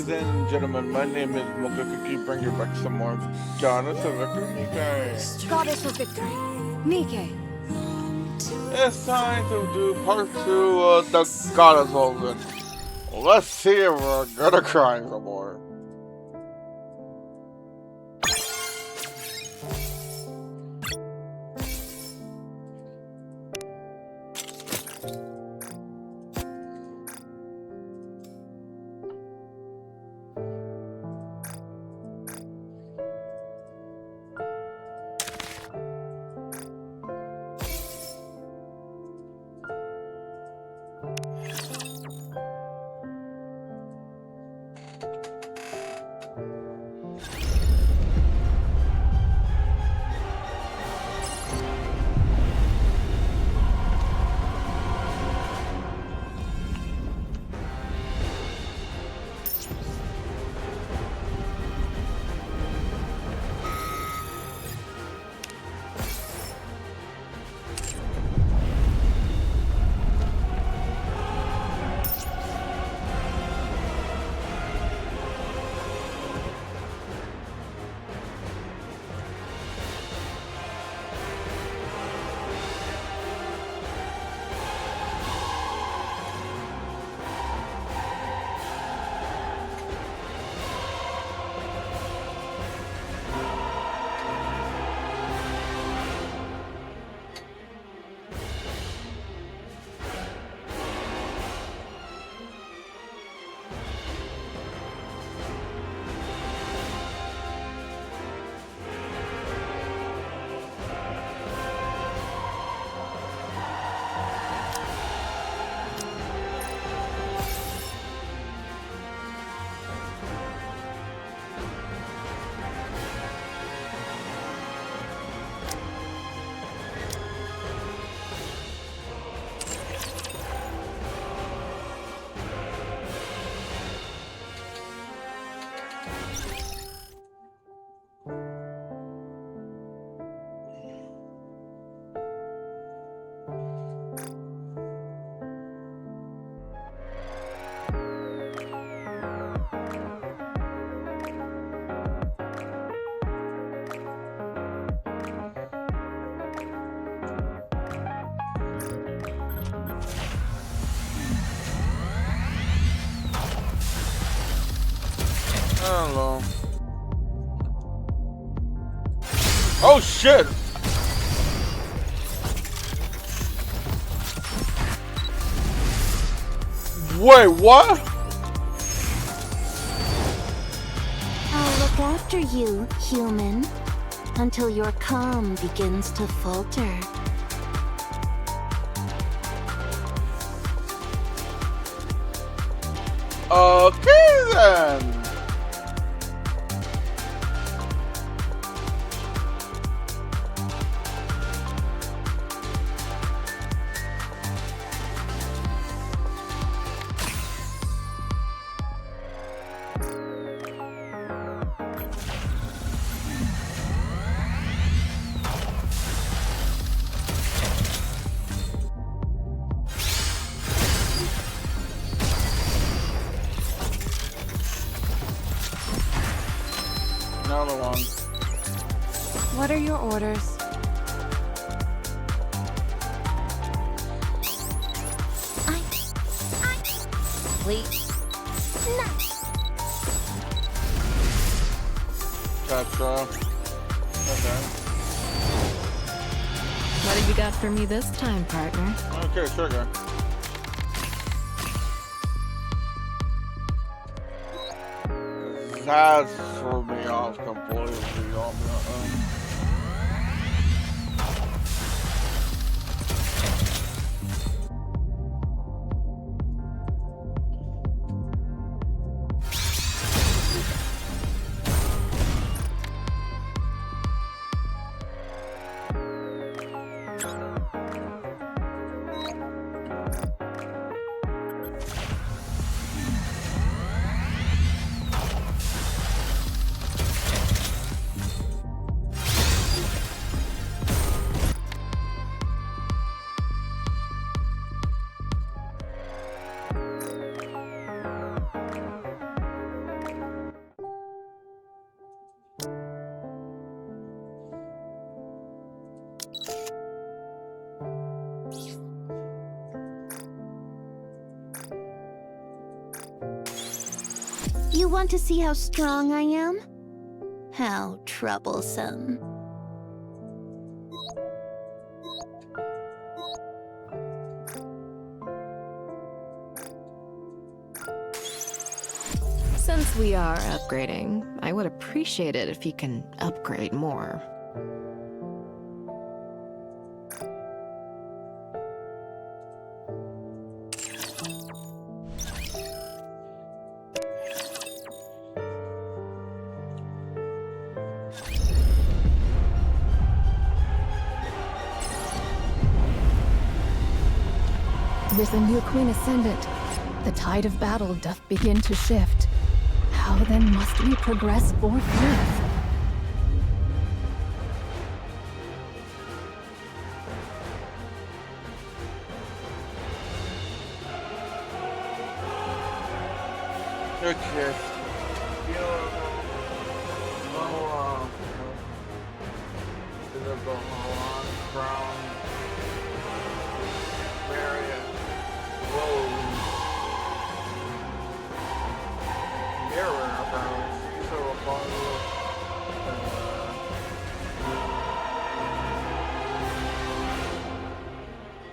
Ladies and gentlemen, my name is Mocha Cookie. Bring you back some more Goddess of Victory, Nikkei. Goddess of Victory, Nikkei. It's time to do part 2 of the Goddess Open. Let's see if we're gonna cry some more. Hello. Oh shit! Wait, what? I'll look after you, human, until your calm begins to falter. Okay then. Another one. What are your orders? Please. Tetra. Okay. What have you got for me this time, partner? Okay, sugar. That threw me off completely. You want to see how strong I am? How troublesome. Since we are upgrading, I would appreciate it if you can upgrade more. There's a new Queen Ascendant. The tide of battle doth begin to shift. How then must we progress forthwith? Okay. Crown. Marion. Whoa. Mirror, apparently. So a bottle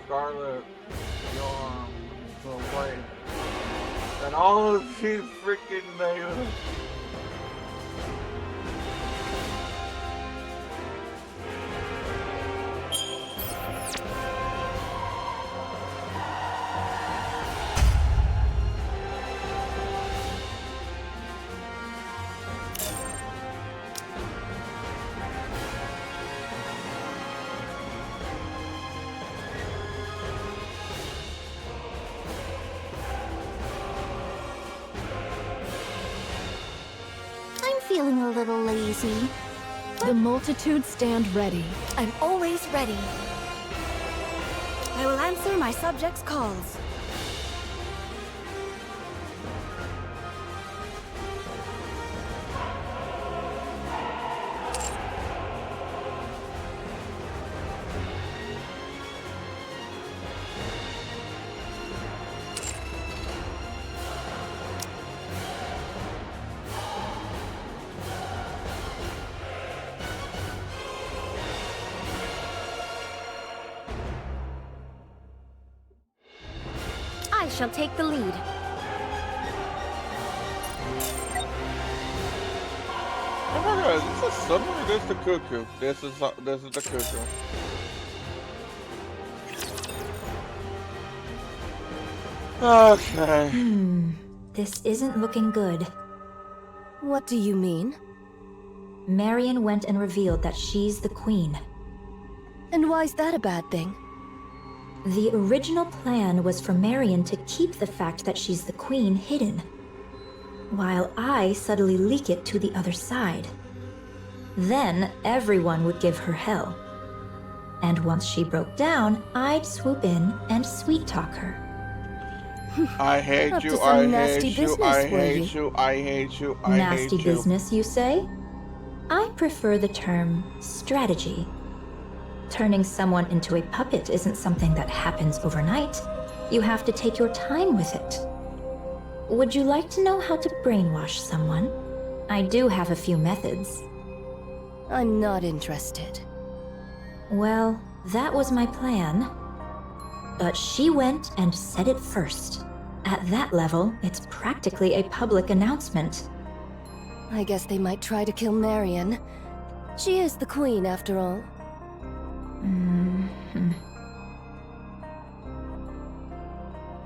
Scarlet, Yarn, so white. And all of these freaking names. Feeling a little lazy. The multitude stand ready. I'm always ready. I will answer my subjects' calls. I shall take the lead. Oh my god, is this a summer or this the cuckoo? This is the cuckoo. Okay. This isn't looking good. What do you mean? Marion went and revealed that she's the queen. And why's that a bad thing? The original plan was for Marion to keep the fact that she's the queen hidden, while I subtly leak it to the other side. Then everyone would give her hell. And once she broke down, I'd swoop in and sweet-talk her. I hate Up you, to some I nasty hate you, business, I were hate you? you, I hate you, I hate Nasty you. business, you say? I prefer the term strategy. Turning someone into a puppet isn't something that happens overnight. You have to take your time with it. Would you like to know how to brainwash someone? I do have a few methods. I'm not interested. Well, that was my plan. But she went and said it first. At that level, it's practically a public announcement. I guess they might try to kill Marion. She is the queen, after all.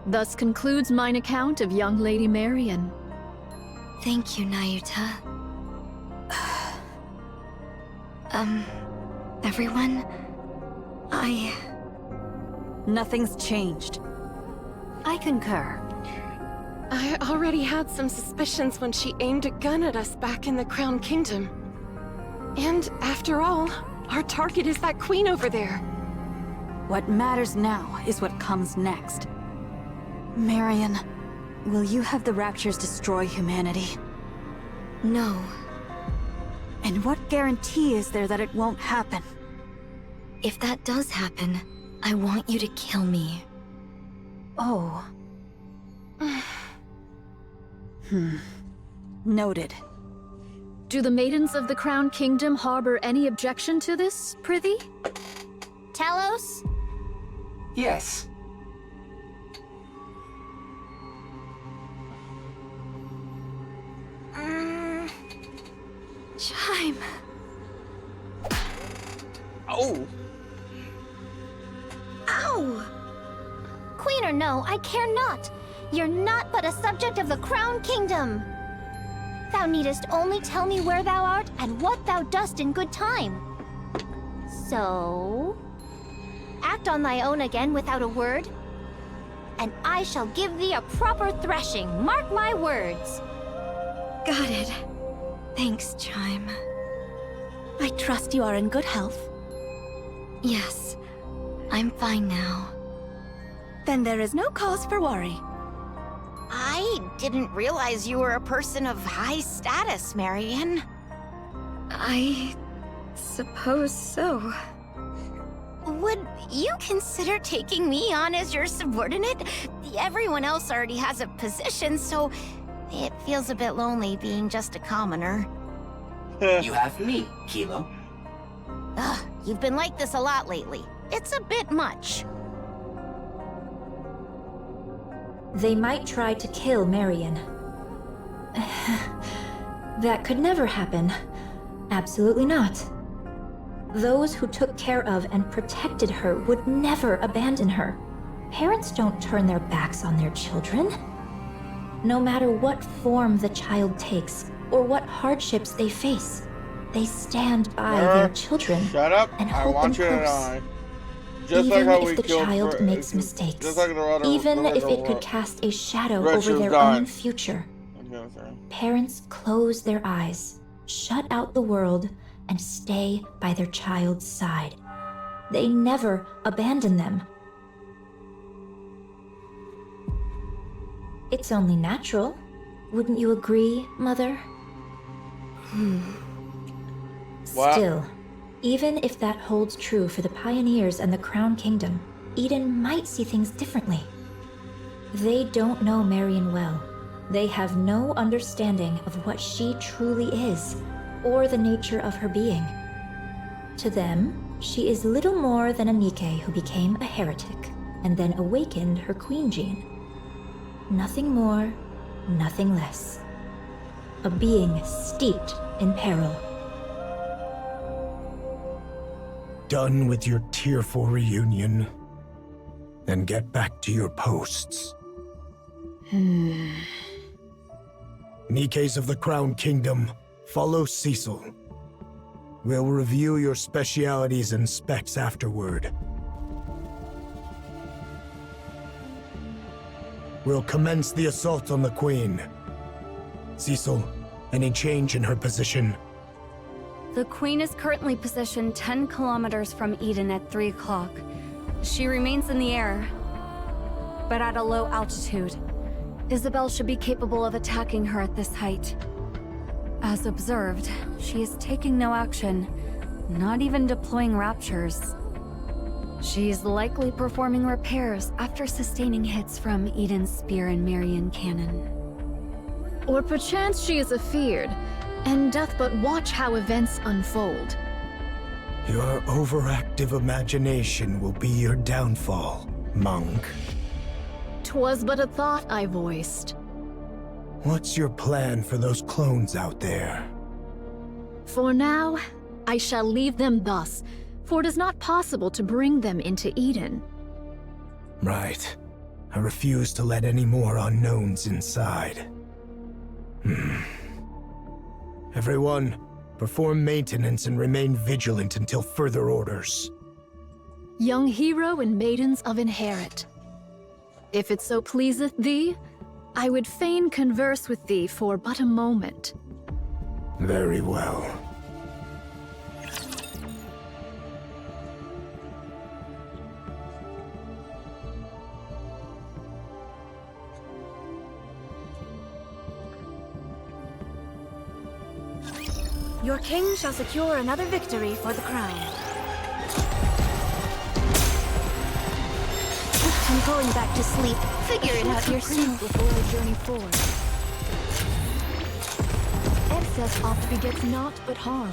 Thus concludes mine account of young Lady Marion. Thank you, Nayuta. Everyone? Nothing's changed. I concur. I already had some suspicions when she aimed a gun at us back in the Crown Kingdom. And after all, our target is that queen over there. What matters now is what comes next. Marion, will you have the Raptures destroy humanity? No. And what guarantee is there that it won't happen? If that does happen, I want you to kill me. Oh. Noted. Do the maidens of the Crown Kingdom harbor any objection to this, prithee? Talos? Yes. Chime. Oh. Ow! Queen or no, I care not. You're not but a subject of the Crown Kingdom. Thou needest only tell me where thou art and what thou dost in good time. So... act on thy own again without a word, and I shall give thee a proper threshing, mark my words. Got it. Thanks, Chime. I trust you are in good health. Yes, I'm fine now. Then there is no cause for worry. I didn't realize you were a person of high status, Marion. I suppose so. Would you consider taking me on as your subordinate? Everyone else already has a position, so it feels a bit lonely being just a commoner. You have me, Kilo. Ugh, you've been like this a lot lately. It's a bit much. They might try to kill Marion. That could never happen. Absolutely not. Those who took care of and protected her would never abandon her. Parents don't turn their backs on their children. No matter what form the child takes, or what hardships they face, they stand by their children Shut up. and I hold want them you to close. die. Just Even like how if we the killed child makes mistakes, just like the other, even if it could one. cast a shadow Rachel's over their dying. own future, Okay. parents close their eyes, shut out the world, and stay by their child's side. They never abandon them. It's only natural. Wouldn't you agree, Mother? What? Still, even if that holds true for the Pioneers and the Crown Kingdom, Eden might see things differently. They don't know Marion well. They have no understanding of what she truly is, or the nature of her being. To them, she is little more than a Nike who became a heretic, and then awakened her queen gene. Nothing more, nothing less. A being steeped in peril. Done with your tearful reunion. Then get back to your posts. Nikes of the Crown Kingdom, follow Cecil. We'll review your specialities and specs afterward. We'll commence the assault on the Queen. Cecil, any change in her position? The Queen is currently positioned 10 kilometers from Eden at 3 o'clock. She remains in the air, but at a low altitude. Isabel should be capable of attacking her at this height. As observed, she is taking no action, not even deploying raptures. She's likely performing repairs after sustaining hits from Eden's spear and Marion cannon. Or perchance she is afeared, and doth but watch how events unfold. Your overactive imagination will be your downfall, monk. 'Twas but a thought I voiced. What's your plan for those clones out there? For now, I shall leave them thus, for it is not possible to bring them into Eden. Right. I refuse to let any more unknowns inside. Everyone, perform maintenance and remain vigilant until further orders. Young hero and maidens of Inherit. If it so pleaseth thee, I would fain converse with thee for but a moment. Very well. Your king shall secure another victory for the crown. I'm going back to sleep. Figure it out yourself. Before the journey forward. access oft begets naught but harm.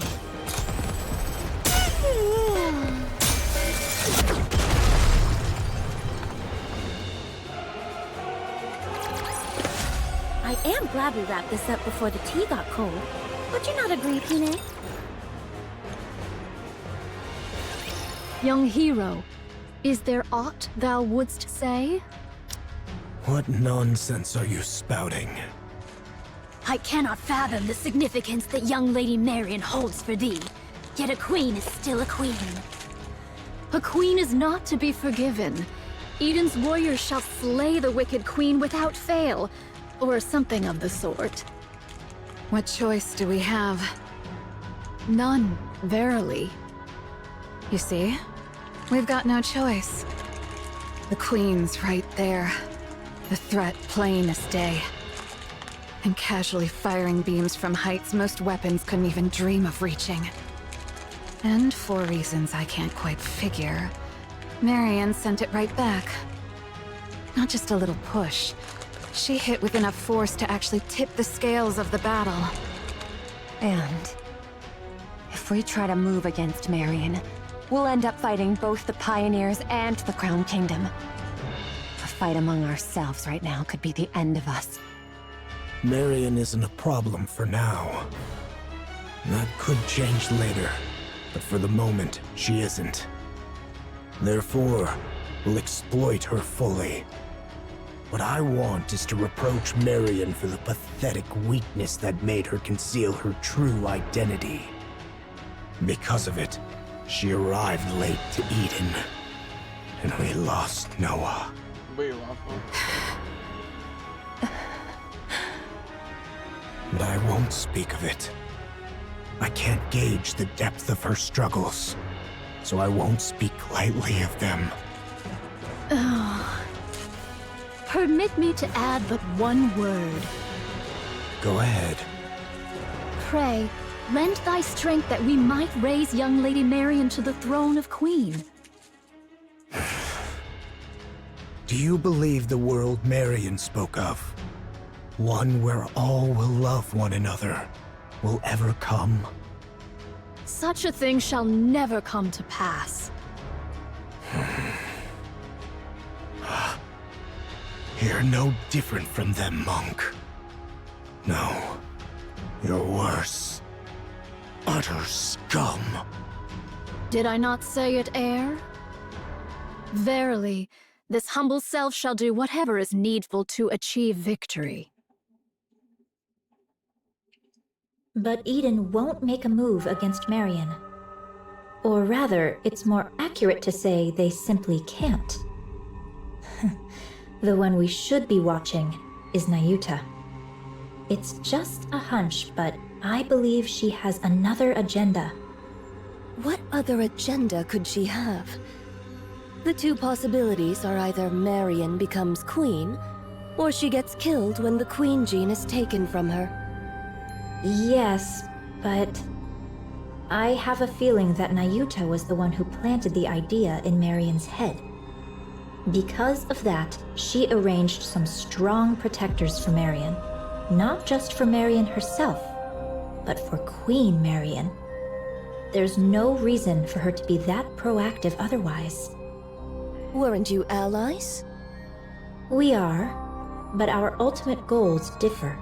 I am glad we wrapped this up before the tea got cold. Would you not agree, Pine? Young hero, is there aught thou wouldst say? What nonsense are you spouting? I cannot fathom the significance that young Lady Marion holds for thee. Yet a queen is still a queen. A queen is not to be forgiven. Eden's warriors shall slay the wicked queen without fail, or something of the sort. What choice do we have? None, verily. You see? We've got no choice. The Queen's right there. The threat plain as day. And casually firing beams from heights most weapons couldn't even dream of reaching. And for reasons I can't quite figure, Marion sent it right back. Not just a little push. She hit with enough force to actually tip the scales of the battle. And if we try to move against Marion, we'll end up fighting both the Pioneers and the Crown Kingdom. A fight among ourselves right now could be the end of us. Marion isn't a problem for now. That could change later, but for the moment, she isn't. Therefore, we'll exploit her fully. What I want is to reproach Marion for the pathetic weakness that made her conceal her true identity. Because of it, she arrived late to Eden, and we lost Noah. We lost him. But I won't speak of it. I can't gauge the depth of her struggles, so I won't speak lightly of them. Oh. Permit me to add but one word. Go ahead. Pray, lend thy strength that we might raise young Lady Marion to the throne of Queen. Do you believe the world Marion spoke of? One where all will love one another, will ever come? Such a thing shall never come to pass. You're no different from them, monk. No, you're worse. Utter scum. Did I not say it, heir? Verily, this humble self shall do whatever is needful to achieve victory. But Eden won't make a move against Marion. Or rather, it's more accurate to say they simply can't. The one we should be watching is Nayuta. It's just a hunch, but I believe she has another agenda. What other agenda could she have? The two possibilities are either Marion becomes queen, or she gets killed when the queen gene is taken from her. Yes, but I have a feeling that Nayuta was the one who planted the idea in Marion's head. Because of that, she arranged some strong protectors for Marion. Not just for Marion herself, but for Queen Marion. There's no reason for her to be that proactive otherwise. Weren't you allies? We are, but our ultimate goals differ.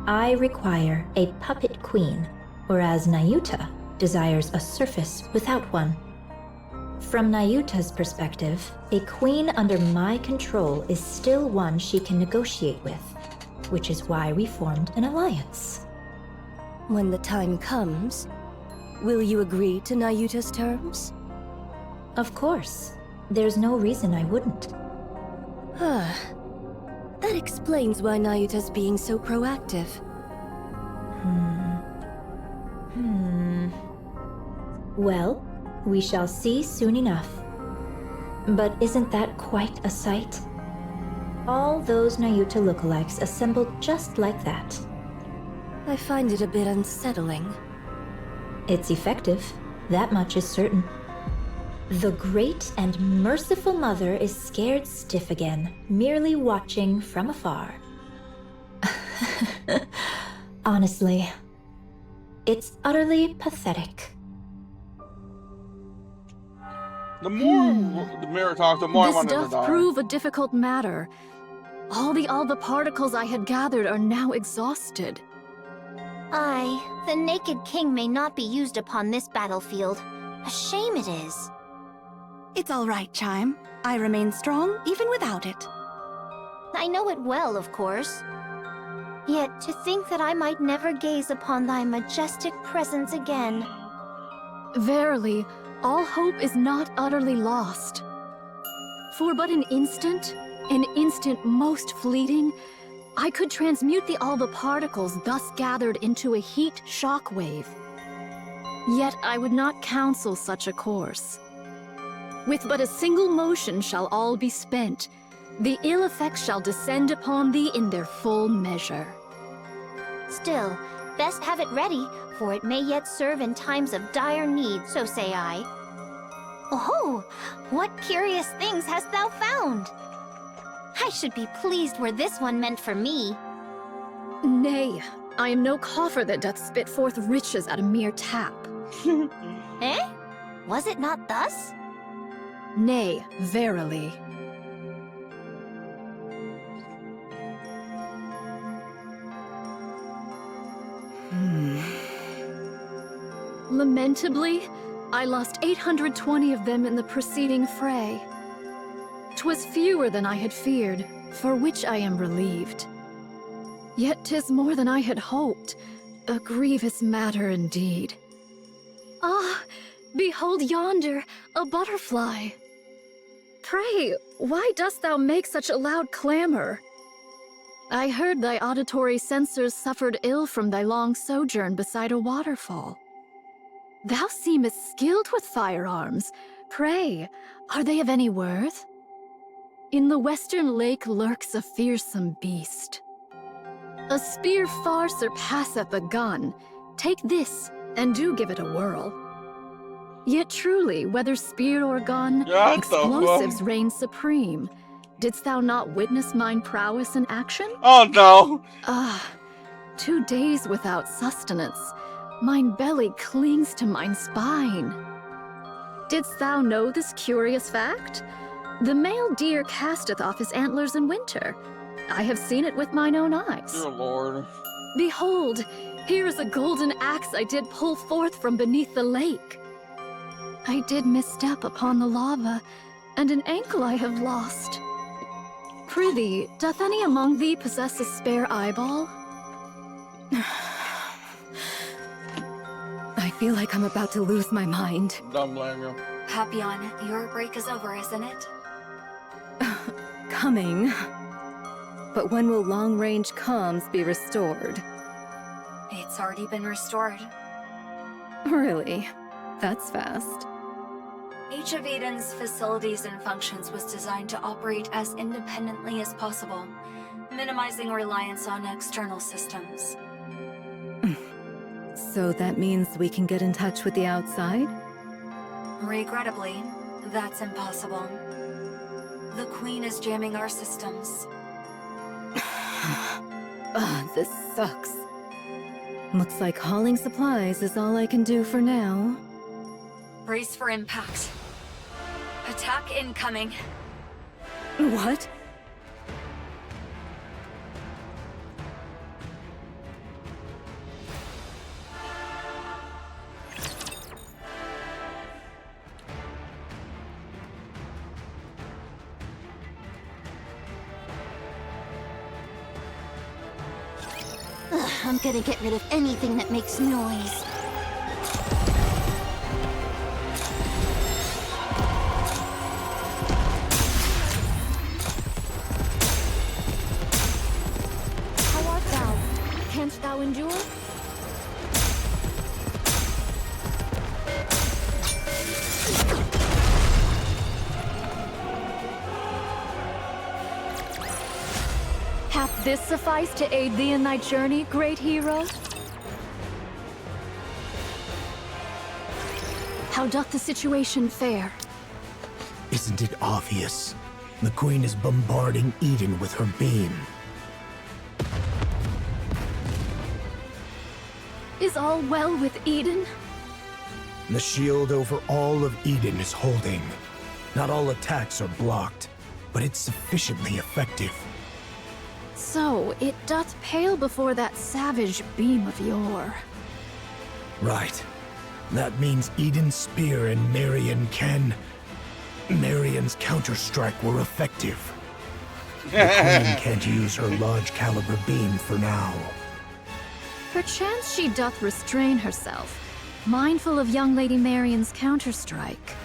I require a puppet queen, whereas Nayuta desires a surface without one. From Nayuta's perspective, a queen under my control is still one she can negotiate with, which is why we formed an alliance. When the time comes, will you agree to Nayuta's terms? Of course. There's no reason I wouldn't. That explains why Nayuta's being so proactive. Well, we shall see soon enough. But isn't that quite a sight? All those Nayuta lookalikes assembled just like that. I find it a bit unsettling. It's effective, that much is certain. The great and merciful mother is scared stiff again, merely watching from afar. Honestly, It's utterly pathetic. The more the mirror talks, the more I This want him to doth die. prove a difficult matter. All the particles I had gathered are now exhausted. Aye, the Naked King may not be used upon this battlefield. A shame it is. It's all right, Chime. I remain strong even without it. I know it well, of course. Yet to think that I might never gaze upon thy majestic presence again. Verily, all hope is not utterly lost. For but an instant most fleeting, I could transmute all the particles thus gathered into a heat shockwave. Yet I would not counsel such a course. With but a single motion shall all be spent. The ill effects shall descend upon thee in their full measure. Still, best have it ready, for it may yet serve in times of dire need, so say I. Oh, what curious things hast thou found? I should be pleased were this one meant for me. Nay, I am no coffer that doth spit forth riches at a mere tap. Eh? Was it not thus? Nay, verily. Lamentably, I lost 820 of them in the preceding fray. 'Twas fewer than I had feared, for which I am relieved. Yet 'tis more than I had hoped, a grievous matter indeed. Ah, behold yonder, a butterfly. Pray, why dost thou make such a loud clamor? I heard thy auditory sensors suffered ill from thy long sojourn beside a waterfall. Thou seemest skilled with firearms. Pray, are they of any worth? In the western lake lurks a fearsome beast. A spear far surpasseth a gun. Take this, and do give it a whirl. Yet truly, whether spear or gun, explosives reign supreme. Didst thou not witness mine prowess in action? Oh no! 2 days without sustenance. Mine belly clings to mine spine. Didst thou know this curious fact? The male deer casteth off his antlers in winter. I have seen it with mine own eyes. Dear Lord. Behold, here is a golden axe I did pull forth from beneath the lake. I did misstep upon the lava, and an ankle I have lost. Prithee, doth any among thee possess a spare eyeball? I feel like I'm about to lose my mind. Don't blame you. Papillon, your break is over, isn't it? Coming. But when will long-range comms be restored? It's already been restored. Really? That's fast. Each of Eden's facilities and functions was designed to operate as independently as possible, minimizing reliance on external systems. So that means we can get in touch with the outside? Regrettably, that's impossible. The Queen is jamming our systems. This sucks. Looks like hauling supplies is all I can do for now. Brace for impact. Attack incoming. What? I'm gonna get rid of anything that makes noise. How art thou? Canst thou endure? Hath this sufficed to aid thee in thy journey, great hero? How doth the situation fare? Isn't it obvious? The Queen is bombarding Eden with her beam. Is all well with Eden? The shield over all of Eden is holding. Not all attacks are blocked, but it's sufficiently effective. So, it doth pale before that savage beam of yore. Right. That means Eden's spear and Marion's counter-strike were effective. The Queen can't use her large-caliber beam for now. Perchance she doth restrain herself, mindful of young Lady Marion's counter-strike.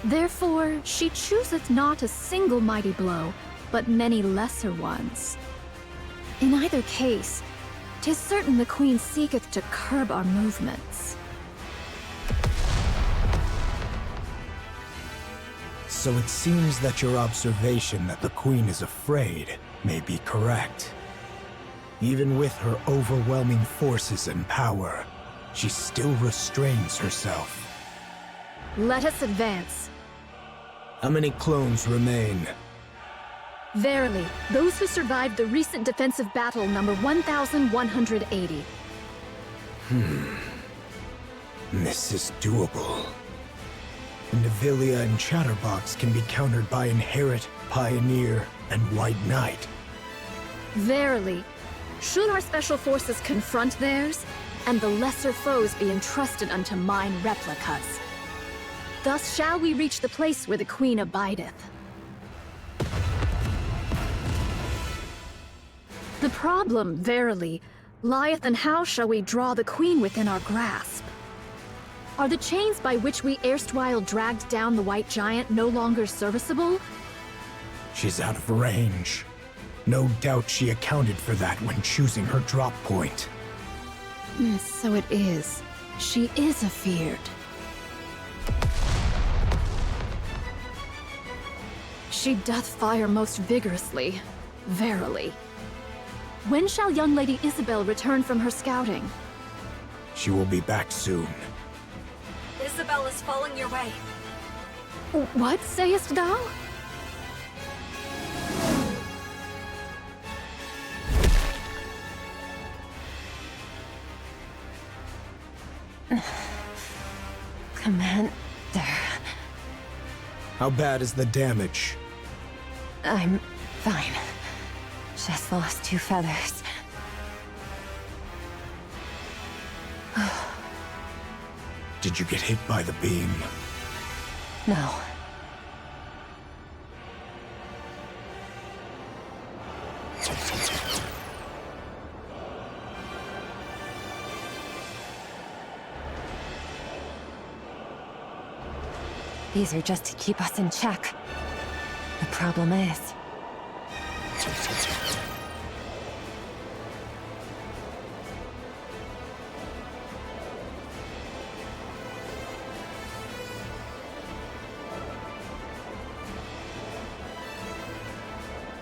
Therefore, she chooseth not a single mighty blow, but many lesser ones. In either case, 'tis certain the Queen seeketh to curb our movements. So it seems that your observation that the Queen is afraid may be correct. Even with her overwhelming forces and power, she still restrains herself. Let us advance. How many clones remain? Verily, those who survived the recent defensive battle number 1,180. This is doable. Nevilia and Chatterbox can be countered by Inherit, Pioneer, and White Knight. Verily, should our special forces confront theirs, and the lesser foes be entrusted unto mine replicas. Thus shall we reach the place where the Queen abideth. The problem, verily, lieth in how shall we draw the Queen within our grasp. Are the chains by which we erstwhile dragged down the White Giant no longer serviceable? She's out of range. No doubt she accounted for that when choosing her drop point. So it is. She is afeared. She doth fire most vigorously, verily. When shall young Lady Isabel return from her scouting? She will be back soon. Isabel is falling your way. What sayest thou? Commander... How bad is the damage? I'm fine. Just lost 2 feathers. Did you get hit by the beam? No. These are just to keep us in check. The problem is...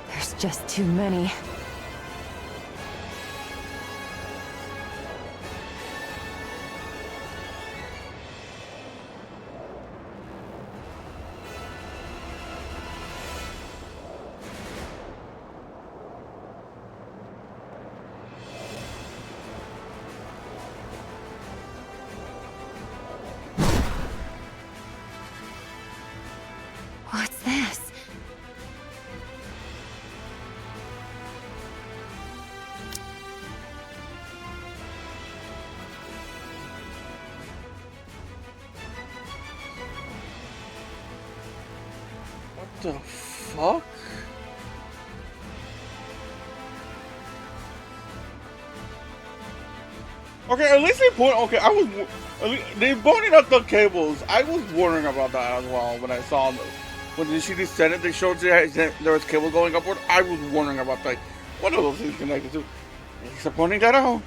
there's just too many. What's this? What the fuck? Okay, at least they point. Okay, they pointed out the cables. I was wondering about that as well when I saw them. When she descended, they showed there was cable going upward. I was wondering about like what are those things connected to. Thanks for pointing that out.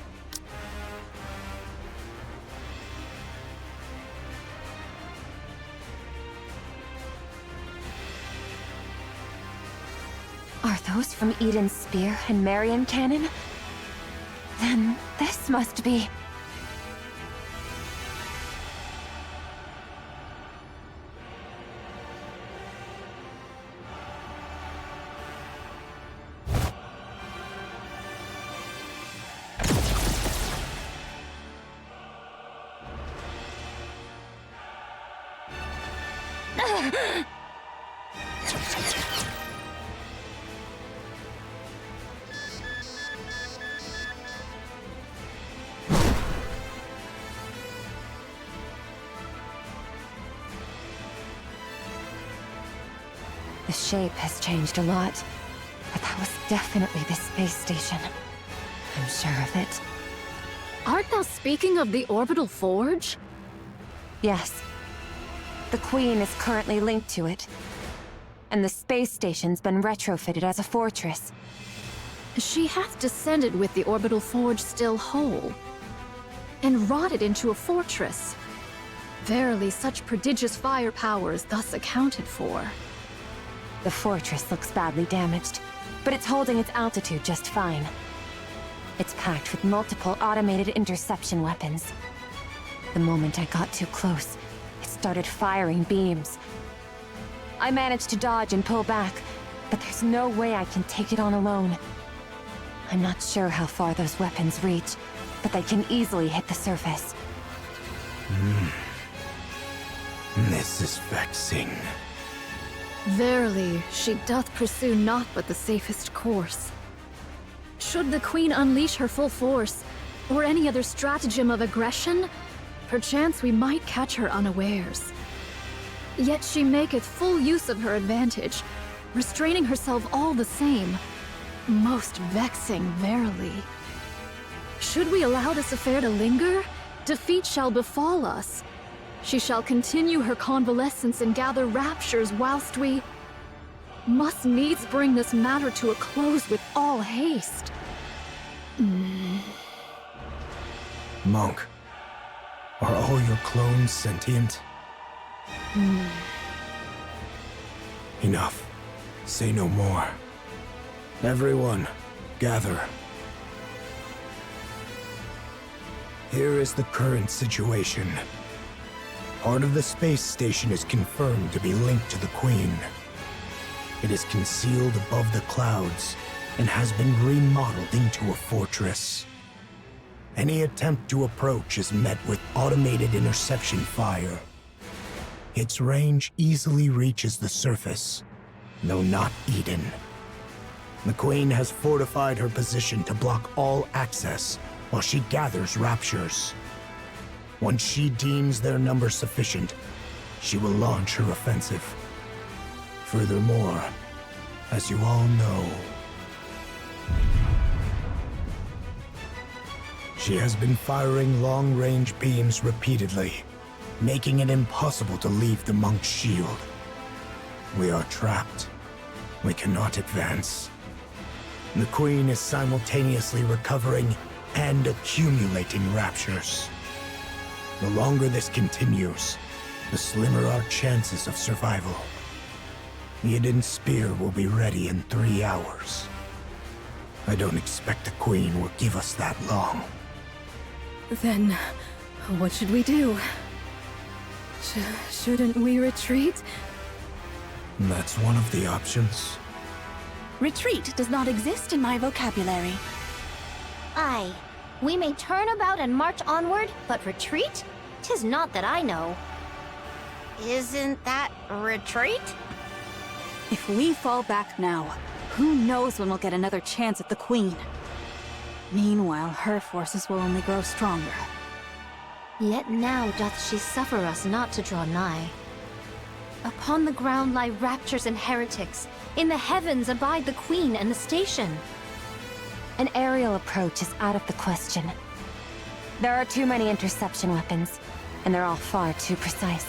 Are those from Eden's spear and Marion cannon? Then this must be... The shape has changed a lot, but that was definitely the space station. I'm sure of it. Art thou speaking of the orbital forge? Yes. The Queen is currently linked to it. And the space station's been retrofitted as a fortress. She hath descended with the orbital forge still whole, and wrought it into a fortress. Verily, such prodigious firepower is thus accounted for. The fortress looks badly damaged, but it's holding its altitude just fine. It's packed with multiple automated interception weapons. The moment I got too close, it started firing beams. I managed to dodge and pull back, but there's no way I can take it on alone. I'm not sure how far those weapons reach, but they can easily hit the surface. This is vexing. Verily, she doth pursue naught but the safest course. Should the Queen unleash her full force, or any other stratagem of aggression, perchance we might catch her unawares. Yet she maketh full use of her advantage, restraining herself all the same. Most vexing, verily. Should we allow this affair to linger, defeat shall befall us. She shall continue her convalescence and gather raptures whilst we must needs bring this matter to a close with all haste. Monk, are all your clones sentient? Enough. Say no more. Everyone, gather. Here is the current situation. Part of the space station is confirmed to be linked to the Queen. It is concealed above the clouds and has been remodeled into a fortress. Any attempt to approach is met with automated interception fire. Its range easily reaches the surface, though not Eden. The Queen has fortified her position to block all access while she gathers raptures. Once she deems their number sufficient, she will launch her offensive. Furthermore, as you all know, she has been firing long-range beams repeatedly, making it impossible to leave the monk's shield. We are trapped. We cannot advance. The Queen is simultaneously recovering and accumulating raptures. The longer this continues, the slimmer our chances of survival. The Eden Spear will be ready in 3 hours. I don't expect the Queen will give us that long. Then, what should we do? Shouldn't we retreat? That's one of the options. Retreat does not exist in my vocabulary. Aye. We may turn about and march onward, but retreat? 'Tis not that I know. Isn't that retreat? If we fall back now, who knows when we'll get another chance at the Queen? Meanwhile, her forces will only grow stronger. Yet now doth she suffer us not to draw nigh. Upon the ground lie raptures and heretics. In the heavens abide the Queen and the station. An aerial approach is out of the question. There are too many interception weapons, and they're all far too precise.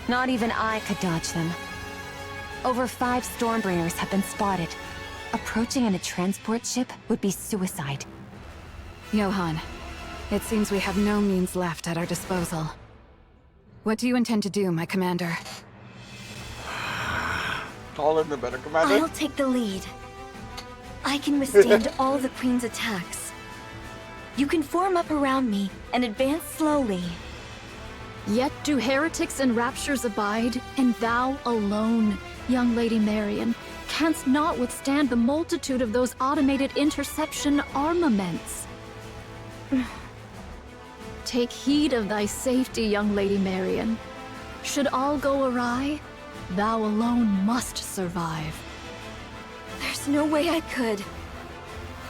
Not even I could dodge them. Over 5 Stormbringers have been spotted. Approaching in a transport ship would be suicide. Johan, it seems we have no means left at our disposal. What do you intend to do, my commander? Call in the better commander. I'll take the lead. I can withstand all the Queen's attacks. You can form up around me and advance slowly. Yet do heretics and raptures abide, and thou alone, young Lady Marion, canst not withstand the multitude of those automated interception armaments. Take heed of thy safety, young Lady Marion. Should all go awry, Thou alone must survive. There's no way I could.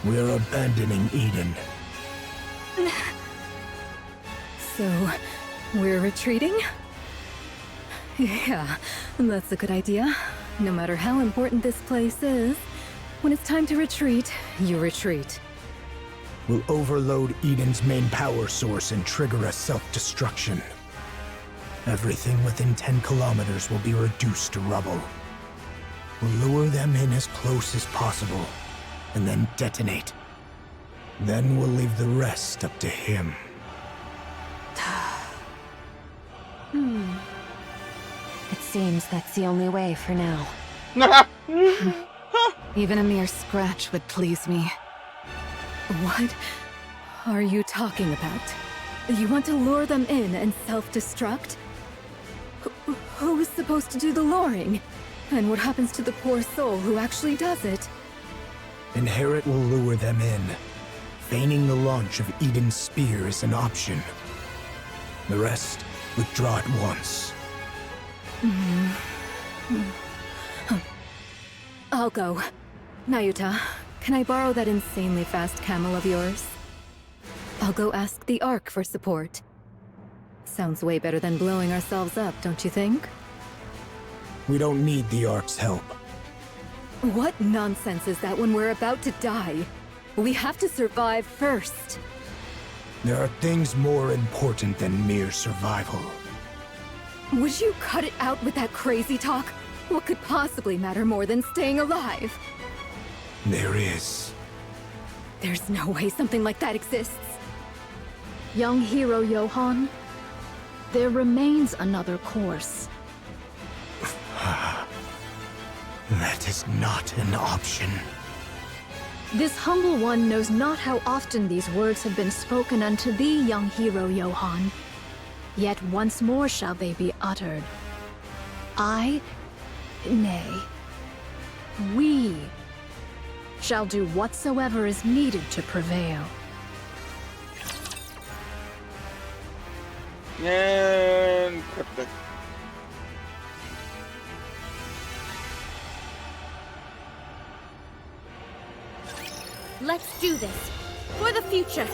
We're abandoning Eden. So, we're retreating? Yeah, that's a good idea. No matter how important this place is, when it's time to retreat, you retreat. We'll overload Eden's main power source and trigger a self-destruction. Everything within 10 kilometers will be reduced to rubble. We'll lure them in as close as possible, and then detonate. Then we'll leave the rest up to him. It seems that's the only way for now. Even a mere scratch would please me. What are you talking about? You want to lure them in and self-destruct? Who is supposed to do the luring? And what happens to the poor soul who actually does it? Inherit will lure them in. Feigning the launch of Eden's spear is an option. The rest, withdraw at once. I'll go. Nayuta, can I borrow that insanely fast camel of yours? I'll go ask the Ark for support. Sounds way better than blowing ourselves up, don't you think? We don't need the Ark's help. What nonsense is that when we're about to die? We have to survive first. There are things more important than mere survival. Would you cut it out with that crazy talk? What could possibly matter more than staying alive? There is. There's no way something like that exists. Young hero Johann, there remains another course. That is not an option. This humble one knows not how often these words have been spoken unto thee, young hero Johann. Yet once more shall they be uttered. Nay, we shall do whatsoever is needed to prevail. And cryptic. Let's do this. For the future.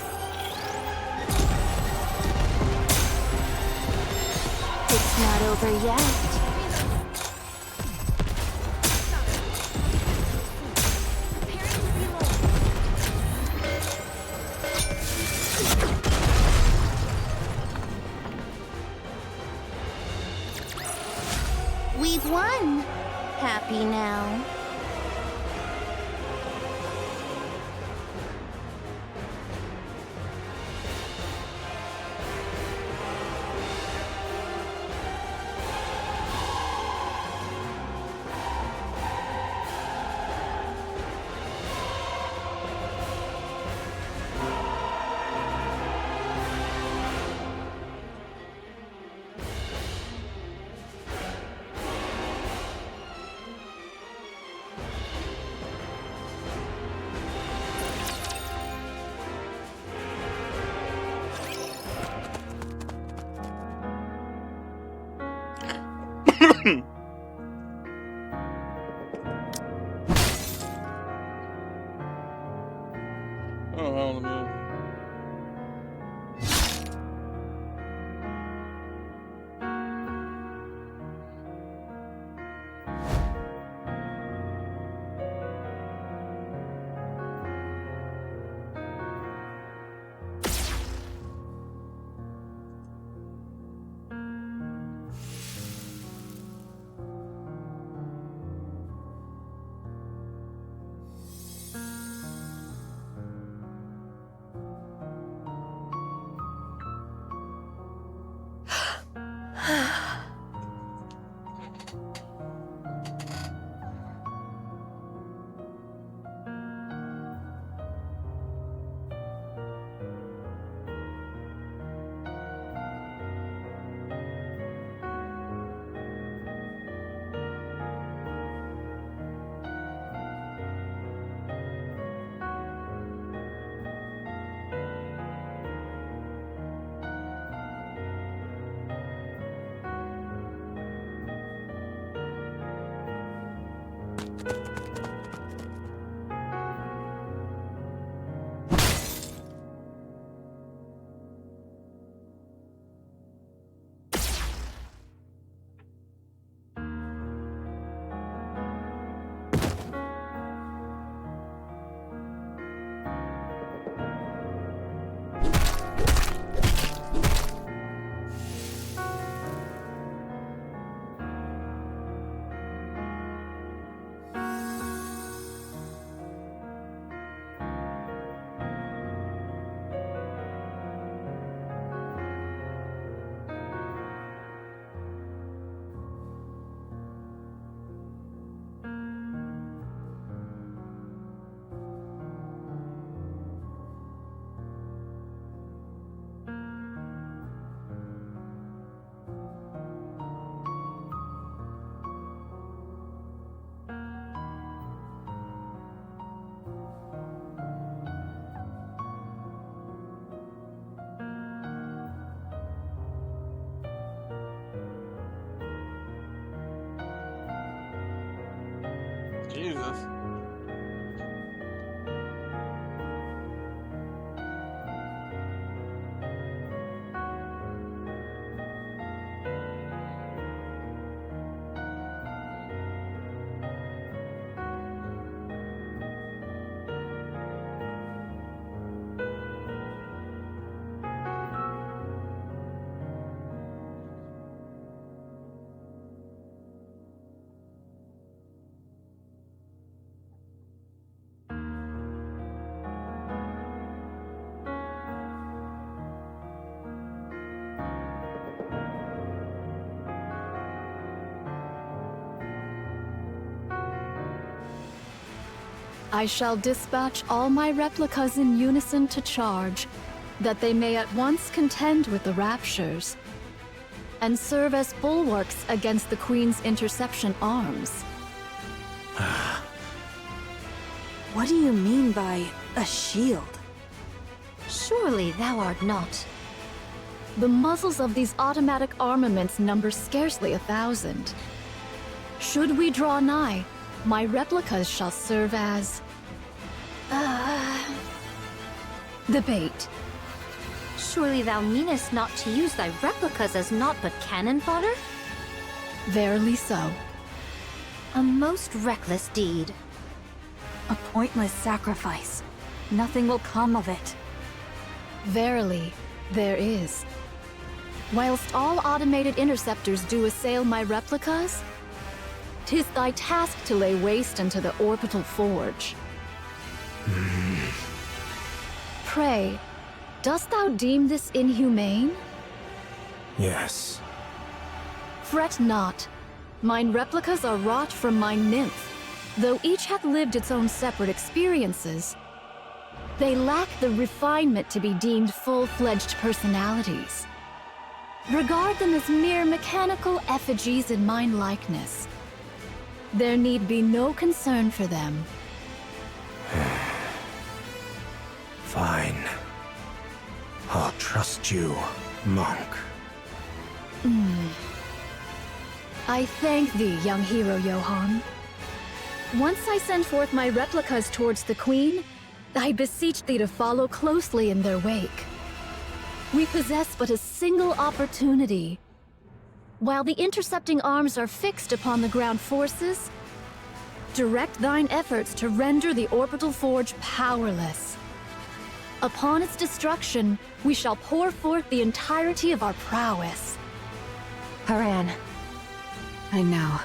It's not over yet. We've won. Happy now. Oh, hell, man. Jesus. I shall dispatch all my replicas in unison to charge, that they may at once contend with the Raptures, and serve as bulwarks against the Queen's interception arms. What do you mean by a shield? Surely thou art not. The muzzles of these automatic armaments number scarcely 1,000. Should we draw nigh, my replicas shall serve as... the bait. Surely thou meanest not to use thy replicas as naught but cannon fodder? Verily so. A most reckless deed. A pointless sacrifice. Nothing will come of it. Verily, there is. Whilst all automated interceptors do assail my replicas, 'tis thy task to lay waste unto the orbital forge. Pray, dost thou deem this inhumane? Yes. Fret not. Mine replicas are wrought from my nymph. Though each hath lived its own separate experiences, they lack the refinement to be deemed full-fledged personalities. Regard them as mere mechanical effigies in mine likeness. There need be no concern for them. Fine. I'll trust you, monk. I thank thee, young hero Johann. Once I send forth my replicas towards the Queen, I beseech thee to follow closely in their wake. We possess but a single opportunity. While the intercepting arms are fixed upon the ground forces, direct thine efforts to render the orbital forge powerless. Upon its destruction, we shall pour forth the entirety of our prowess. Haran. I know.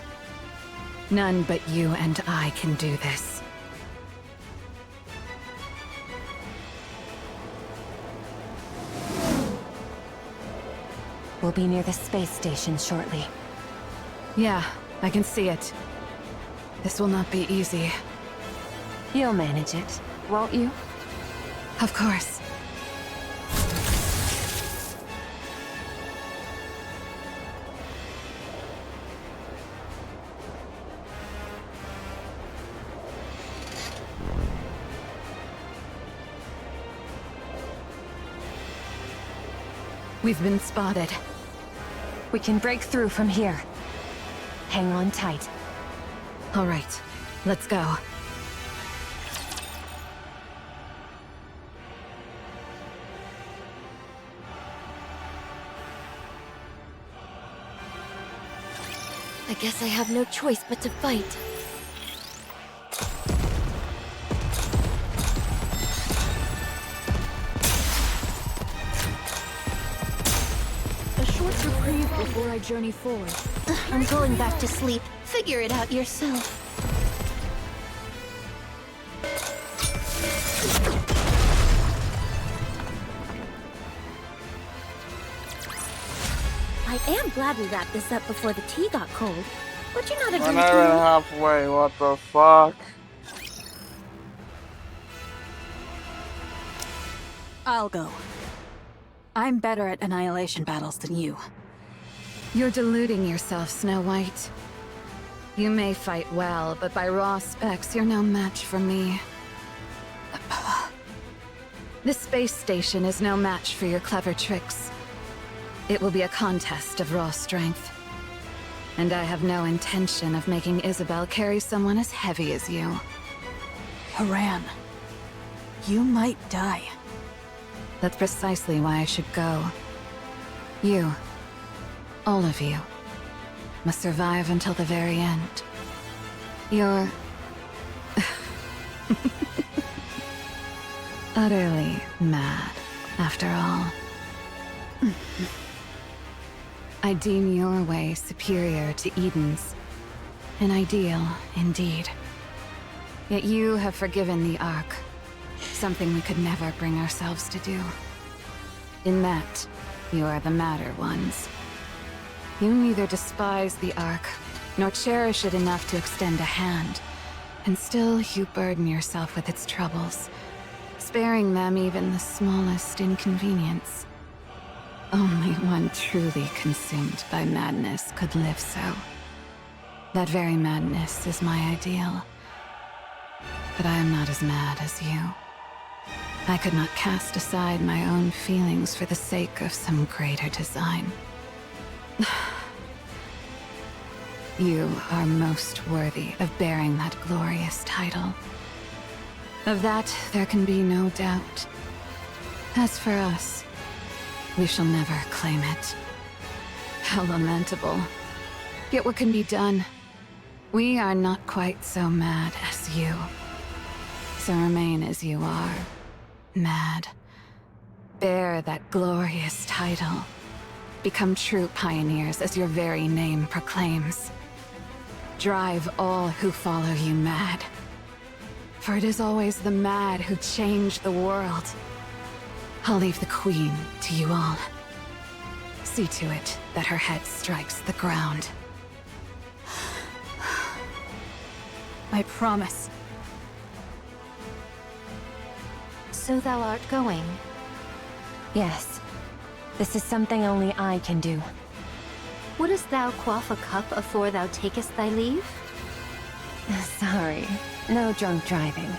None but you and I can do this. We'll be near the space station shortly. Yeah, I can see it. This will not be easy. You'll manage it, won't you? Of course. We've been spotted. We can break through from here. Hang on tight. All right, let's go. I guess I have no choice but to fight. A short reprieve before I journey forward. I'm going back to sleep. Figure it out yourself. I am glad we wrapped this up before the tea got cold. Would you not agree We're with not even me? halfway. What the fuck? I'll go. I'm better at annihilation battles than you. You're deluding yourself, Snow White. You may fight well, but by raw specs, you're no match for me. The space station is no match for your clever tricks. It will be a contest of raw strength. And I have no intention of making Isabel carry someone as heavy as you. Haran, you might die. That's precisely why I should go. You, all of you, must survive until the very end. You're utterly mad, after all. I deem your way superior to Eden's. An ideal, indeed. Yet you have forgiven the Ark. Something we could never bring ourselves to do. In that, you are the madder ones. You neither despise the Ark, nor cherish it enough to extend a hand. And still you burden yourself with its troubles, sparing them even the smallest inconvenience. Only one truly consumed by madness could live so. That very madness is my ideal. But I am not as mad as you. I could not cast aside my own feelings for the sake of some greater design. You are most worthy of bearing that glorious title. Of that, there can be no doubt. As for us, we shall never claim it. How lamentable. Yet what can be done? We are not quite so mad as you. So remain as you are. Mad. Bear that glorious title. Become true pioneers as your very name proclaims. Drive all who follow you mad. For it is always the mad who change the world. I'll leave the Queen to you all. See to it that her head strikes the ground. I promise. So thou art going? Yes. This is something only I can do. Wouldst thou quaff a cup afore thou takest thy leave? Sorry. No drunk driving.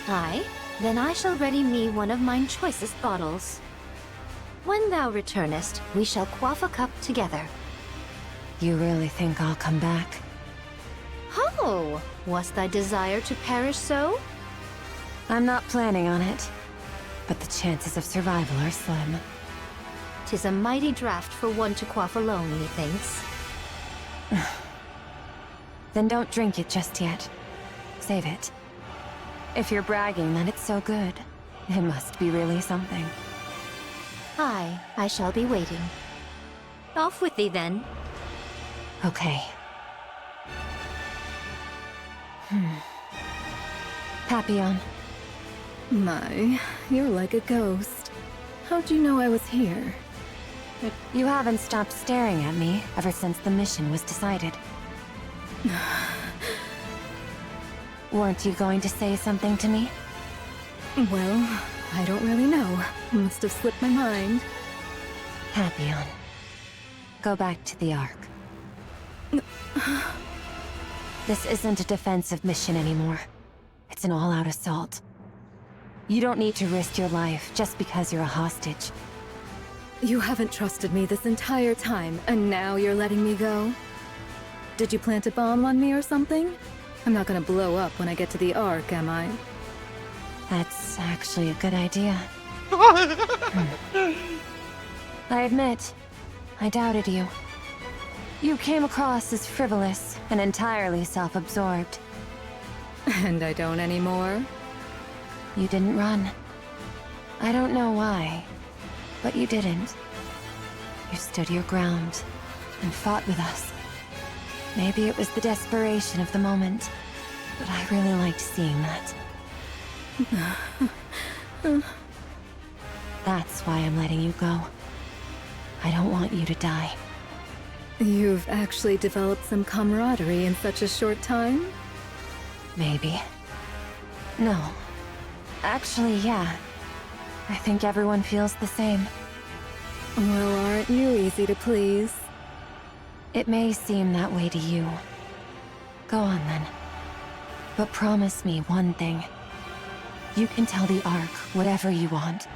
Aye, then I shall ready me one of mine choicest bottles. When thou returnest, we shall quaff a cup together. You really think I'll come back? Oh, was thy desire to perish so? I'm not planning on it. But the chances of survival are slim. 'Tis a mighty draught for one to quaff alone, methinks. Then don't drink it just yet. Save it. If you're bragging that it's so good, it must be really something. Aye, I shall be waiting. Off with thee then. Okay. Papillon. My, you're like a ghost. How'd you know I was here? You haven't stopped staring at me ever since the mission was decided. Weren't you going to say something to me? Well, I don't really know. Must have slipped my mind. Papillon. Go back to the Ark. This isn't a defensive mission anymore. It's an all-out assault. You don't need to risk your life just because you're a hostage. You haven't trusted me this entire time, and now you're letting me go? Did you plant a bomb on me or something? I'm not gonna blow up when I get to the Ark, am I? That's actually a good idea. I admit, I doubted you. You came across as frivolous and entirely self-absorbed. And I don't anymore? You didn't run. I don't know why, but you didn't. You stood your ground and fought with us. Maybe it was the desperation of the moment, but I really liked seeing that. That's why I'm letting you go. I don't want you to die. You've actually developed some camaraderie in such a short time? Maybe. No. Actually, yeah. I think everyone feels the same. Well, aren't you easy to please? It may seem that way to you. Go on then. But promise me one thing. You can tell the Ark whatever you want.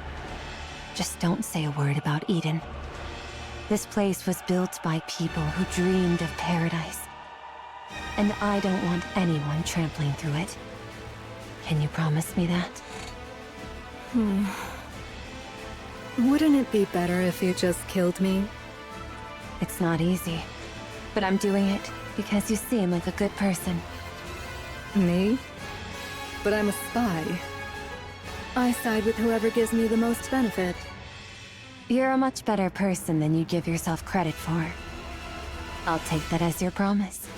Just don't say a word about Eden. This place was built by people who dreamed of paradise. And I don't want anyone trampling through it. Can you promise me that? Wouldn't it be better if you just killed me? It's not easy, but I'm doing it because you seem like a good person. Me? But I'm a spy. I side with whoever gives me the most benefit. You're a much better person than you give yourself credit for. I'll take that as your promise.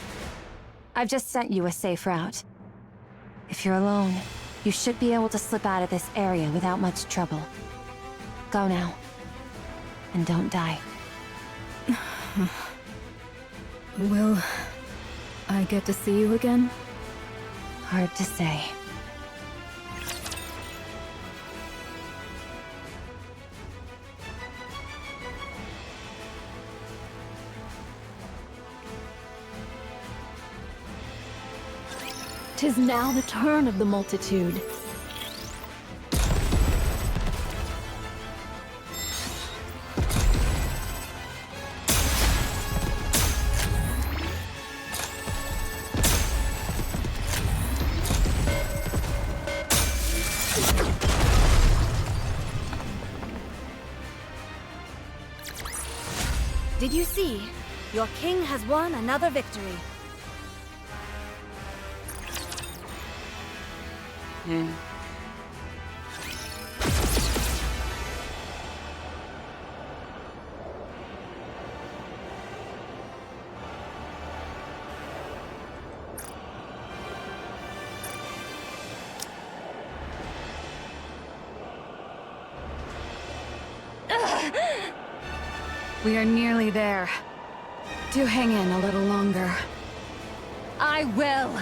I've just sent you a safe route. If you're alone, you should be able to slip out of this area without much trouble. Go now. And don't die. Will I get to see you again? Hard to say. Tis now the turn of the multitude. Did you see? Your king has won another victory. We are nearly there. Do hang in a little longer. I will!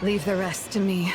Leave the rest to me.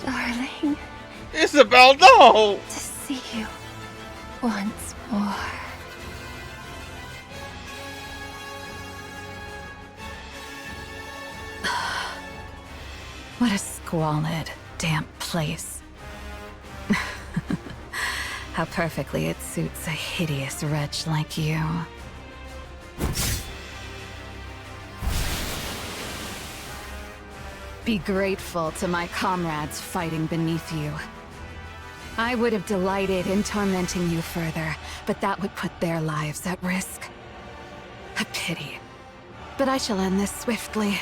Darling. Isabel, no! To see you once more. What a squalid, damp place. How perfectly it suits a hideous wretch like you. Be grateful to my comrades fighting beneath you. I would have delighted in tormenting you further, but that would put their lives at risk. A pity. But I shall end this swiftly.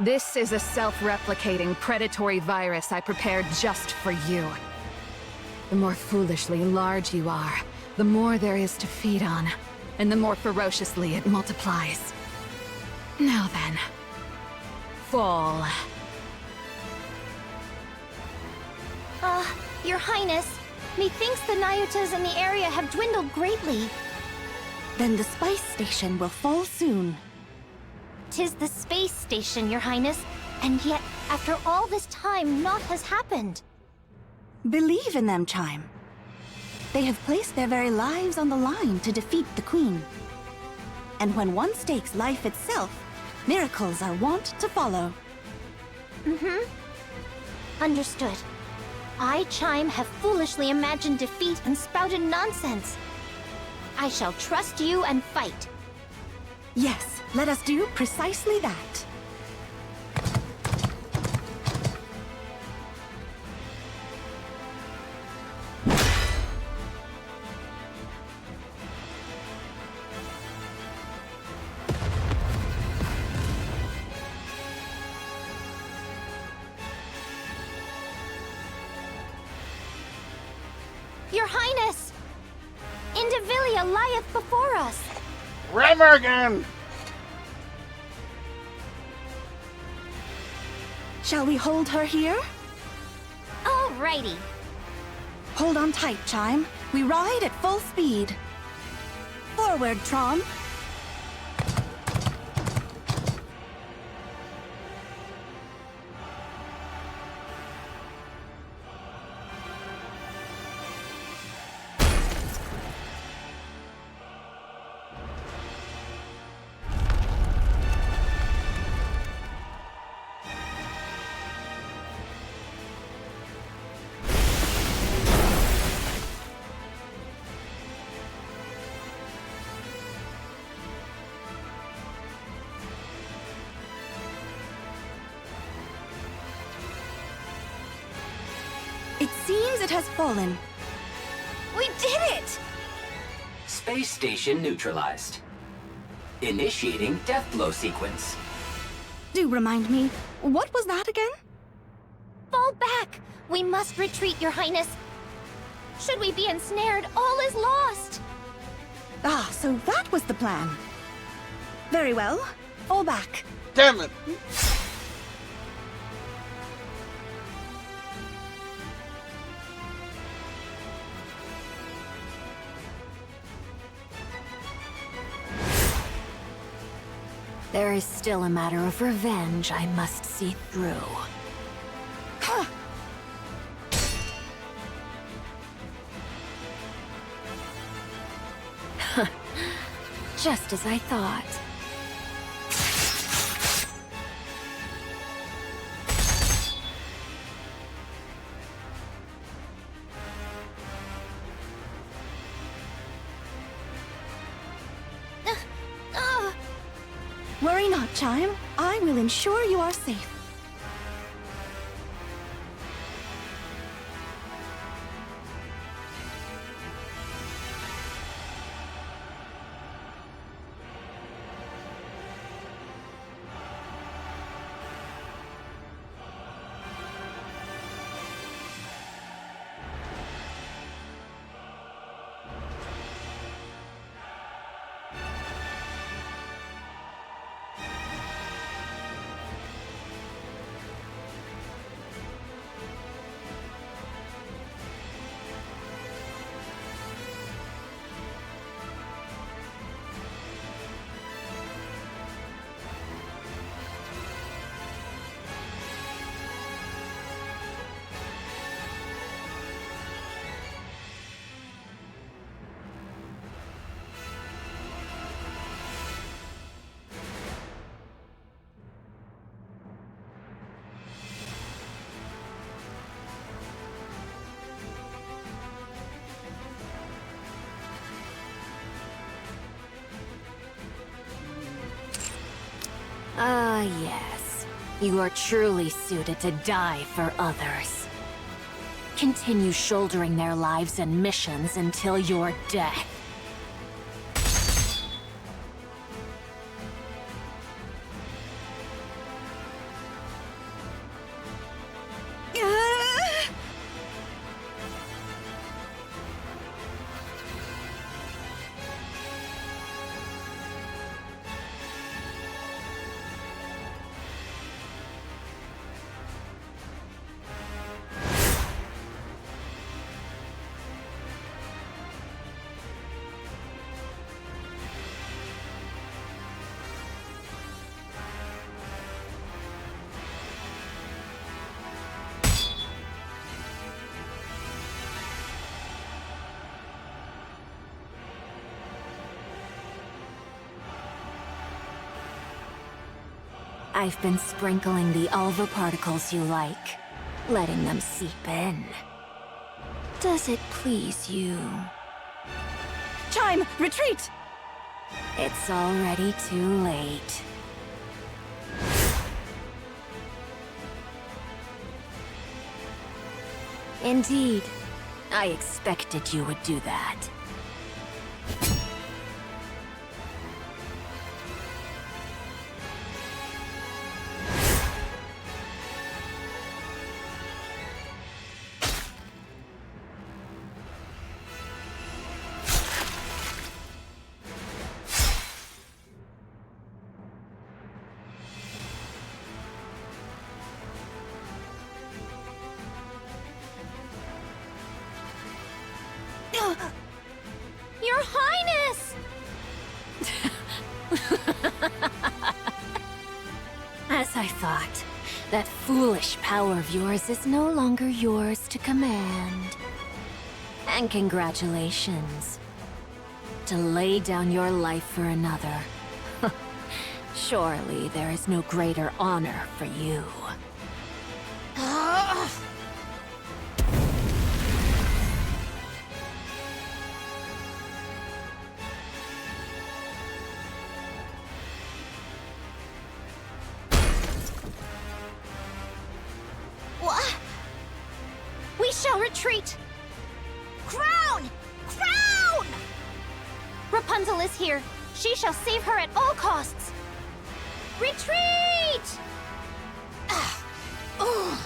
This is a self-replicating predatory virus I prepared just for you. The more foolishly large you are, the more there is to feed on, and the more ferociously it multiplies. Now then, fall. Your Highness, methinks the Nyutas in the area have dwindled greatly. Then the spice station will fall soon. 'Tis the space station, Your Highness, and yet, after all this time, naught has happened. Believe in them, Chime. They have placed their very lives on the line to defeat the Queen. And when one stakes life itself, miracles are wont to follow. Understood. I, Chime, have foolishly imagined defeat and spouted nonsense. I shall trust you and fight. Yes, let us do precisely that. Your Highness! Indivilia lieth before us. Remember again! Shall we hold her here? Alrighty. Hold on tight, Chime. We ride at full speed. Forward, Trom. It seems it has fallen. We did it! Space station neutralized. Initiating death blow sequence. Do remind me, what was that again? Fall back! We must retreat, Your Highness. Should we be ensnared, all is lost. Ah, so that was the plan. Very well. Fall back. Damn it! There is still a matter of revenge I must see through. Just as I thought. Worry not, Chime. I will ensure you are safe. Ah, yes. You are truly suited to die for others. Continue shouldering their lives and missions until your death. I've been sprinkling the alva particles you like, letting them seep in. Does it please you? Chime, retreat! It's already too late. Indeed, I expected you would do that. I thought. That foolish power of yours is no longer yours to command. And congratulations. To lay down your life for another. Surely there is no greater honor for you. What? We shall retreat! Crown! Crown! Rapunzel is here. She shall save her at all costs. Retreat! Ugh.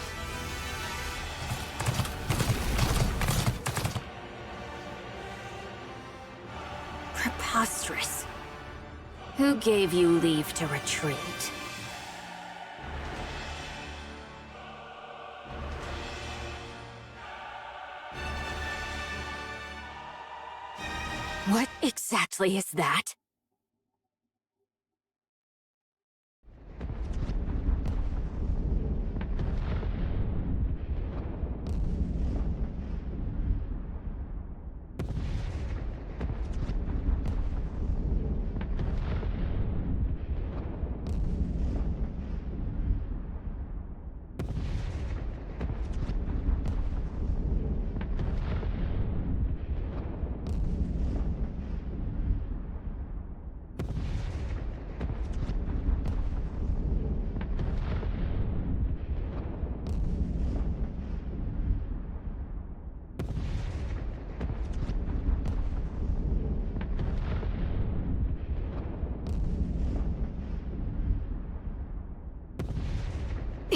Preposterous. Who gave you leave to retreat? What exactly is that?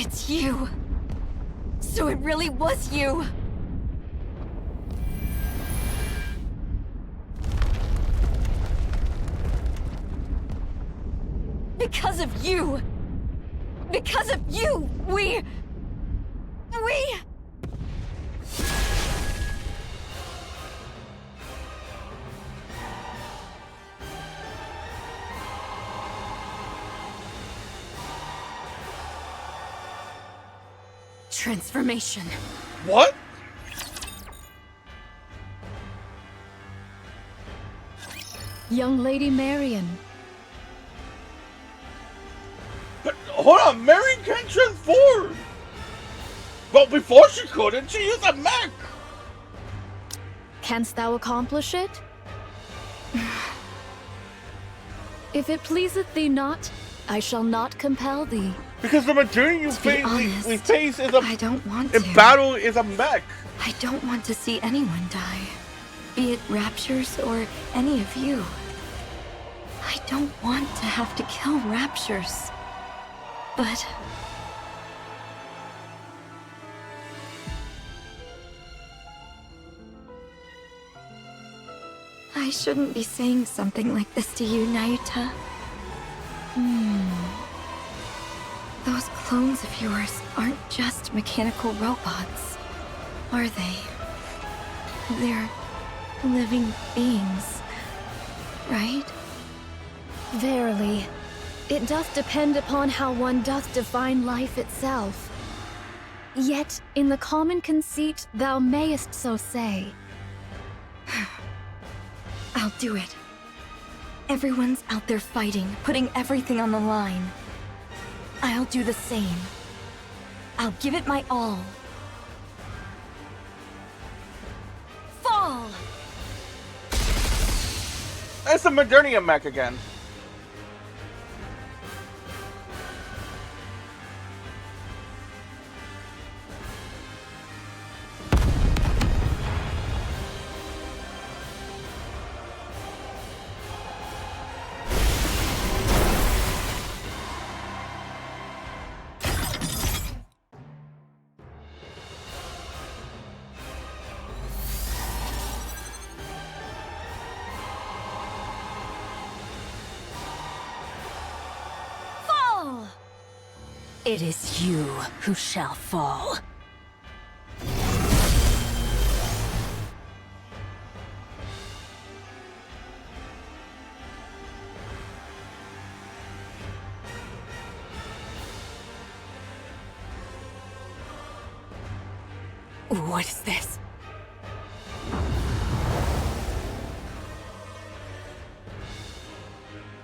It's you! So it really was you! Because of you! Because of you, we... Transformation. What? Young Lady Marion. But, hold on, Marion can't transform! Well, before she couldn't, she used a mech! Canst thou accomplish it? If it pleaseth thee not, I shall not compel thee. Because the majority we face is a... I don't want in to. battle is a mech. I don't want to see anyone die. Be it Raptures or any of you. I don't want to have to kill Raptures. But... I shouldn't be saying something like this to you, Naruto. Those clones of yours aren't just mechanical robots, are they? They're living beings, right? Verily, it doth depend upon how one doth define life itself. Yet, in the common conceit, thou mayest so say. I'll do it. Everyone's out there fighting, putting everything on the line. I'll do the same. I'll give it my all. Fall! It's a Modernia mech again. It is you who shall fall. What is this?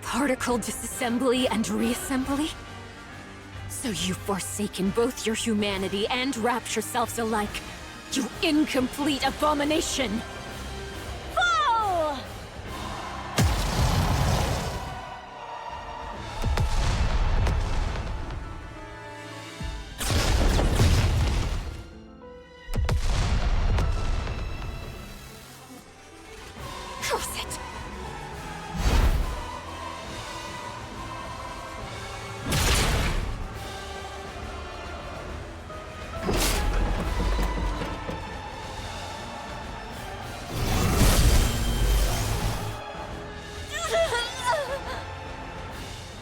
Particle disassembly and reassembly? So you've forsaken both your humanity and Rapture selves alike, you incomplete abomination! Foe! Curse it!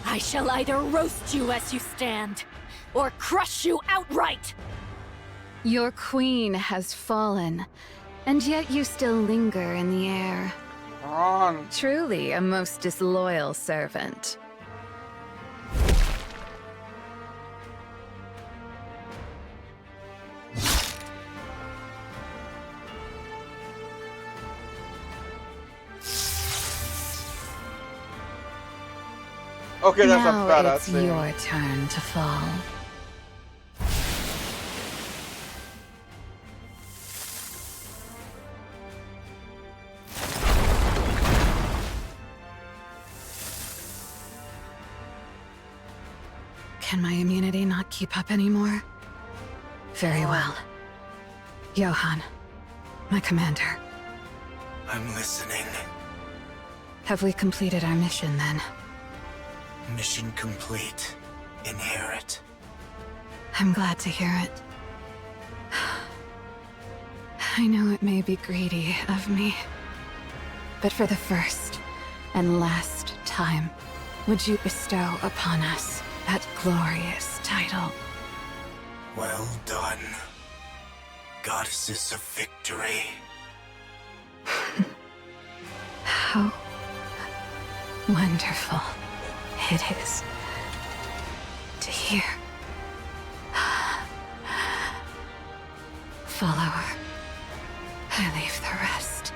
I shall either roast you as you stand, or crush you outright! Your queen has fallen, and yet you still linger in the air. Truly a most disloyal servant. Okay, that's now a badass it's thing. your turn to fall. Can my immunity not keep up anymore? Very well. Johan, my commander. I'm listening. Have we completed our mission then? Mission complete. Inherit. I'm glad to hear it. I know it may be greedy of me, but for the first and last time, would you bestow upon us that glorious title? Well done. Goddesses of victory. How wonderful it is to hear. Follower, I leave the rest.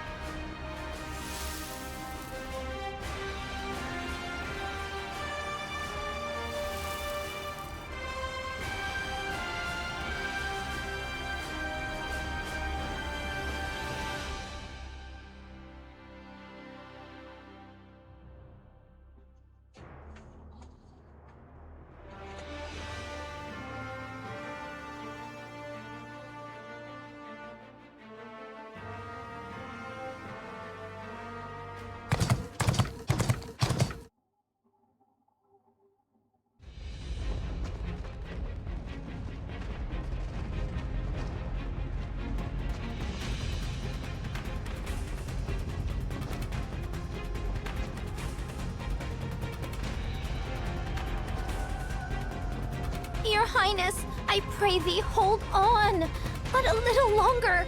Your Highness, I pray thee, hold on! But a little longer!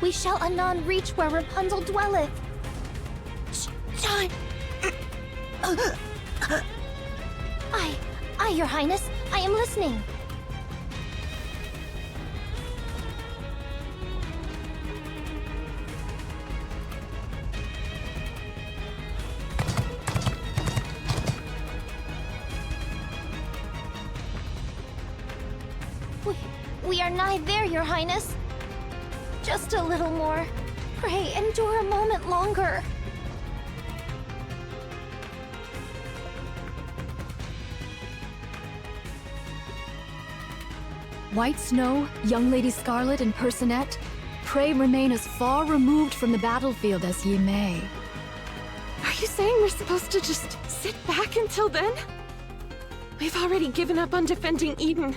We shall anon reach where Rapunzel dwelleth. Time! Aye, Your Highness, I am listening. We are nigh there, Your Highness. Just a little more. Pray, endure a moment longer. White Snow, Young Lady Scarlet, and Personette, pray remain as far removed from the battlefield as ye may. Are you saying we're supposed to just sit back until then? We've already given up on defending Eden.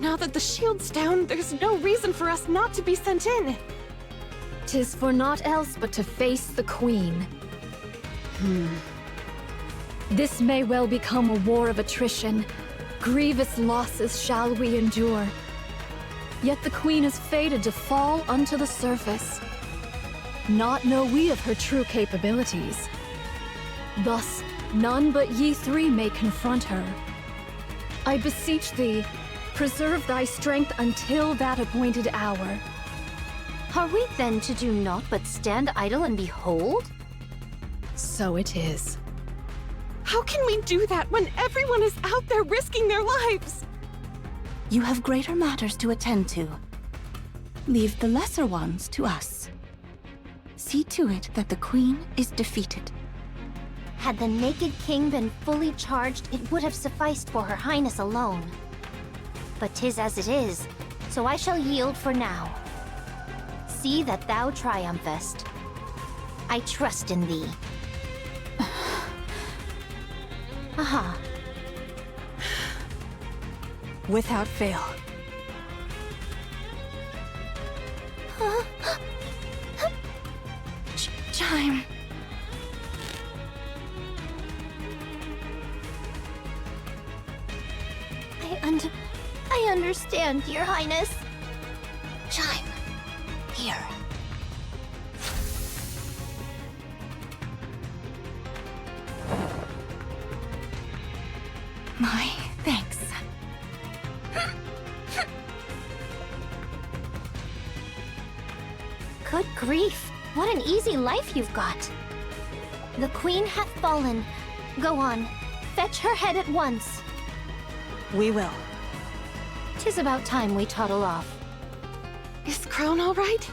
Now that the shield's down, there's no reason for us not to be sent in. 'Tis for naught else but to face the Queen. This may well become a war of attrition. Grievous losses shall we endure. Yet the Queen is fated to fall unto the surface. Not know we of her true capabilities. Thus, none but ye three may confront her. I beseech thee, Preserve thy strength until that appointed hour. Are we then to do naught but stand idle and behold? So it is. How can we do that when everyone is out there risking their lives? You have greater matters to attend to. Leave the lesser ones to us. See to it that the Queen is defeated. Had the Naked King been fully charged, it would have sufficed for Her Highness alone. But 'tis as it is, so I shall yield for now. See that thou triumphest. I trust in thee. Aha. Without fail. Chime. I understand, Your Highness. Chime. Here. My thanks. Good grief, what an easy life you've got. The Queen hath fallen. Go on, fetch her head at once. We will. 'Tis about time we toddle off. Is Crown all right?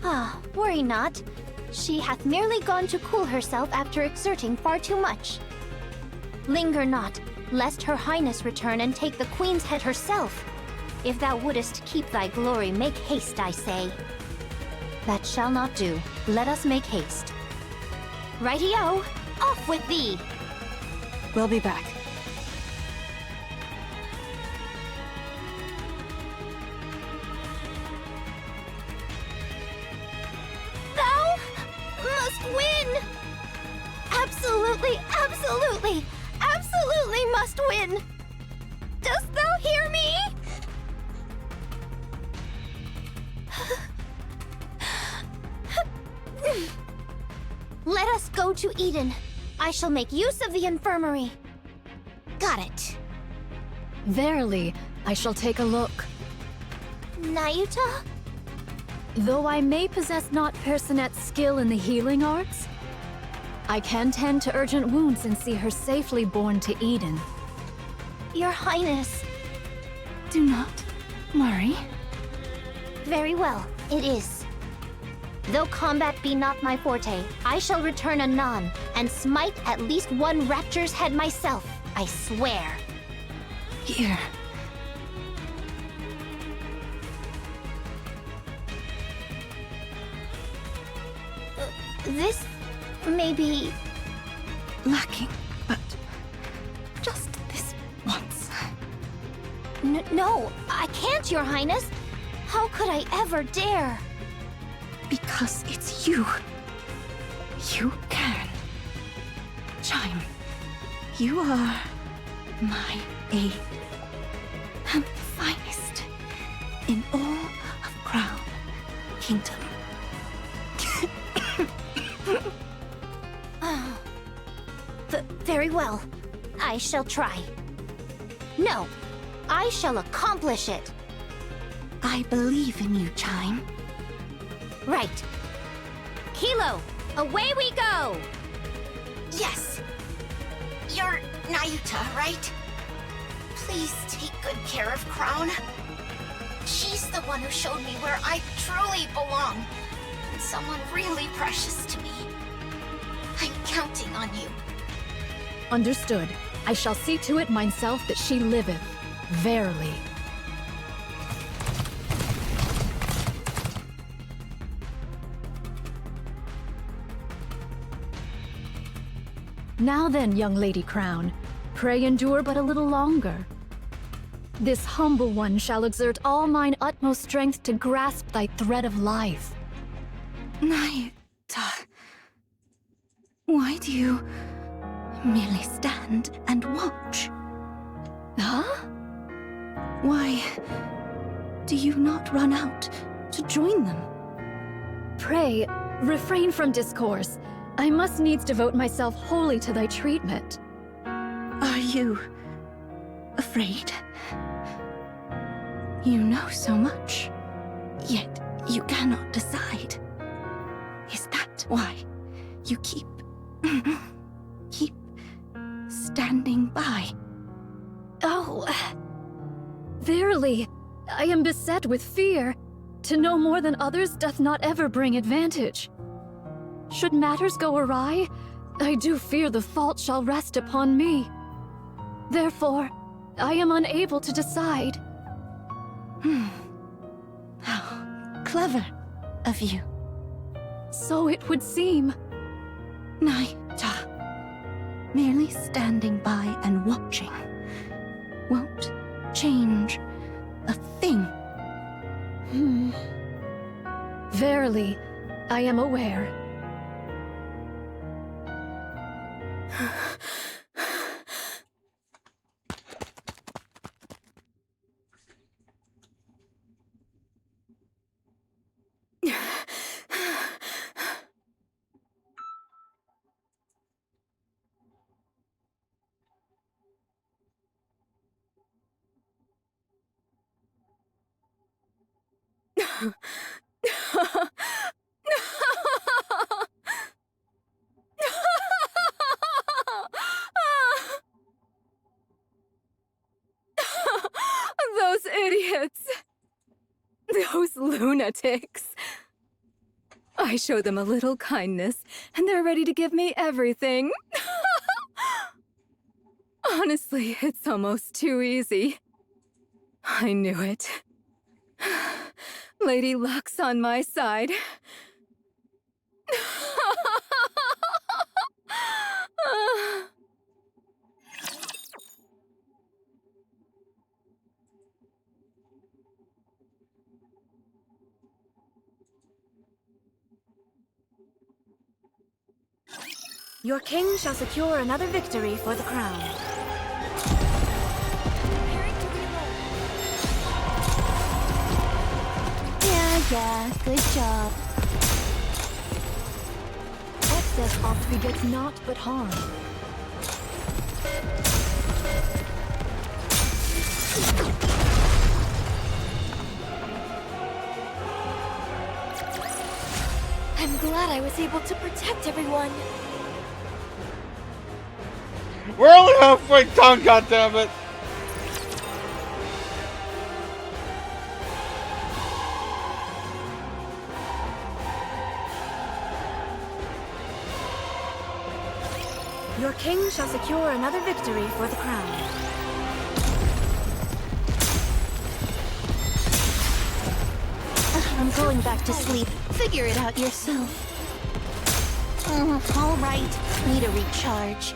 Ah, worry not. She hath merely gone to cool herself after exerting far too much. Linger not, lest Her Highness return and take the Queen's head herself. If thou wouldest keep thy glory, make haste, I say. That shall not do. Let us make haste. Righty-o, off with thee! We'll be back. Thou must win! Absolutely, absolutely, absolutely must win! Dost thou hear me? Let us go to Eden. I shall make use of the infirmary. Got it. Verily, I shall take a look. Nayuta? Though I may possess not Personette's skill in the healing arts, I can tend to urgent wounds and see her safely borne to Eden. Your Highness. Do not worry. Very well, it is. Though combat be not my forte, I shall return anon and smite at least one rapture's head myself, I swear. Here. This may be lacking, but just this once. No, I can't, Your Highness. How could I ever dare? Because it's you. You can. Chime, you are my aid. And finest in all of Crown Kingdom. Very well. I shall try. No, I shall accomplish it. I believe in you, Chime. Right. Kilo, away we go! Yes. You're Nayuta, right? Please take good care of Crown. She's the one who showed me where I truly belong. And someone really precious to me. I'm counting on you. Understood. I shall see to it myself that she liveth. Verily. Now then, young Lady Crown, pray endure but a little longer. This humble one shall exert all mine utmost strength to grasp thy thread of life. Nayuta, why do you merely stand and watch? Huh? Why do you not run out to join them? Pray, refrain from discourse. I must needs devote myself wholly to thy treatment. Are you afraid? You know so much, yet you cannot decide. Is that why you keep standing by? Oh, verily, I am beset with fear. To know more than others doth not ever bring advantage. Should matters go awry, I do fear the fault shall rest upon me. Therefore, I am unable to decide. How clever of you. So it would seem. Naita, merely standing by and watching won't change a thing. Verily, I am aware. Those idiots! Those lunatics! I show them a little kindness, and they're ready to give me everything. Honestly, it's almost too easy. I knew it. Lady Luck's on my side. Your king shall secure another victory for the crown. Yeah, good job. Excess oft begets naught but harm. I'm glad I was able to protect everyone. We're only halfway done, goddammit! Your king shall secure another victory for the crown. I'm going back to sleep. Figure it out yourself. All right. Need a recharge.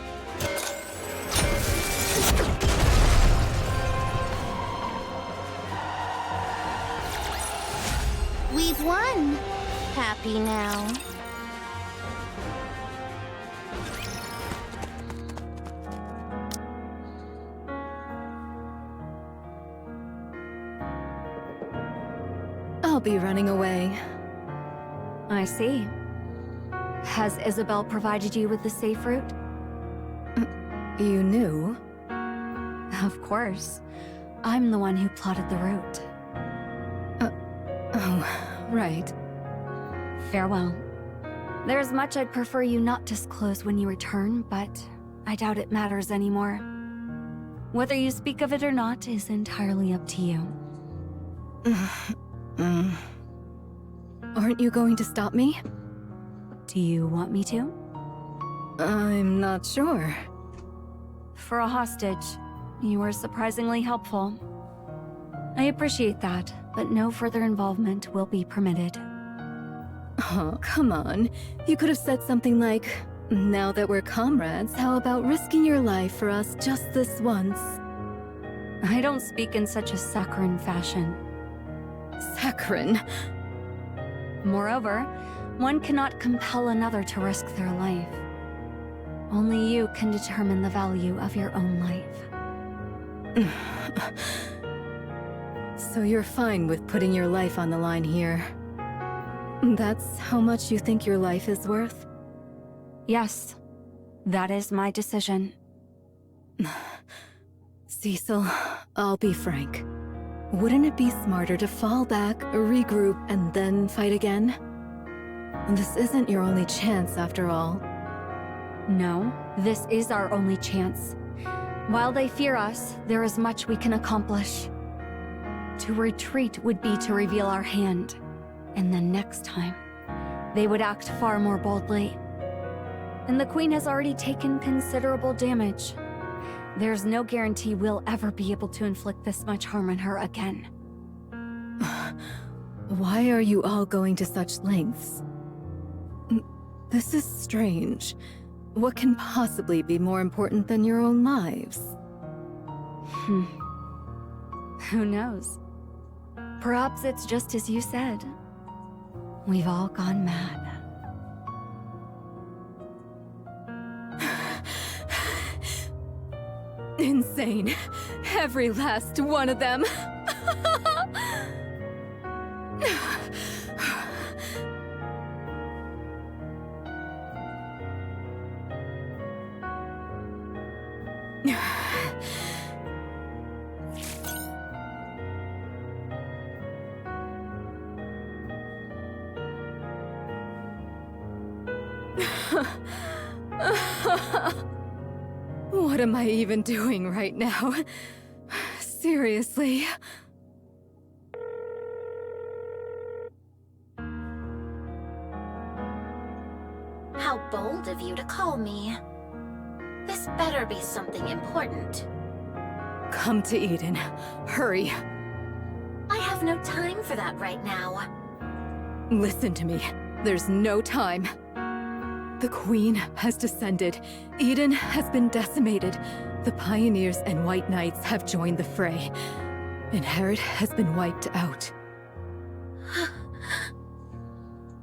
We've won. Happy now. I'll be running away. I see. Has Isabel provided you with the safe route? You knew? Of course. I'm the one who plotted the route. Oh, right. Farewell. There's much I'd prefer you not disclose when you return, but I doubt it matters anymore. Whether you speak of it or not is entirely up to you. Aren't you going to stop me? Do you want me to? I'm not sure. For a hostage, you were surprisingly helpful. I appreciate that, but no further involvement will be permitted. Oh, come on. You could have said something like, now that we're comrades, how about risking your life for us just this once? I don't speak in such a saccharine fashion. Saccharine? Moreover, one cannot compel another to risk their life. Only you can determine the value of your own life. So you're fine with putting your life on the line here? That's how much you think your life is worth? Yes, that is my decision. Cecil, I'll be frank. Wouldn't it be smarter to fall back, regroup, and then fight again? This isn't your only chance, after all. No, this is our only chance. While they fear us, there is much we can accomplish. To retreat would be to reveal our hand, and then next time, they would act far more boldly. And the Queen has already taken considerable damage. There's no guarantee we'll ever be able to inflict this much harm on her again. Why are you all going to such lengths? This is strange. What can possibly be more important than your own lives? Who knows? Perhaps it's just as you said. We've all gone mad. Insane. Every last one of them. What am I even doing right now? Seriously? How bold of you to call me. This better be something important. Come to Eden. Hurry. I have no time for that right now. Listen to me. There's no time. The Queen has descended. Eden has been decimated. The Pioneers and White Knights have joined the fray. And Herod has been wiped out.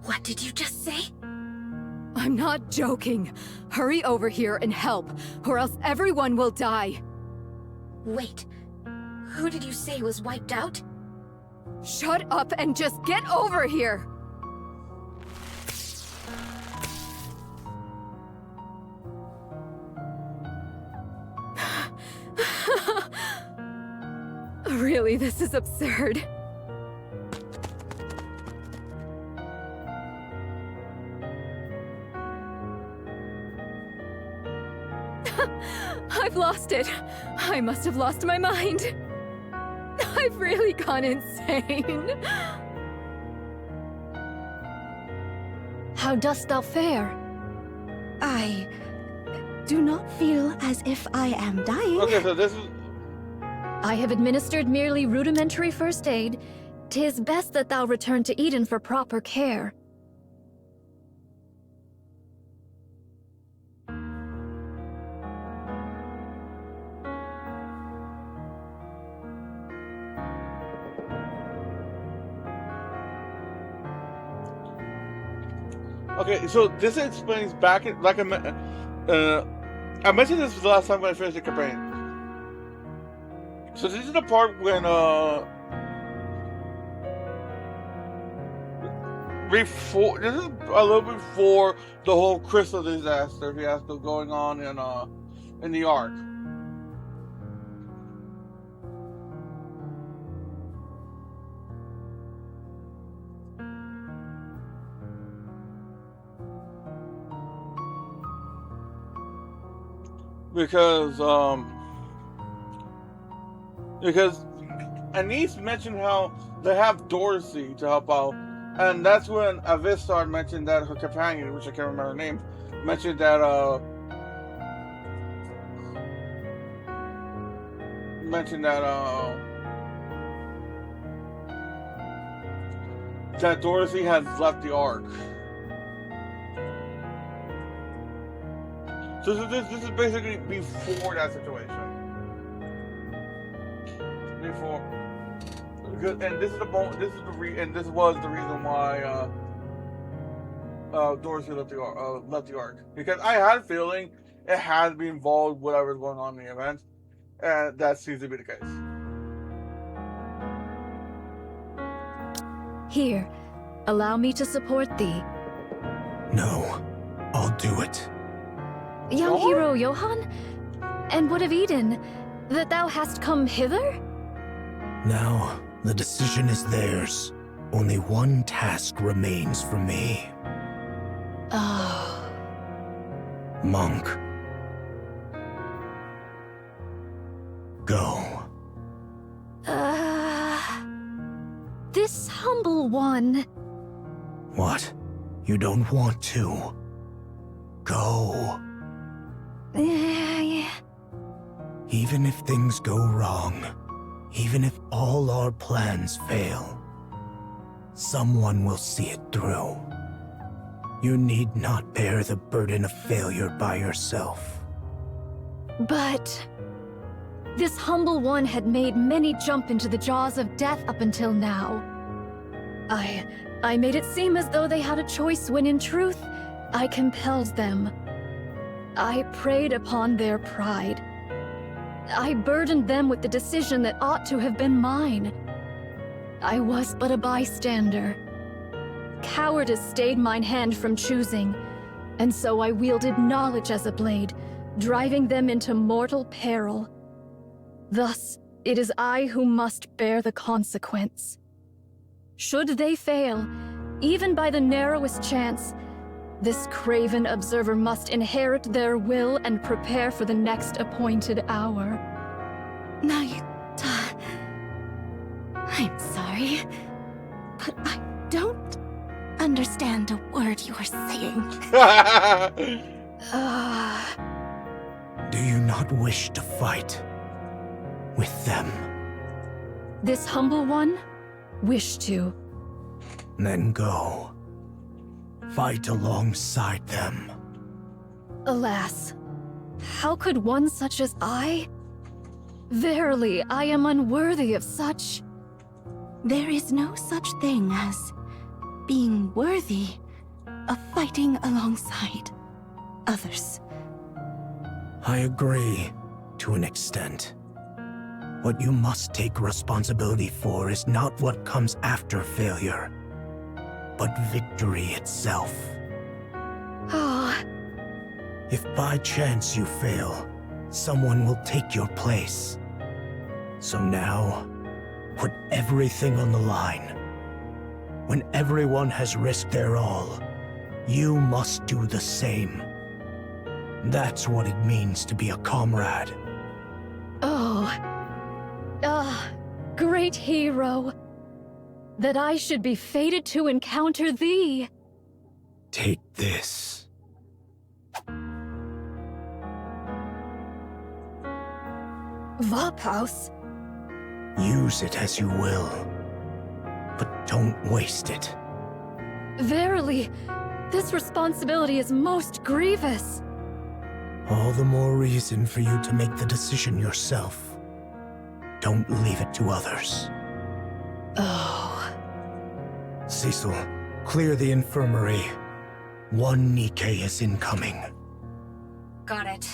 What did you just say? I'm not joking. Hurry over here and help, or else everyone will die. Wait, who did you say was wiped out? Shut up and just get over here! Really, this is absurd. I've lost it. I must have lost my mind. I've really gone insane. How dost thou fare? I do not feel as if I am dying. Okay, so this is... I have administered merely rudimentary first aid. 'Tis best that thou return to Eden for proper care. Okay, so this explains back in, like I mentioned this the last time when I finished the campaign. So this is the part when before, this is a little before the whole crystal disaster going on in the Ark. Because Anise mentioned how they have Dorsey to help out, and that's when Avistar mentioned that her companion, which I can't remember her name, mentioned that that Dorsey has left the Ark. So this is basically before that situation. Before, and this was the reason why Dorsey left the Ark, because I had a feeling it had to be involved whatever's going on in the event, and that seems to be the case. Here, allow me to support thee. No, I'll do it. Young hero Johann? And what of Eden? That thou hast come hither? Now, the decision is theirs. Only one task remains for me. Oh. Monk. Go. This humble one. What? You don't want to? Go. Even if things go wrong, even if all our plans fail, someone will see it through. You need not bear the burden of failure by yourself. But this humble one had made many jump into the jaws of death up until now. I made it seem as though they had a choice when in truth, I compelled them. I preyed upon their pride. I burdened them with the decision that ought to have been mine. I was but a bystander. Cowardice stayed mine hand from choosing, and so I wielded knowledge as a blade, driving them into mortal peril. Thus, it is I who must bear the consequence. Should they fail, even by the narrowest chance, this craven observer must inherit their will and prepare for the next appointed hour. Nayuta... I'm sorry, but I don't understand a word you're saying. Do you not wish to fight with them? This humble one wished to. Then go. Fight alongside them. Alas, how could one such as I? Verily, I am unworthy of such. There is no such thing as being worthy of fighting alongside others. I agree, to an extent. What you must take responsibility for is not what comes after failure, but victory itself. If by chance you fail, someone will take your place. So now, put everything on the line. When everyone has risked their all, you must do the same. That's what it means to be a comrade. Great hero. That I should be fated to encounter thee. Take this. Vaphaus. Use it as you will, but don't waste it. Verily, this responsibility is most grievous. All the more reason for you to make the decision yourself. Don't leave it to others. Cecil, clear the infirmary. One Nikke is incoming. Got it.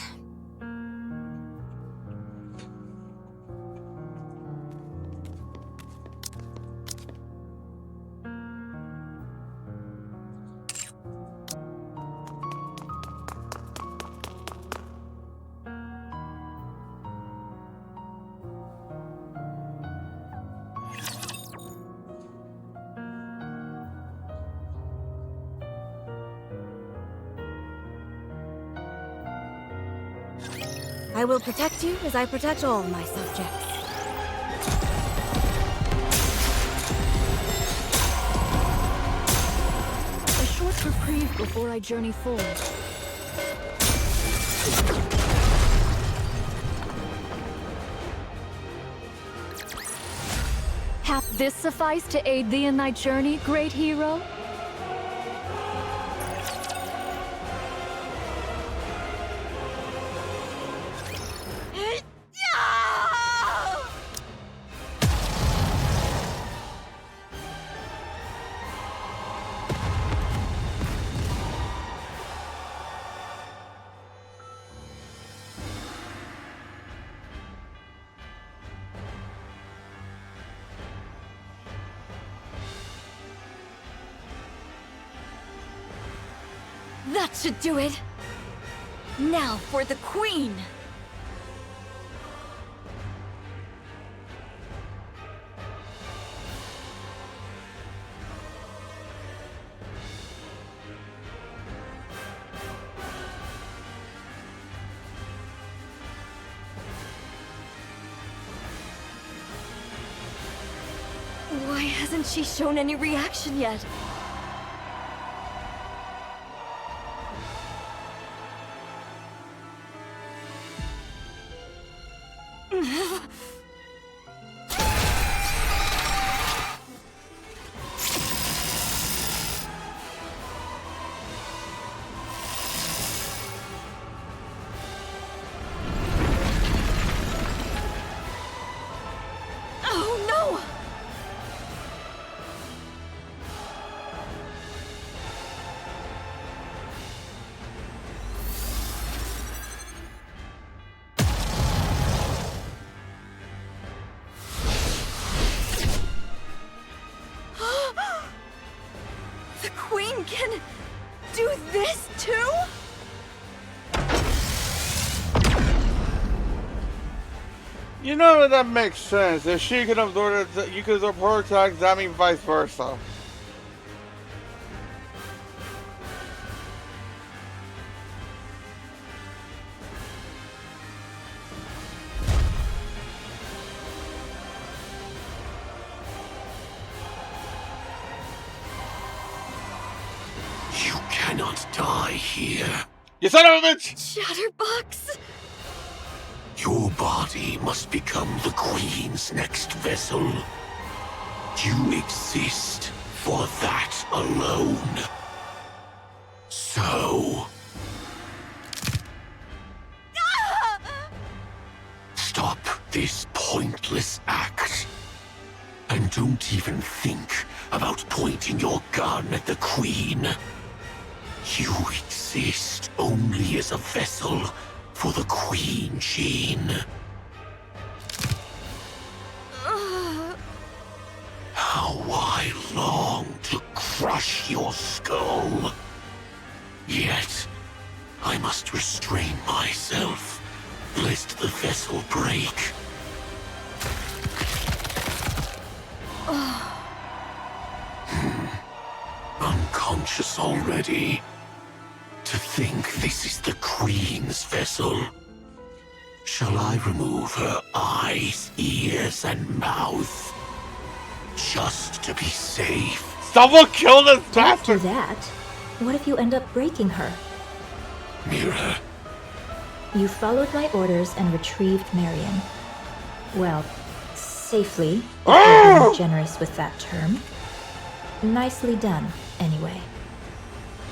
I will protect you as I protect all my subjects. A short reprieve before I journey forward. Hath this sufficed to aid thee in thy journey, great hero? That should do it! Now for the Queen! Why hasn't she shown any reaction yet? Oh no! The Queen can do this too? You know that makes sense. If she can absorb it, you can absorb her attacks, that means vice versa. You cannot die here. You son of a bitch! Chatterbox! Your body must become the Queen's next vessel. You exist for that alone. So... stop this pointless act. And don't even think about pointing your gun at the Queen. You exist only as a vessel for the Queen Gene. How I long to crush your skull. Yet, I must restrain myself, lest the vessel break. Unconscious already. To think this is the Queen's vessel. Shall I remove her eyes, ears, and mouth? Just to be safe. Someone kill this Don't do that. What if you end up breaking her? Mira. You followed my orders and retrieved Marion. Well, safely, if you're being generous with that term. Nicely done, anyway.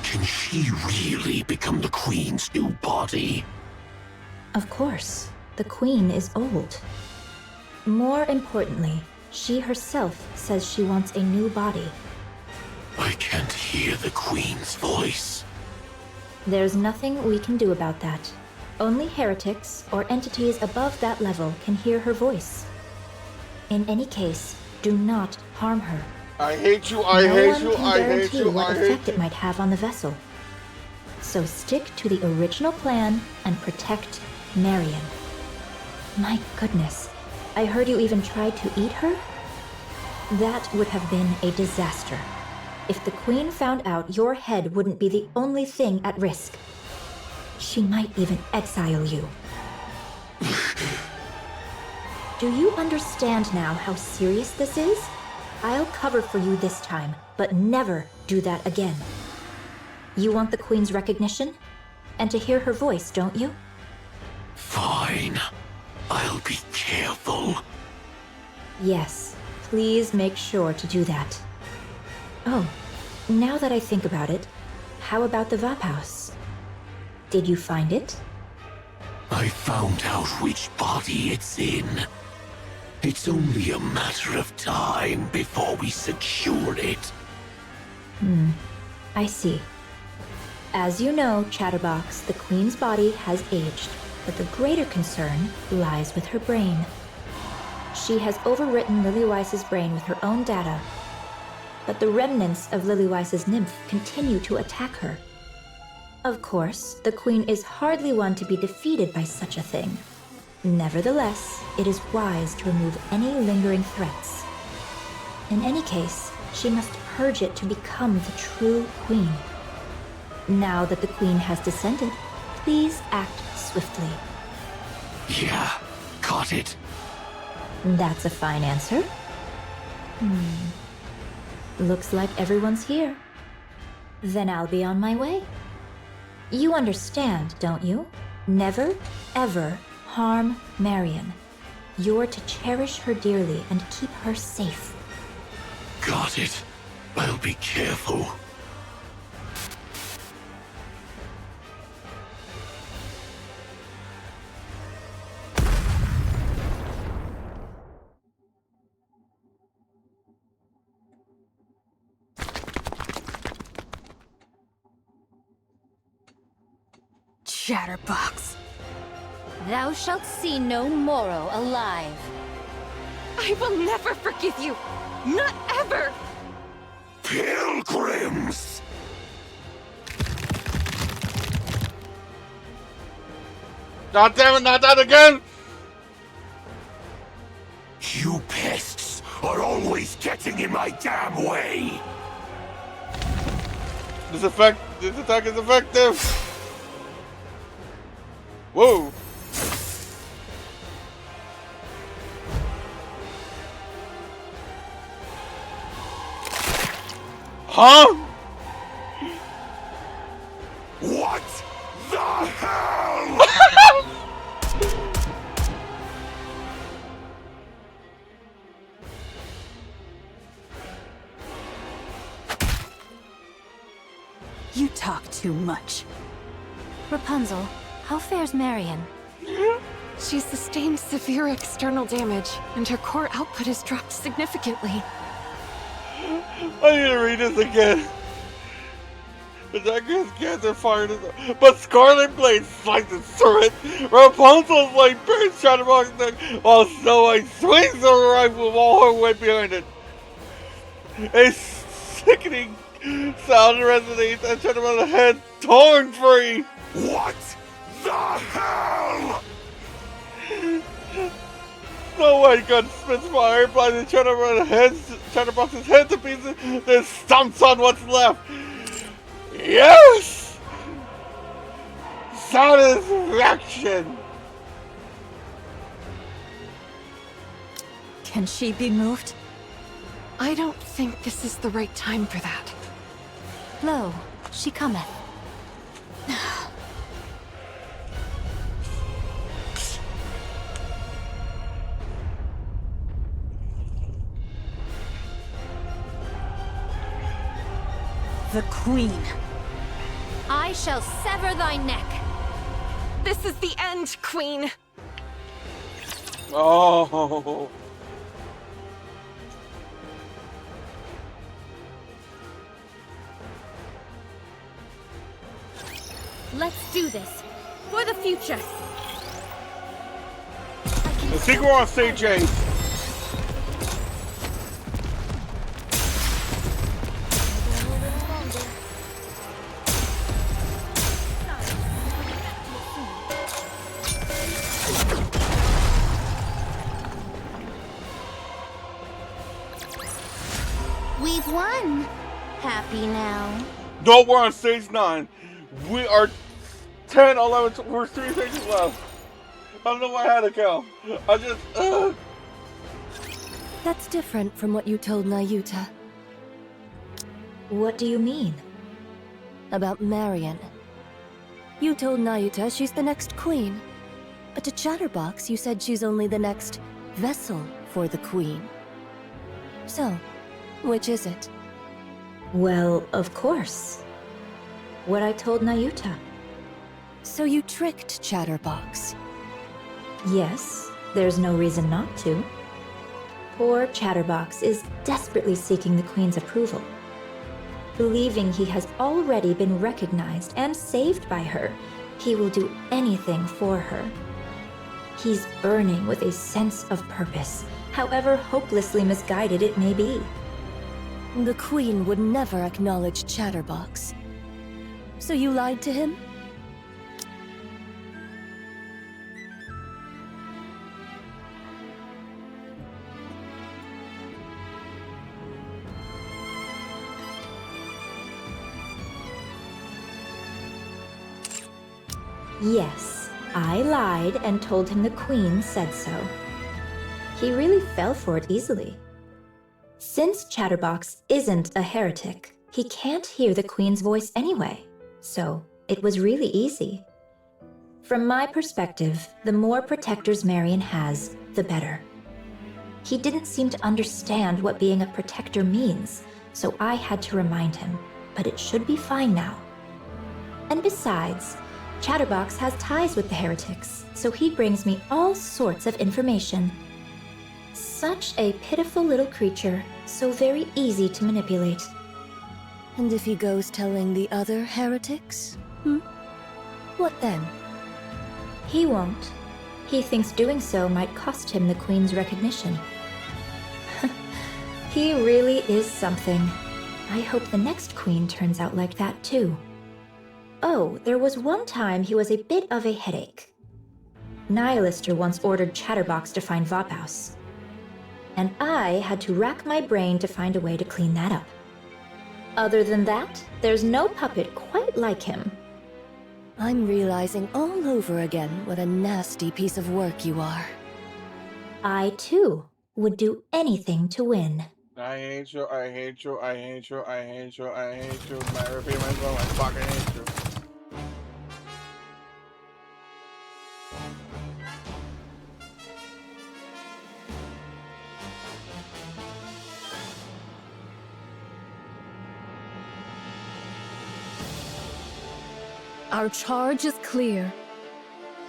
Can she really become the Queen's new body? Of course. The Queen is old. More importantly, she herself says she wants a new body. I can't hear the Queen's voice. There's nothing we can do about that. Only heretics or entities above that level can hear her voice. In any case, do not harm her. I hate you, I hate you, I hate you, what I hate effect it might have on the vessel. So stick to the original plan and protect Marion. My goodness, I heard you even tried to eat her? That would have been a disaster. If the Queen found out, your head wouldn't be the only thing at risk. She might even exile you. Do you understand now how serious this is? I'll cover for you this time, but never do that again. You want the Queen's recognition? And to hear her voice, don't you? Fine. I'll be careful. Yes, please make sure to do that. Oh, now that I think about it, how about the Vap House? Did you find it? I found out which body it's in. It's only a matter of time before we secure it. I see. As you know, Chatterbox, the Queen's body has aged, but the greater concern lies with her brain. She has overwritten Lilyweise's brain with her own data, but the remnants of Lilyweise's nymph continue to attack her. Of course, the Queen is hardly one to be defeated by such a thing. Nevertheless, it is wise to remove any lingering threats. In any case, she must purge it to become the true Queen. Now that the Queen has descended, please act swiftly. Yeah, got it. That's a fine answer. Looks like everyone's here. Then I'll be on my way. You understand, don't you? Never, ever harm Marion. You're to cherish her dearly and keep her safe. Got it. I'll be careful. Chatterbox. Thou shalt see no Moro alive. I will never forgive you! Not ever! Pilgrims! God damn it, not that again! You pests are always getting in my damn way! This attack is effective! Whoa! Huh? What the hell? You talk too much. Rapunzel, how fares Marion? She's sustained severe external damage, and her core output has dropped significantly. I need to read this again. Attackers cancer fired but Scarlet Blade slices through it. Rapunzel's blade burns Chatterbox's neck, while Snow White swings her rifle with all her weight behind it. A sickening sound resonates and Chatterbox's head torn free. What the hell? Snow White gun spits fire, blinding Chatterbox's head to pieces, then stomps on what's left. Yes! Satisfaction! Can she be moved? I don't think this is the right time for that. Lo, she cometh. The Queen. I shall sever thy neck. This is the end, Queen. Oh. Let's do this. For the future. The sequel on stage 8. We've won. Happy now. No, we're on stage 9. We are 10, 11, we're 3 stages left. I don't know why I had to count. I just, That's different from what you told Nayuta. What do you mean? About Marion. You told Nayuta she's the next queen. But to Chatterbox, you said she's only the next vessel for the queen. So, which is it? Well, of course. What I told Nayuta. So you tricked Chatterbox? Yes, there's no reason not to. Poor Chatterbox is desperately seeking the Queen's approval. Believing he has already been recognized and saved by her, he will do anything for her. He's burning with a sense of purpose, however hopelessly misguided it may be. The Queen would never acknowledge Chatterbox. So you lied to him? Yes, I lied and told him the Queen said so. He really fell for it easily. Since Chatterbox isn't a heretic, he can't hear the Queen's voice anyway, so it was really easy. From my perspective, the more protectors Marion has, the better. He didn't seem to understand what being a protector means, so I had to remind him, but it should be fine now. And besides, Chatterbox has ties with the heretics, so he brings me all sorts of information. Such a pitiful little creature, so very easy to manipulate. And if he goes telling the other heretics? What then? He won't. He thinks doing so might cost him the Queen's recognition. He really is something. I hope the next Queen turns out like that too. Oh, there was one time he was a bit of a headache. Nihilister once ordered Chatterbox to find Vophouse, and I had to rack my brain to find a way to clean that up. Other than that, there's no puppet quite like him. I'm realizing all over again what a nasty piece of work you are. I, too, would do anything to win. I hate you, I hate you, I hate you, I hate you, I hate you. I repeat myself, I fucking hate you. Our charge is clear.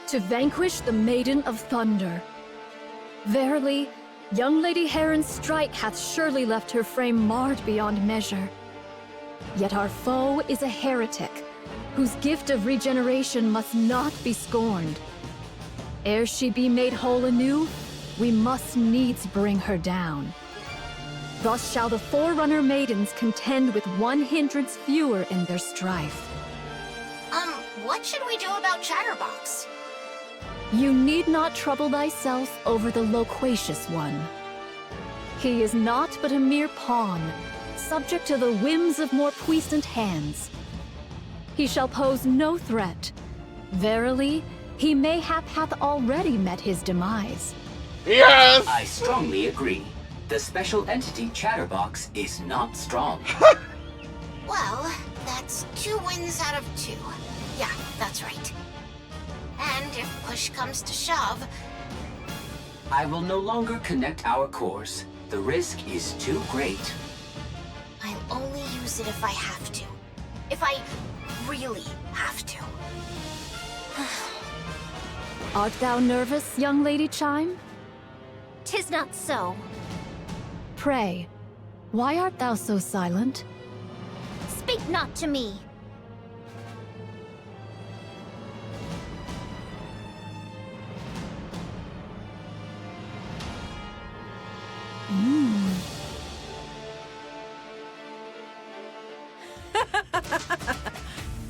To vanquish the Maiden of Thunder. Verily, young Lady Heron's strike hath surely left her frame marred beyond measure. Yet our foe is a heretic, whose gift of regeneration must not be scorned. Ere she be made whole anew, we must needs bring her down. Thus shall the Forerunner Maidens contend with 100 fewer in their strife. What should we do about Chatterbox? You need not trouble thyself over the loquacious one. He is naught but a mere pawn, subject to the whims of more puissant hands. He shall pose no threat. Verily, he mayhap hath already met his demise. Yes! I strongly agree. The special entity Chatterbox is not strong. Well, that's 2 wins out of 2. Yeah, that's right. And if push comes to shove... I will no longer connect our cores. The risk is too great. I'll only use it if I have to. If I really have to. Art thou nervous, young Lady Chime? 'Tis not so. Pray, why art thou so silent? Speak not to me.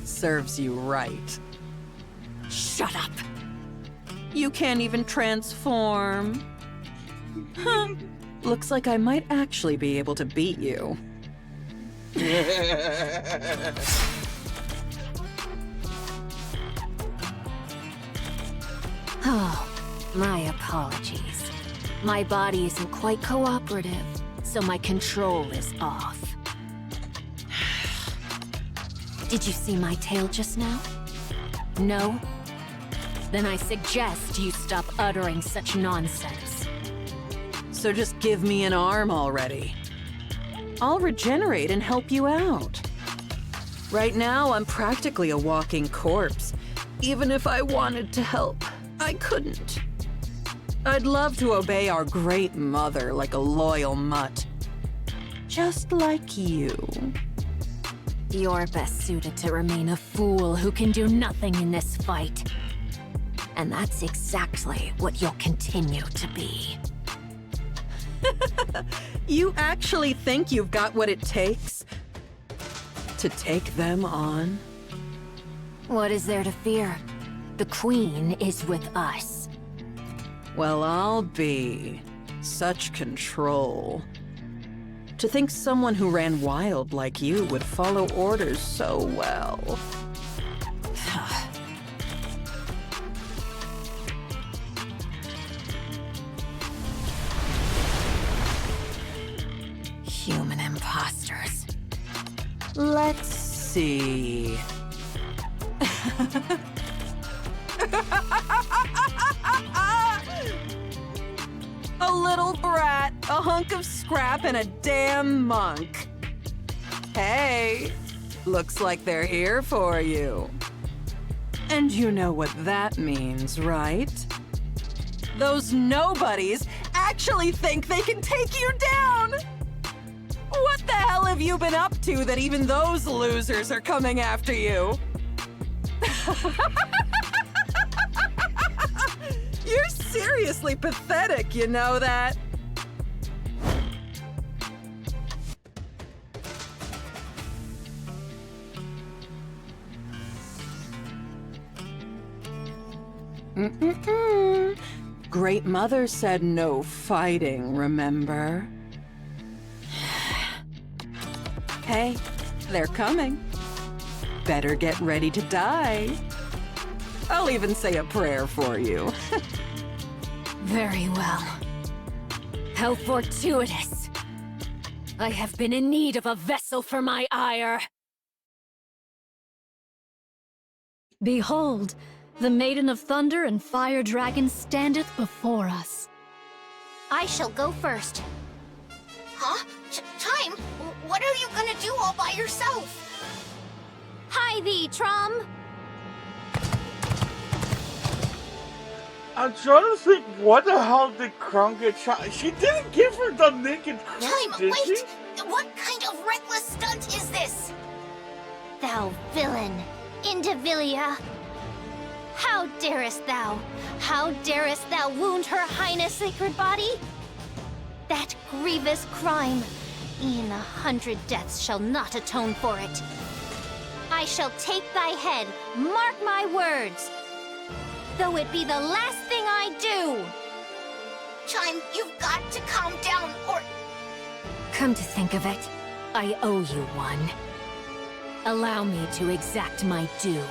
Serves you right. Shut up! You can't even transform. Huh. Looks like I might actually be able to beat you. Oh, my apologies. My body isn't quite cooperative, so my control is off. Did you see my tail just now? No? Then I suggest you stop uttering such nonsense. So just give me an arm already. I'll regenerate and help you out. Right now, I'm practically a walking corpse. Even if I wanted to help, I couldn't. I'd love to obey our great mother like a loyal mutt. Just like you. You're best suited to remain a fool who can do nothing in this fight. And that's exactly what you'll continue to be. You actually think you've got what it takes to take them on? What is there to fear? The Queen is with us. Well, I'll be. Such control. To think someone who ran wild like you would follow orders so well. monsters. Let's see. A little brat, a hunk of scrap, and a damn monk. Hey, looks like they're here for you. And you know what that means, right? Those nobodies actually think they can take you down! What the hell have you been up to that even those losers are coming after you? You're seriously pathetic, you know that? Great Mother said no fighting, remember? Hey, they're coming. Better get ready to die. I'll even say a prayer for you. Very well. How fortuitous. I have been in need of a vessel for my ire. Behold, the Maiden of Thunder and Fire Dragon standeth before us. I shall go first. Huh? Time? What are you gonna do all by yourself? Hi thee, Trom! I'm trying to think, what the hell did Crown get shot? She didn't give her the naked crown, Time, did wait! she? What kind of reckless stunt is this? Thou villain, Indivilia! How darest thou? How darest thou wound her highness' sacred body? That grievous crime, e'en 100 deaths shall not atone for it. I shall take thy head, mark my words, though it be the last thing I do. Chime, you've got to calm down, or... Come to think of it, I owe you one. Allow me to exact my due.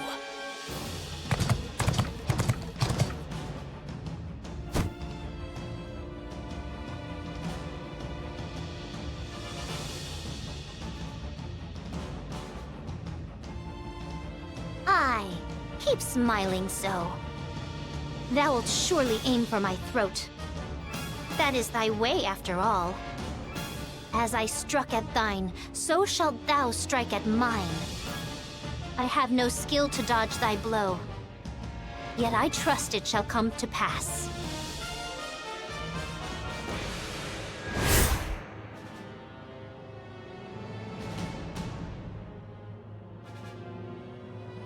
Aye, keep smiling so. Thou wilt surely aim for my throat. That is thy way, after all. As I struck at thine, so shalt thou strike at mine. I have no skill to dodge thy blow, yet I trust it shall come to pass.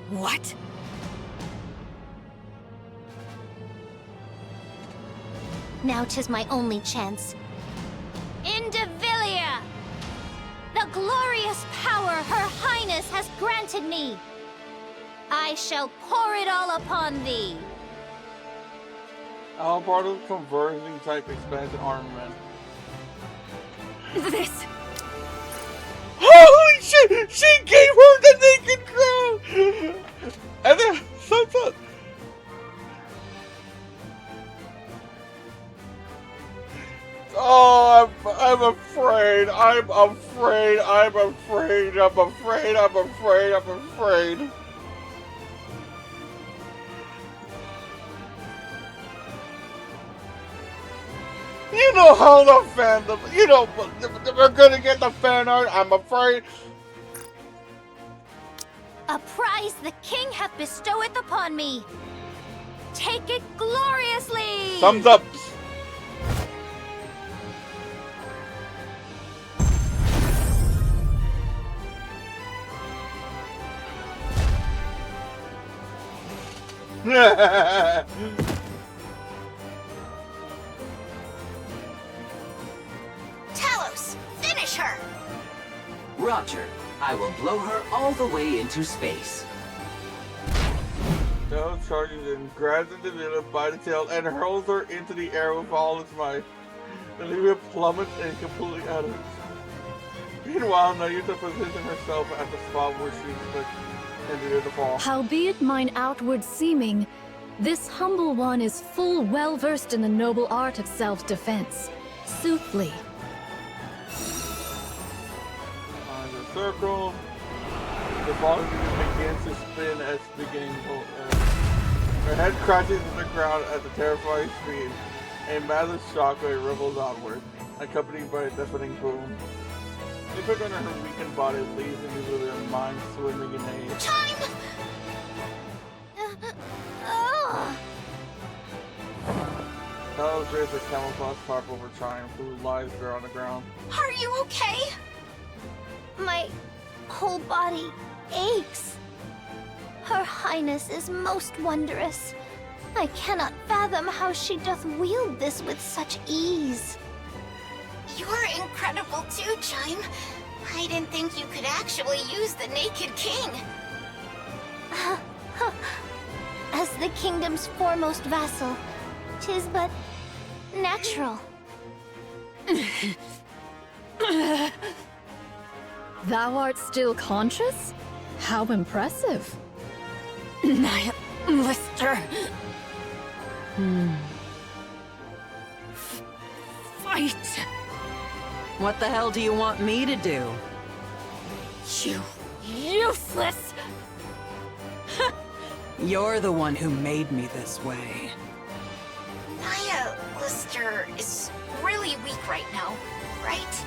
What? Now 'tis my only chance. Indivilia! The glorious power Her Highness has granted me! I shall pour it all upon thee! All part of conversion type expansion armament. This... Holy shit! She gave her the naked crown! And then, something... Oh, I'm afraid. I'm afraid. I'm afraid. I'm afraid. I'm afraid. I'm afraid. You know how the fandom, you know, we're gonna get the fan art, I'm afraid. A prize the king hath bestoweth upon me. Take it gloriously! Thumbs up. Talos, finish her! Roger. I will blow her all the way into space. Talos charges and grabs the villain by the tail and hurls her into the air with all its might. The Olivia plummets and completely out of it. Meanwhile, Nayuta positions herself at the spot where she expects Indira to fall. Howbeit mine outward seeming, this humble one is full well versed in the noble art of self-defense. Soothly. circle. The ball begins to spin as beginning. Her head crashes to the ground at the terrifying speed. A massive shockwave ripples onward, accompanied by a deafening boom. The effect on her weakened body leaves into their mind swimming in a... Chime! Talos raised her camouflage tarp over Chime, who lies there on the ground. Are you okay? My whole body aches. Her Highness is most wondrous. I cannot fathom how she doth wield this with such ease. You're incredible too, Chime. I didn't think you could actually use the Naked King. As the kingdom's foremost vassal, 'tis but natural. Thou art still conscious? How impressive. Lister. Fight. What the hell do you want me to do? You useless. You're the one who made me this way. Naya Lister is really weak right now, right?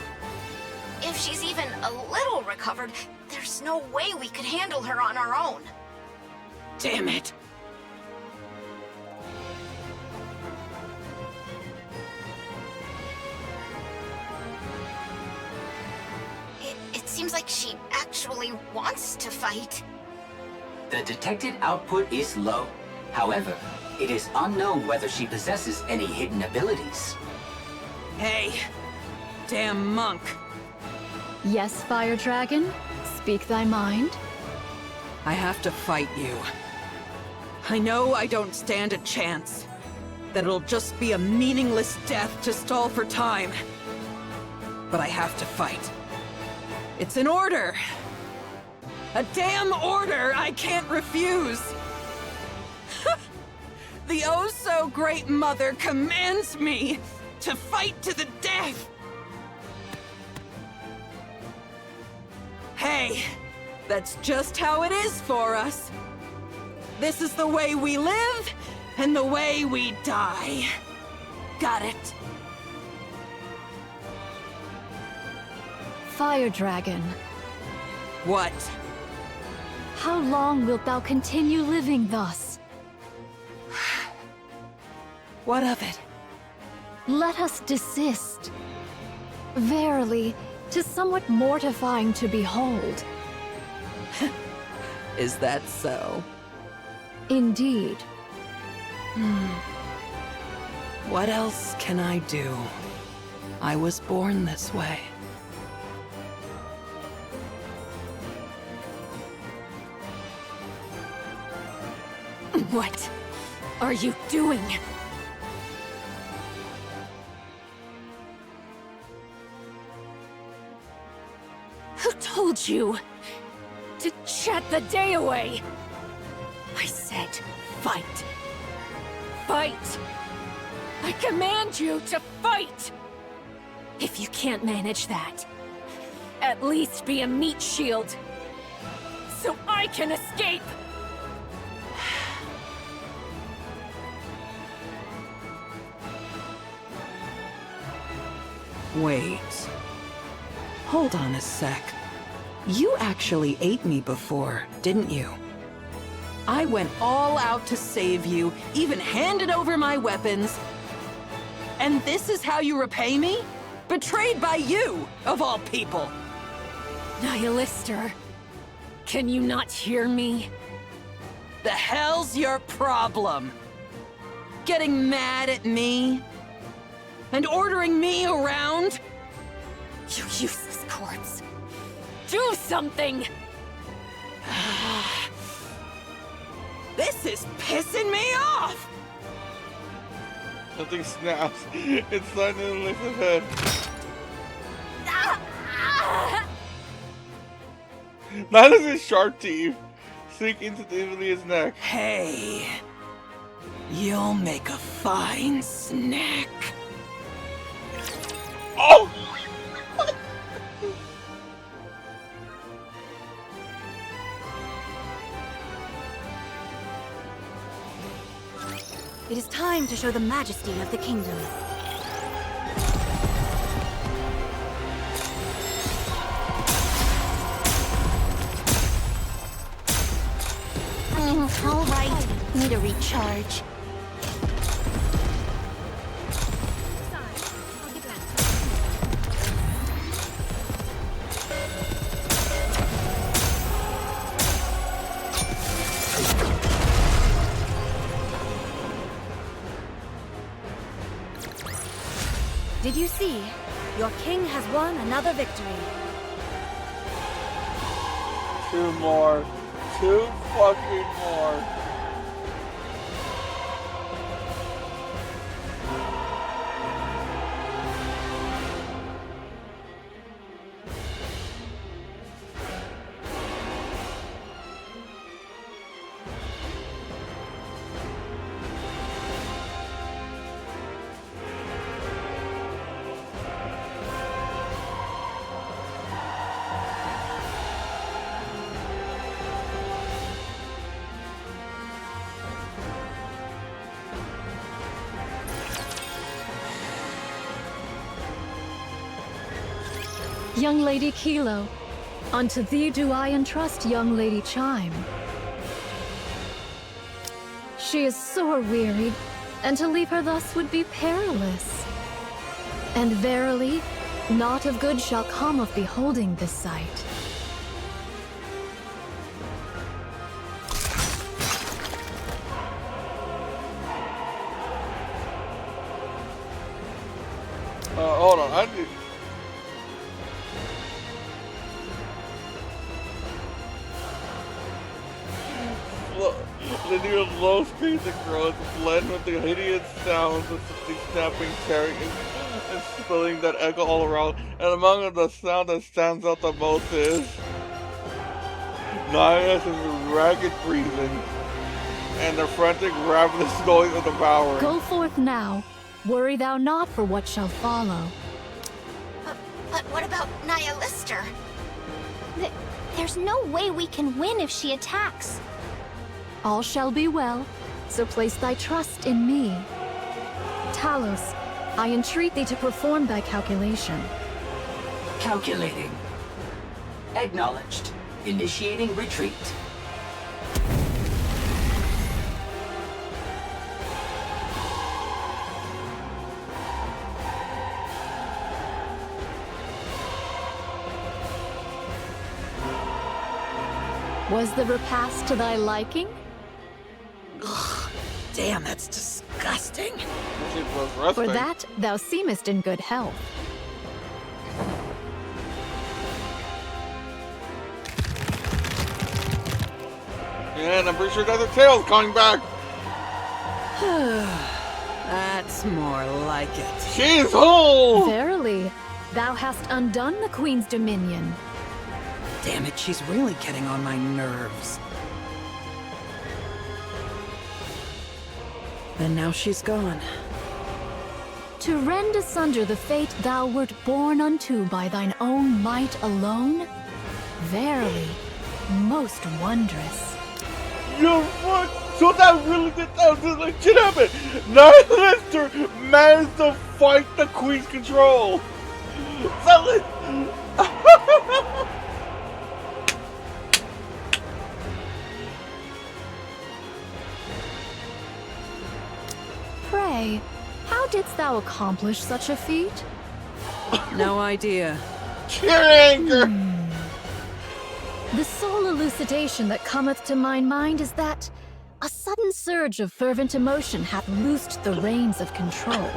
If she's even a little recovered, there's no way we could handle her on our own. Damn it. It seems like she actually wants to fight. The detected output is low. However, it is unknown whether she possesses any hidden abilities. Hey, damn monk. Yes, Fire Dragon? Speak thy mind. I have to fight you. I know I don't stand a chance. That it'll just be a meaningless death to stall for time. But I have to fight. It's an order. A damn order I can't refuse. The oh-so-great mother commands me to fight to the death. Hey, that's just how it is for us. This is the way we live, and the way we die. Got it? Fire Dragon. What? How long wilt thou continue living thus? What of it? Let us desist. Verily, 'tis somewhat mortifying to behold. Is that so? Indeed. What else can I do? I was born this way. What are you doing? Who told you to chat the day away? I said fight. Fight! I command you to fight! If you can't manage that, at least be a meat shield, so I can escape! Wait. Hold on a sec. You actually ate me before, didn't you? I went all out to save you, even handed over my weapons. And this is how you repay me? Betrayed by you, of all people! Nihilister, can you not hear me? The hell's your problem? Getting mad at me? And ordering me around? You useless corpse! Do something! This is pissing me off! Something snaps. It's starting to lift his head. That is his shark teeth sink into his neck. Hey, you'll make a fine snack. Oh! It is time to show the majesty of the kingdom. All right. Need a recharge. Did you see? Your king has won another victory. 2 more. 2 fucking more. Young Lady Kilo, unto thee do I entrust young Lady Chime. She is sore wearied, and to leave her thus would be perilous. And verily, naught of good shall come of beholding this sight. Hold on, I need... The new low speeds and growth blend with the hideous sounds of the snapping, tearing, and spilling that echo all around. And among the sound that stands out the most is Naya's ragged breathing and the frantic, ravenous noise of the devourer. Go forth now. Worry thou not for what shall follow. But what about Naya Lister? There's no way we can win if she attacks. All shall be well, so place thy trust in me. Talos, I entreat thee to perform thy calculation. Calculating. Acknowledged. Initiating retreat. Was the repast to thy liking? Ugh, damn, that's disgusting. For that, thou seemest in good health. Yeah, and I'm pretty sure that the tail's coming back. That's more like it. She's whole! Verily, thou hast undone the Queen's dominion. Damn it, she's really getting on my nerves. And now she's gone. To rend asunder the fate thou wert born unto by thine own might alone? Verily, most wondrous. You're what? So that really did that like shit happen. Naya Lister managed to fight the Queen's control. So Pray, how didst thou accomplish such a feat? No idea. Sheer anger! The sole elucidation that cometh to mine mind is that a sudden surge of fervent emotion hath loosed the reins of control.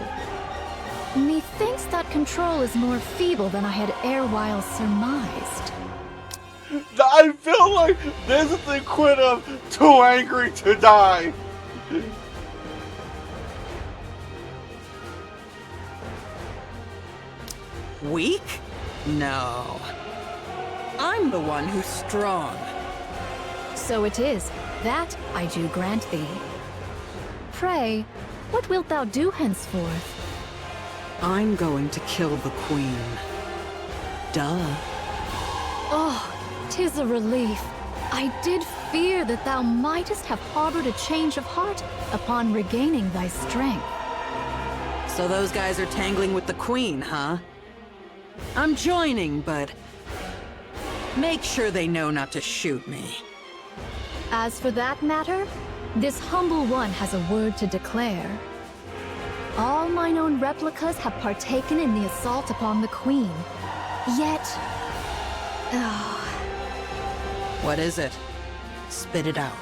Methinks that control is more feeble than I had erewhile surmised. I feel like this is the equivalent of too angry to die. Weak? No. I'm the one who's strong. So it is, that I do grant thee. Pray, what wilt thou do henceforth? I'm going to kill the Queen. Duh. Oh, 'tis a relief. I did fear that thou mightest have harbored a change of heart upon regaining thy strength. So those guys are tangling with the Queen, huh? I'm joining, but make sure they know not to shoot me. As for that matter, this humble one has a word to declare. All mine own replicas have partaken in the assault upon the Queen. Yet... What is it? Spit it out.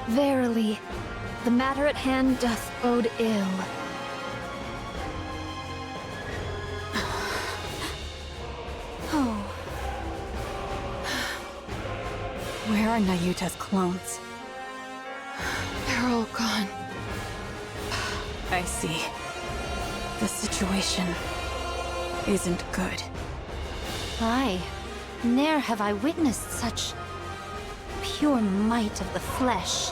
Verily, the matter at hand doth bode ill. Oh. Where are Nayuta's clones? They're all gone. I see. The situation isn't good. Aye, ne'er have I witnessed such pure might of the flesh.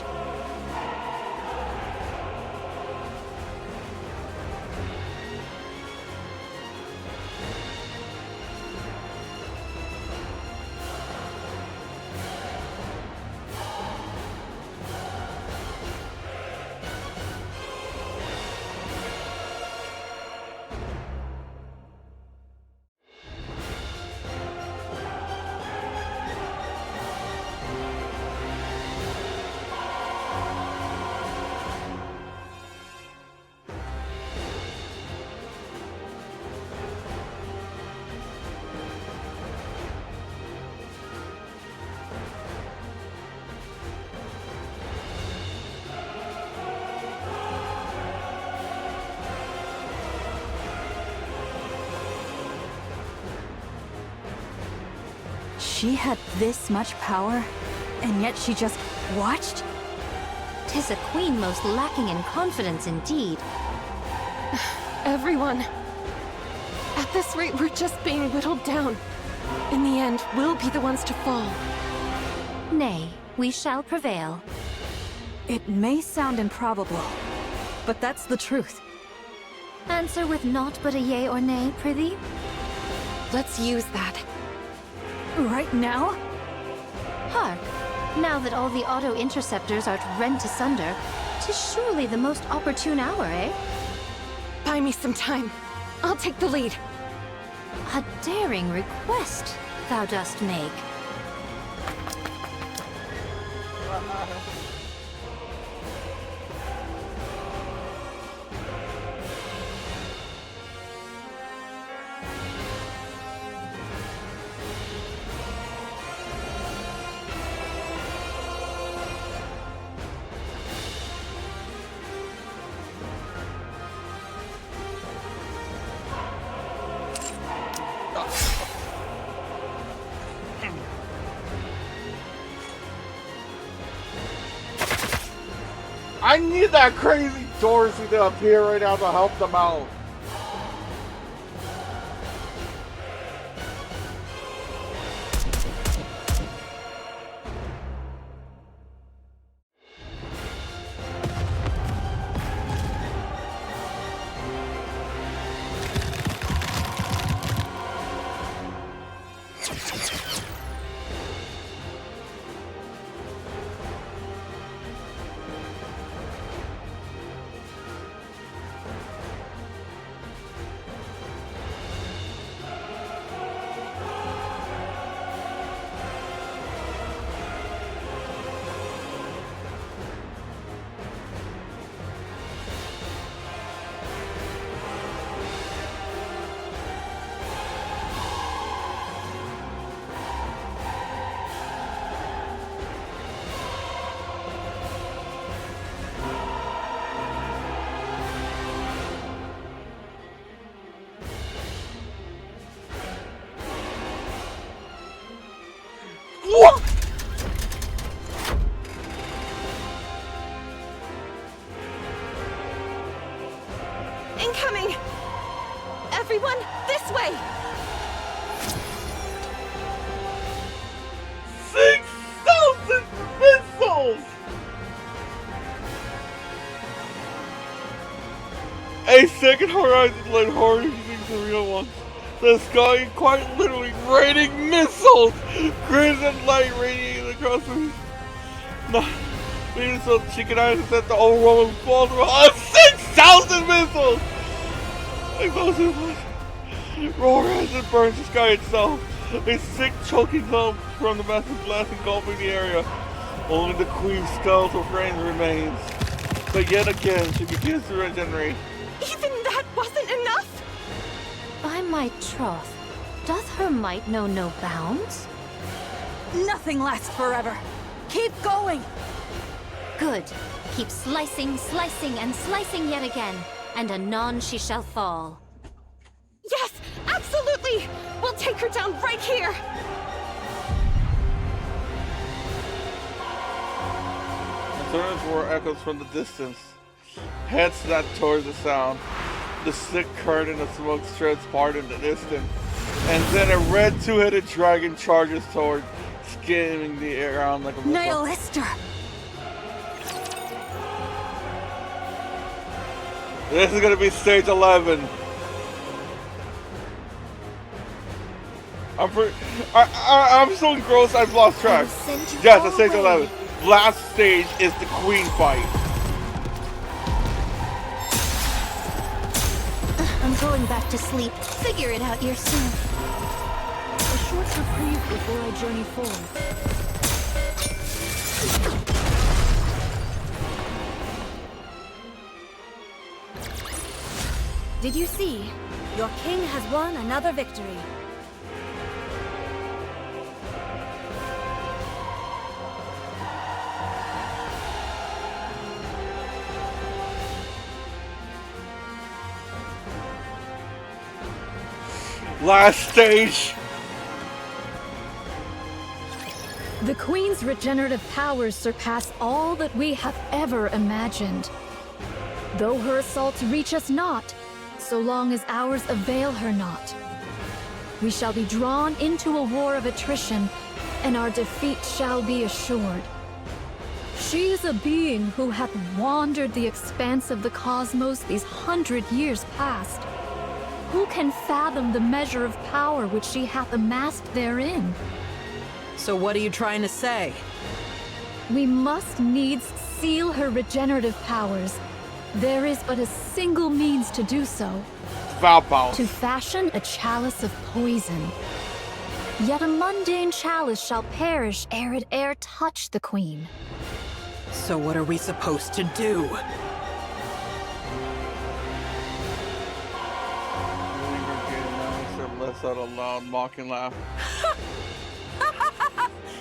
She had this much power, and yet she just watched? 'Tis a queen most lacking in confidence indeed. Everyone. At this rate, we're just being whittled down. In the end, we'll be the ones to fall. Nay, we shall prevail. It may sound improbable, but that's the truth. Answer with naught but a yea or nay, prithee? Let's use that. Right now? Hark! Now that all the auto-interceptors are rent asunder, 'tis surely the most opportune hour, eh? Buy me some time. I'll take the lead. A daring request thou dost make. I need that crazy Dorsey to appear right now to help them out. What? Incoming! Everyone, this way! 6,000 missiles! A second horizon led harder using the real ones. The sky quite literally raining missiles! Crimson light radiating across the No, so she can intercept the overwhelming falls of 6,000 missiles! Explosive roar as it burns the sky itself. A sick, choking clump from the massive blast engulfing the area. Only the queen's skeletal frame remains. But yet again, she begins to regenerate. Even that wasn't enough? By my troth, doth her might know no bounds? Nothing lasts forever. Keep going. Good. Keep slicing, slicing, and slicing yet again, and anon she shall fall. Yes, absolutely! We'll take her down right here! The turns roar echoes from the distance. Head snap towards the sound. The thick curtain of smoke shreds part in the distance. And then a red two-headed dragon charges toward, skimming the air around like a missile. Nihilister! This is gonna be stage 11. I'm so engrossed I've lost track. Yes, it's stage 11. Last stage is the queen fight. I'm going back to sleep. Figure it out yourself. A short reprieve before I journey forward. Did you see? Your king has won another victory. Last stage. The Queen's regenerative powers surpass all that we have ever imagined. Though her assaults reach us not, so long as ours avail her not. We shall be drawn into a war of attrition, and our defeat shall be assured. She is a being who hath wandered the expanse of the cosmos these 100 years past. Who can fathom the measure of power which she hath amassed therein? So what are you trying to say? We must needs seal her regenerative powers. There is but a single means to do so. To fashion a chalice of poison. Yet a mundane chalice shall perish ere it e'er touch the Queen. So what are we supposed to do? Lets out a loud mocking laugh.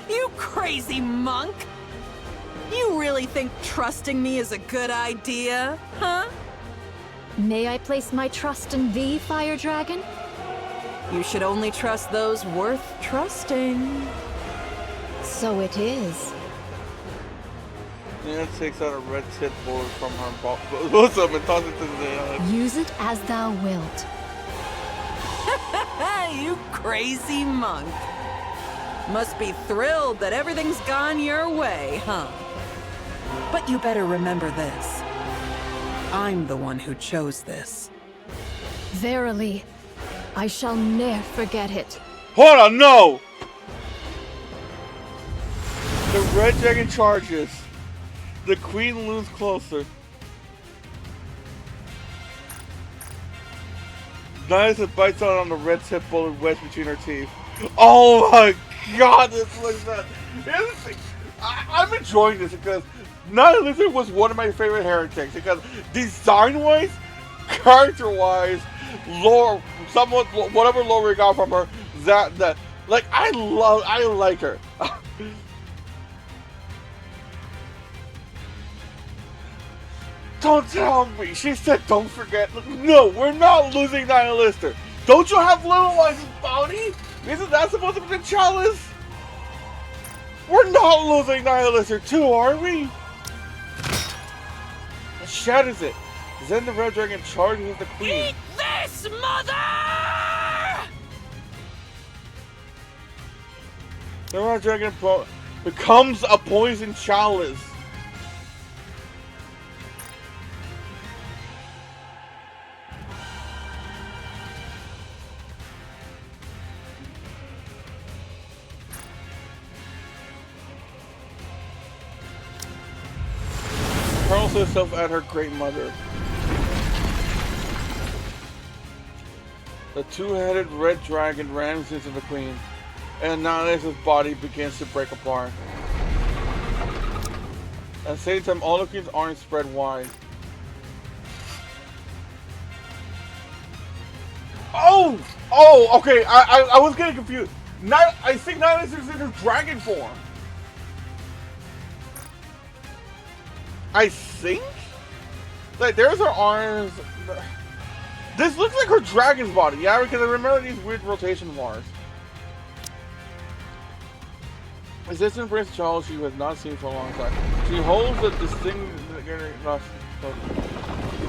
You crazy monk! You really think trusting me is a good idea, huh? May I place my trust in thee, Fire Dragon? You should only trust those worth trusting. So it is. Nina takes out a red tip bullet from her bosom and tosses it to the air. Use it as thou wilt. You crazy monk. Must be thrilled that everything's gone your way, huh? But you better remember this. I'm the one who chose this. Verily, I shall ne'er forget it. Hold on, no! The red dragon charges. The queen looms closer. Nice bites out on the red tip bullet wedged between her teeth. Oh my god, this looks bad. I'm enjoying this because Nihilister was one of my favorite heretics because design-wise, character-wise, lore, somewhat whatever lore we got from her, that like I like her. Don't tell me. She said don't forget. No, we're not losing Nihilister. Don't you have little ones in bounty? Isn't that supposed to be the chalice? We're not losing Nihilister too, are we? What shatters it? Then the red dragon charges at the queen. Eat this, mother! The red dragon becomes a poison chalice. herself at her great mother. The two-headed red dragon rams into the queen, and Nihilus's body begins to break apart. At the same time, all the queen's arms spread wide. Oh! Oh, okay, I was getting confused. I think Nihilus is in her dragon form. I think? Like, there's her arms. This looks like her dragon's body, yeah? Because I remember these weird rotation bars. Assistant Prince Charles, she has not seen for a long time. She holds a distinct...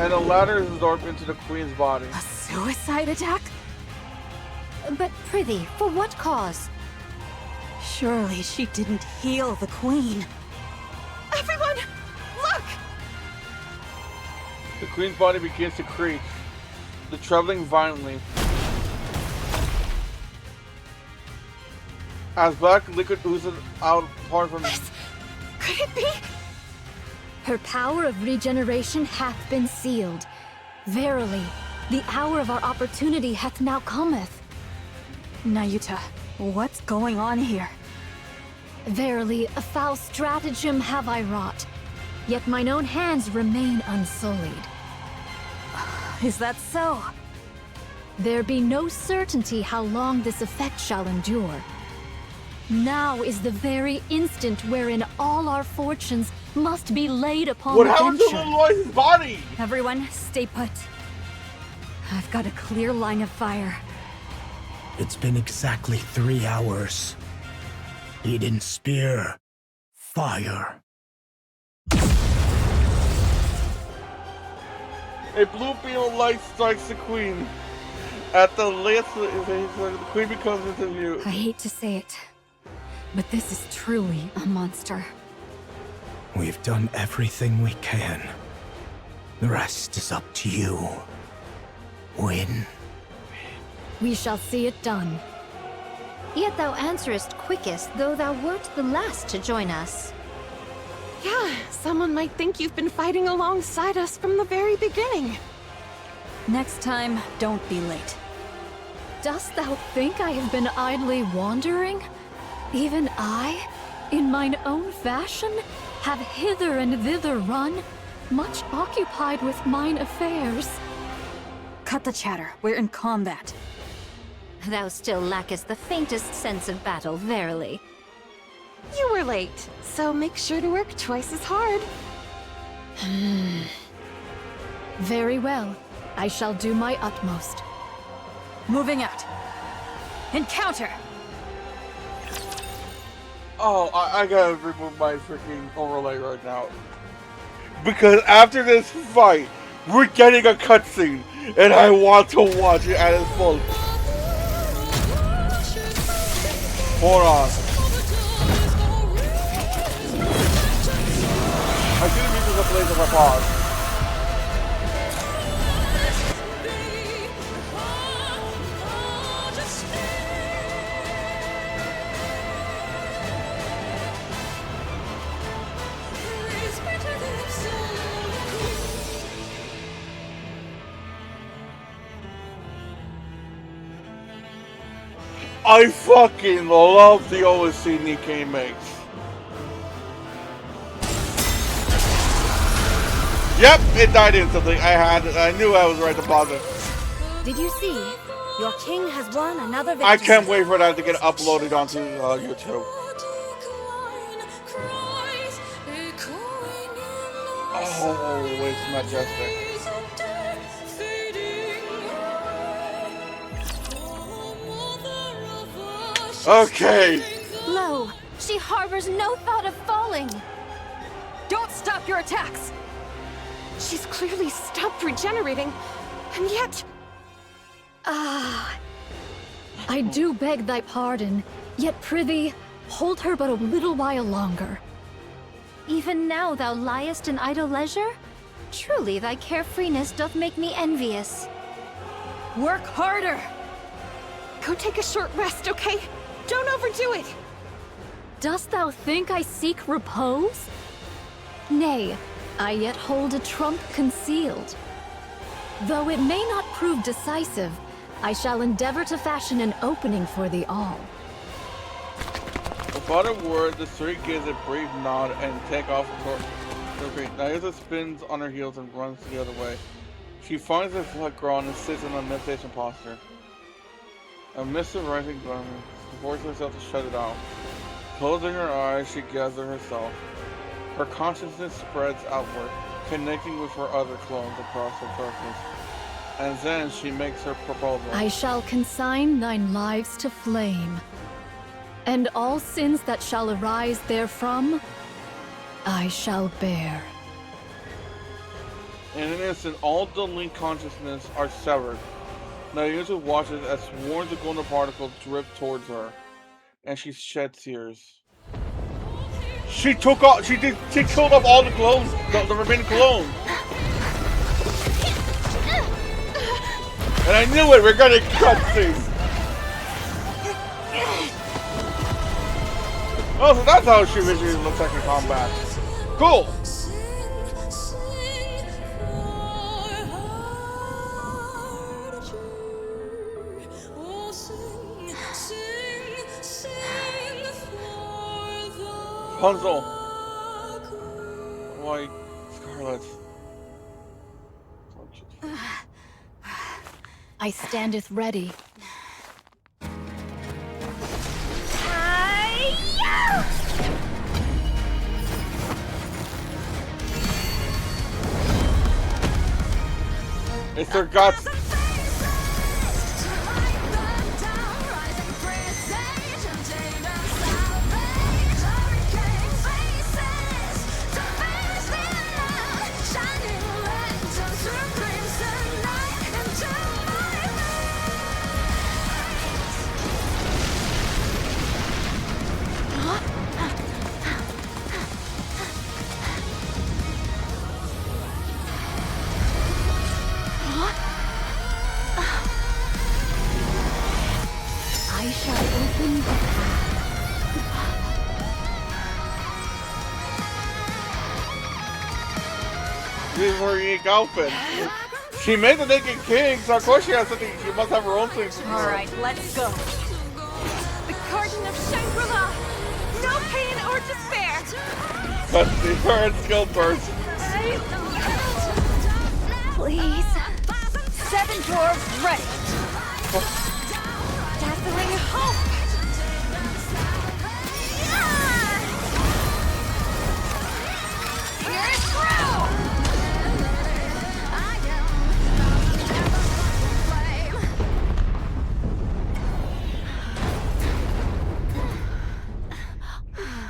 and a ladder is absorbed into the queen's body. A suicide attack? But prithee, for what cause? Surely she didn't heal the queen. Everyone, look! The queen's body begins to creak, the trembling violently. As black liquid oozes out apart from... Could it be? Her power of regeneration hath been sealed. Verily, the hour of our opportunity hath now cometh. Nayuta, what's going on here? Verily, a foul stratagem have I wrought, yet mine own hands remain unsullied. Is that so? There be no certainty how long this effect shall endure. Now is the very instant wherein all our fortunes must be laid upon what the happened to venture. Lois's body? Everyone, stay put. I've got a clear line of fire. It's been exactly 3 hours. Eden spear. Fire. A blue beam of light strikes the queen. At the last, the queen becomes into view. I hate to say it, but this is truly a monster. We've done everything we can. The rest is up to you. Win. We shall see it done. Yet thou answerest quickest, though thou wert the last to join us. Yeah, someone might think you've been fighting alongside us from the very beginning. Next time, don't be late. Dost thou think I have been idly wandering? Even I, in mine own fashion, have hither and thither run, much occupied with mine affairs. Cut the chatter. We're in combat. Thou still lackest the faintest sense of battle, verily. You were late, so make sure to work twice as hard. Very well. I shall do my utmost. Moving out. Encounter! Oh, I gotta remove my freaking overlay right now. Because after this fight, we're getting a cutscene, and I want to watch it at its full. Hold on. I shouldn't use this a place of a pause. I fucking love the OSC Nikkei makes. Yep, it died instantly. I knew I was right to pause it. Did you see? Your king has won another victory. I can't wait for that to get uploaded onto YouTube. Oh, it's majestic. Okay. Lo, she harbors no thought of falling. Don't stop your attacks! She's clearly stopped regenerating, and yet... I do beg thy pardon, yet prithee, hold her but a little while longer. Even now thou liest in idle leisure? Truly thy carefreeness doth make me envious. Work harder! Go take a short rest, okay? Don't overdo it! Dost thou think I seek repose? Nay, I yet hold a trump concealed. Though it may not prove decisive, I shall endeavor to fashion an opening for thee all. Without a word, the three gives a brief nod and take off toward the green. Nyuta spins on her heels and runs the other way. She finds her foot ground and sits in a meditation posture. Amidst the rising garment, she forces herself to shut it out. Closing her eyes, she gathers herself. Her consciousness spreads outward, connecting with her other clones across the darkness. And then she makes her proposal. I shall consign thine lives to flame, and all sins that shall arise therefrom, I shall bear. In an instant, all the link consciousness are severed. Nyuta watches as swarms of golden particles drip towards her, and she sheds tears. She killed off all the clones, the remaining clones. And I knew it, we're gonna cutscene. Oh, so that's how she visually looks like in combat. Cool. Hansel. Why, Scarlet? I standeth ready. It's their guts. I shall open the path. This is her unique outfit. She made the Naked King, so of course she has something. She must have her own thing. Alright, let's go. The Garden of Shangri-La! No pain or despair! Let's see her and skill first. Please. 7 dwarves ready. Dazzling hope! Here it through!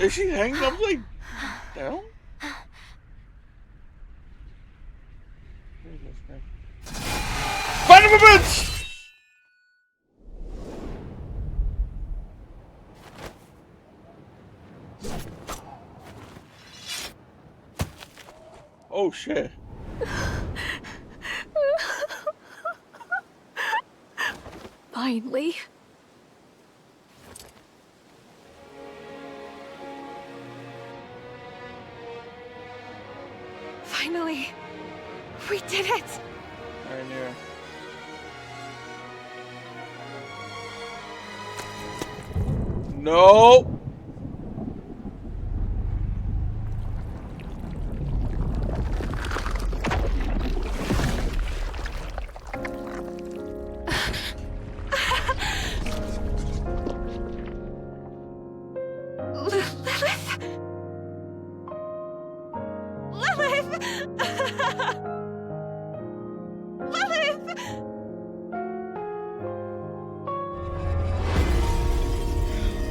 Is she hanging upside down? Son of a bitch! Oh shit. Finally. Finally. We did it! Right here. No.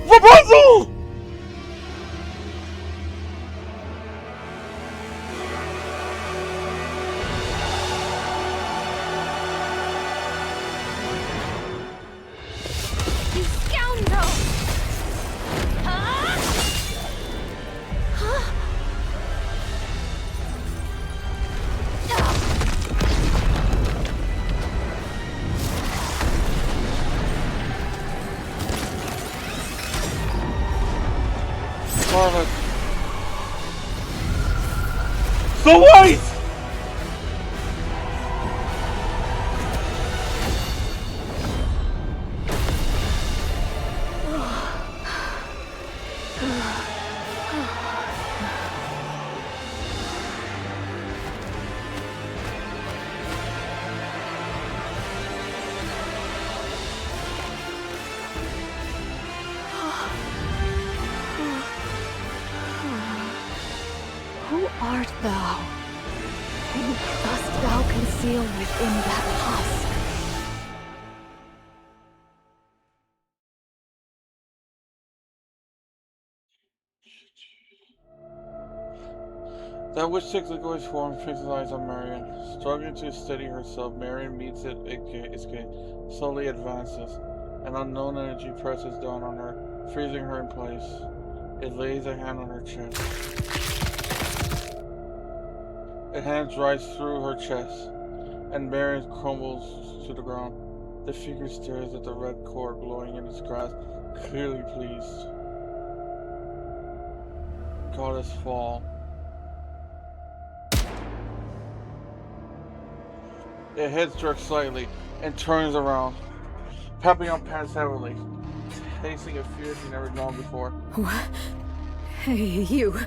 Rapunzel! You scoundrel! Huh? So white! Who art thou? Who dost thou conceal within that husk? That which takes the ghost form fixes eyes on Marion. Struggling to steady herself, Marion meets it, slowly advances. An unknown energy presses down on her, freezing her in place. It lays a hand on her chest. A hand drives through her chest, and Marion crumbles to the ground. The figure stares at the red core glowing in its grasp, clearly pleased. Goddess fall. It heads jerks slightly and turns around. Papillon pants heavily, facing a fear she's never known before. What? Hey, you.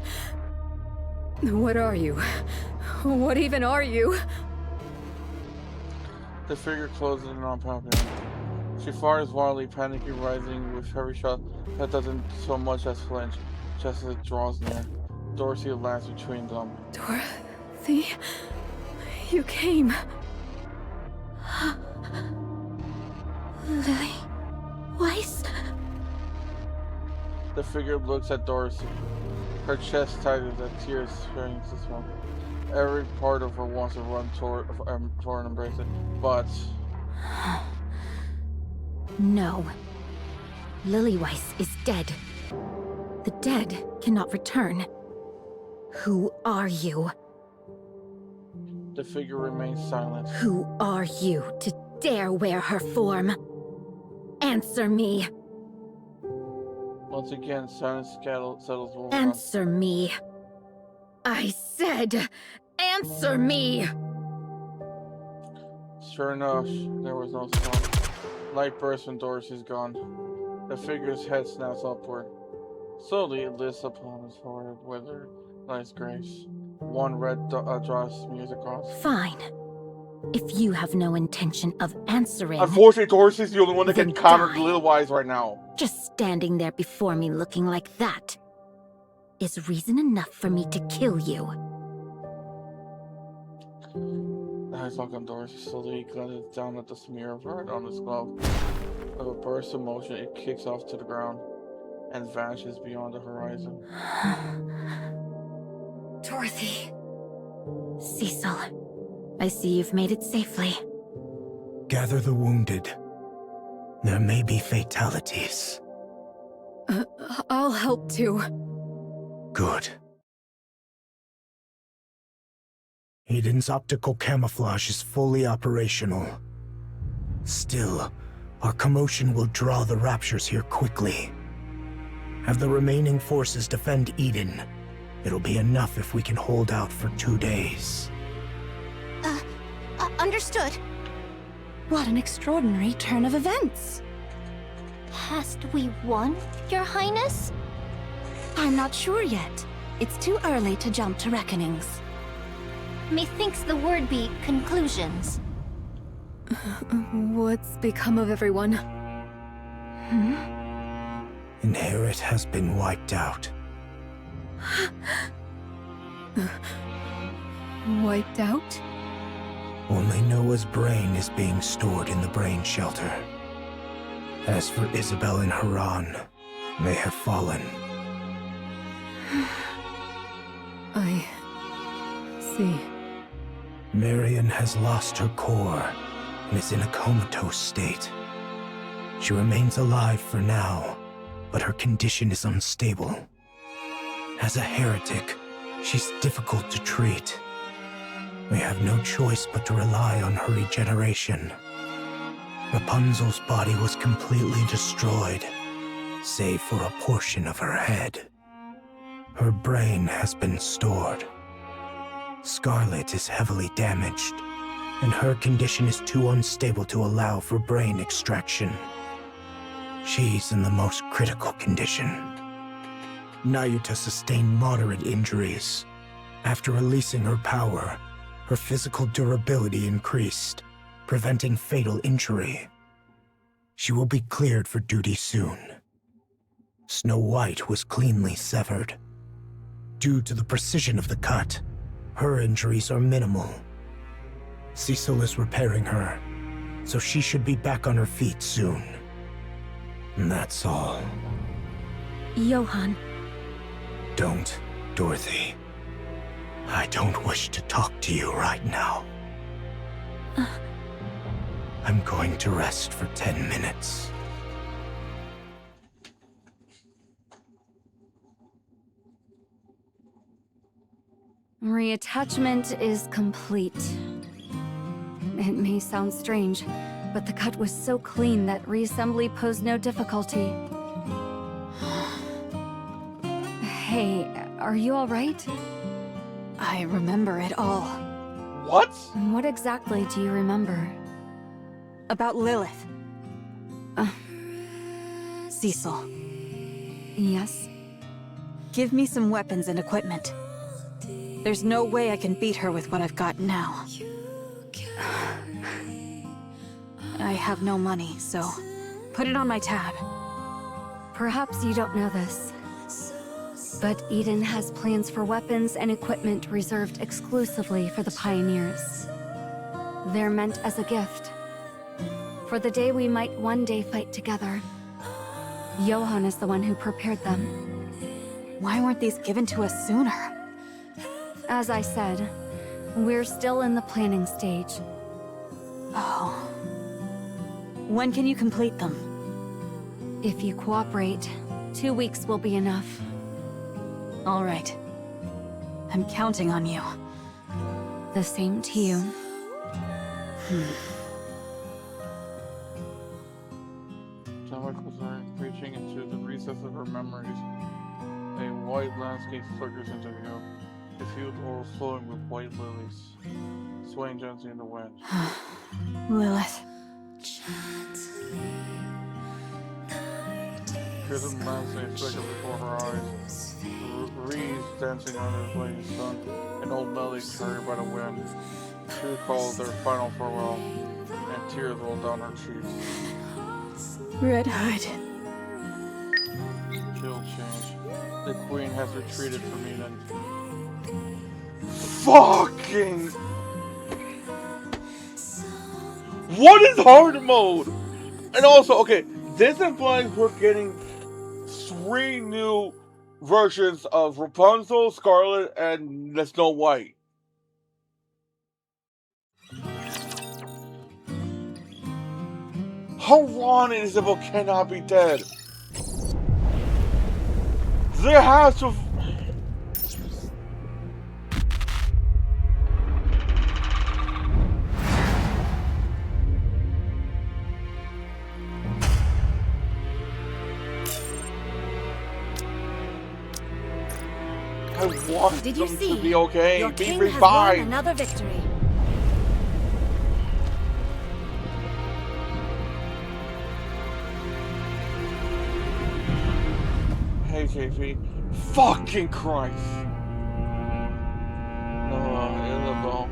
What are you? What even are you? The figure closes in on Papillon. She fires wildly, panicking, rising with every shot that doesn't so much as flinch, just as it draws near. Dorsey lands between them. Dorothy, you came. Lily Weiss? The figure looks at Dorsey. Her chest tightens as tears stream to smoke. Every part of her wants to run toward and embrace it, but... No. Lily Weiss is dead. The dead cannot return. Who are you? The figure remains silent. Who are you to dare wear her form? Answer me. Once again, silence settles over. Answer me. I said, answer me! Sure enough, there was no sound. Light bursts when Dorsey's gone. The figure's head snaps upward. Slowly it lifts upon his forehead, whether nice grace. One red drops music across. Fine. If you have no intention of answering... Unfortunately, Dorsey's the only one that can counter Lil Wise right now. Just standing there before me looking like that is reason enough for me to kill you. Eyes lock on Dorsey. Slowly he glances down at the smear of red on his glove. With a burst of motion, it kicks off to the ground and vanishes beyond the horizon. Dorothy. Cecil, I see you've made it safely. Gather the wounded. There may be fatalities. I'll help too. Good. Eden's optical camouflage is fully operational. Still, our commotion will draw the Raptures here quickly. Have the remaining forces defend Eden. It'll be enough if we can hold out for 2 days. Understood. What an extraordinary turn of events. Hast we won, Your Highness? I'm not sure yet. It's too early to jump to reckonings. Methinks the word be conclusions. What's become of everyone? Inherit has been wiped out. Wiped out? Only Noah's brain is being stored in the brain shelter. As for Isabel and Haran, they have fallen. I see. Marion has lost her core and is in a comatose state. She remains alive for now, but her condition is unstable. As a heretic, she's difficult to treat. We have no choice but to rely on her regeneration. Rapunzel's body was completely destroyed, save for a portion of her head. Her brain has been stored. Scarlet is heavily damaged, and her condition is too unstable to allow for brain extraction. She's in the most critical condition. Nayuta sustained moderate injuries. After releasing her power, her physical durability increased, preventing fatal injury. She will be cleared for duty soon. Snow White was cleanly severed. Due to the precision of the cut, her injuries are minimal. Cecil is repairing her, so she should be back on her feet soon. And that's all. Johann. Don't, Dorothy. I don't wish to talk to you right now. I'm going to rest for 10 minutes. Reattachment is complete. It may sound strange, but the cut was so clean that reassembly posed no difficulty. Hey, are you alright? I remember it all. What? What exactly do you remember? About Lilith. Cecil. Yes? Give me some weapons and equipment. There's no way I can beat her with what I've got now. I have no money, so put it on my tab. Perhaps you don't know this, but Eden has plans for weapons and equipment reserved exclusively for the Pioneers. They're meant as a gift, for the day we might one day fight together. Johann is the one who prepared them. Why weren't these given to us sooner? As I said, we're still in the planning stage. Oh. When can you complete them? If you cooperate, 2 weeks will be enough. All right. I'm counting on you. The same to you. Chemicals are reaching into the recesses of her memories. A white landscape flickers into view. The field overflowing with white lilies, swaying gently in the wind. Lilith. Crimson landscape flicker before her eyes. The breeze dancing under the blazing sun. An old melody carried by the wind. She recalls their final farewell, and tears roll down her cheeks. Red Hood. Chill change. The queen has retreated from Eden. Fucking! What is hard mode? And also, okay, this implies we're getting 3 new versions of Rapunzel, Scarlet, and the Snow White. How Ron and Isabel cannot be dead? There has to... I want Did you them see? to be okay. Your Be king has won revived. another victory. Hey, JP. Fucking Christ. No, Isabel.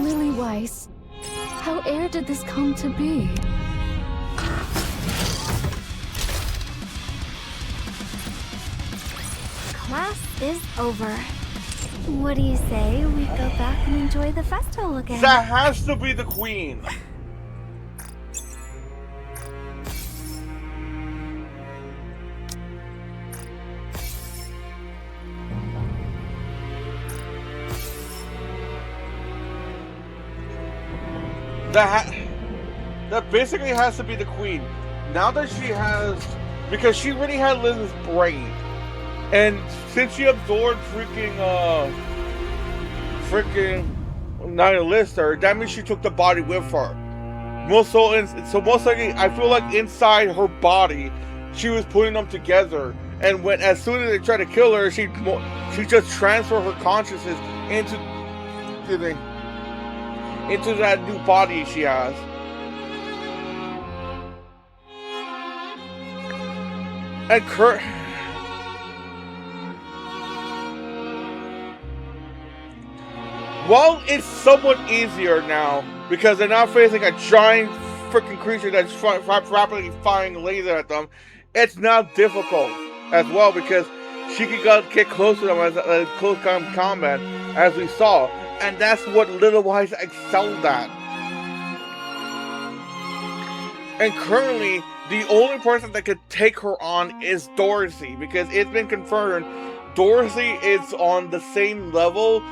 Lily Weiss, how ere did this come to be? Class is over. What do you say we go back and enjoy the festival again? That has to be the queen. That basically has to be the queen. Now that she has, because she already had Liz's brain, and since she absorbed Nihilist, that means she took the body with her. Most likely, I feel like inside her body, she was putting them together. And as soon as they tried to kill her, she just transferred her consciousness into that new body she has. And well, it's somewhat easier now because they're not facing a giant freaking creature that's rapidly firing laser at them. It's now difficult as well because she can get close to them as close combat, as we saw, and that's what Little Wise excelled at. And currently, the only person that could take her on is Dorothy, because it's been confirmed Dorothy is on the same level,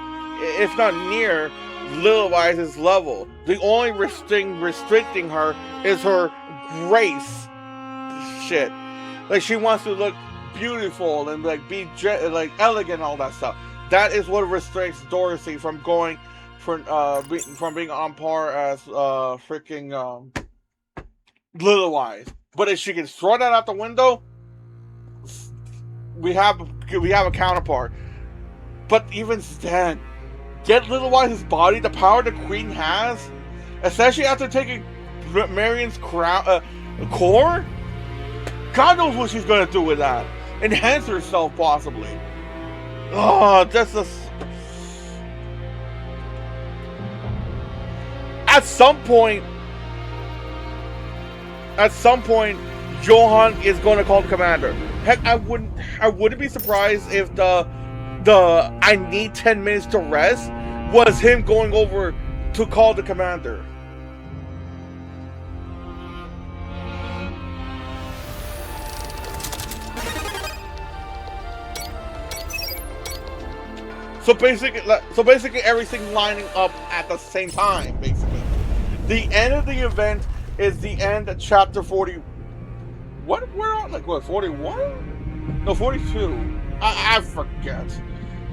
if not near, Little Wise's level. The only restricting her is her grace shit. Like, she wants to look beautiful and like be like elegant and all that stuff. That is what restricts Dorothy from going from being on par as freaking Little Wise. But if she can throw that out the window, we have a counterpart. But even then, get Little Wise's body, the power the Queen has, especially after taking Marion's crown, core. God knows what she's gonna do with that. Enhance herself, possibly. Oh, that's a. At some point, Johan is going to call the commander. Heck, I wouldn't be surprised if the I need 10 minutes to rest was him going over to call the commander. So basically everything lining up at the same time, basically. The end of the event is the end of chapter 40. What? We're on, like, what, 41? No, 42. I forget.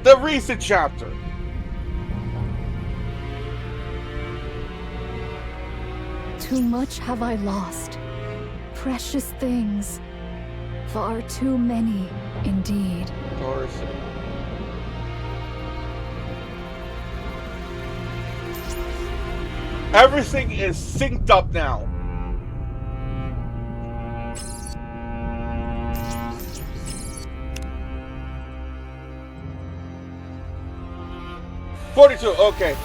The recent chapter. Too much have I lost. Precious things. Far too many, indeed. Dorothy. Everything is synced up now. $42. Okay.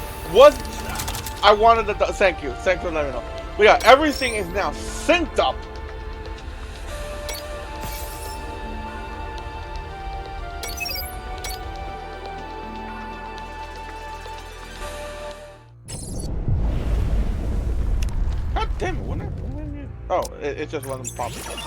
I wanted to? Thank you. Thanks for letting me know. But yeah, everything is now synced up. God damn it! Oh, it just wasn't popping up.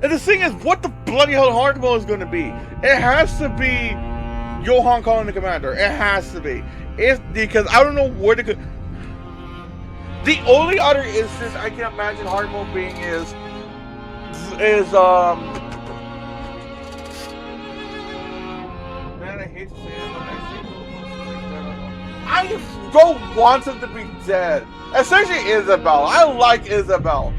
And the thing is, what the bloody hell hard mode is going to be? It has to be Johan calling the commander. It has to be. Because I don't know where to go. The only other instance I can imagine hard mode being is man, I hate to say it, but I don't want him to be dead. Especially Isabel. I like Isabel.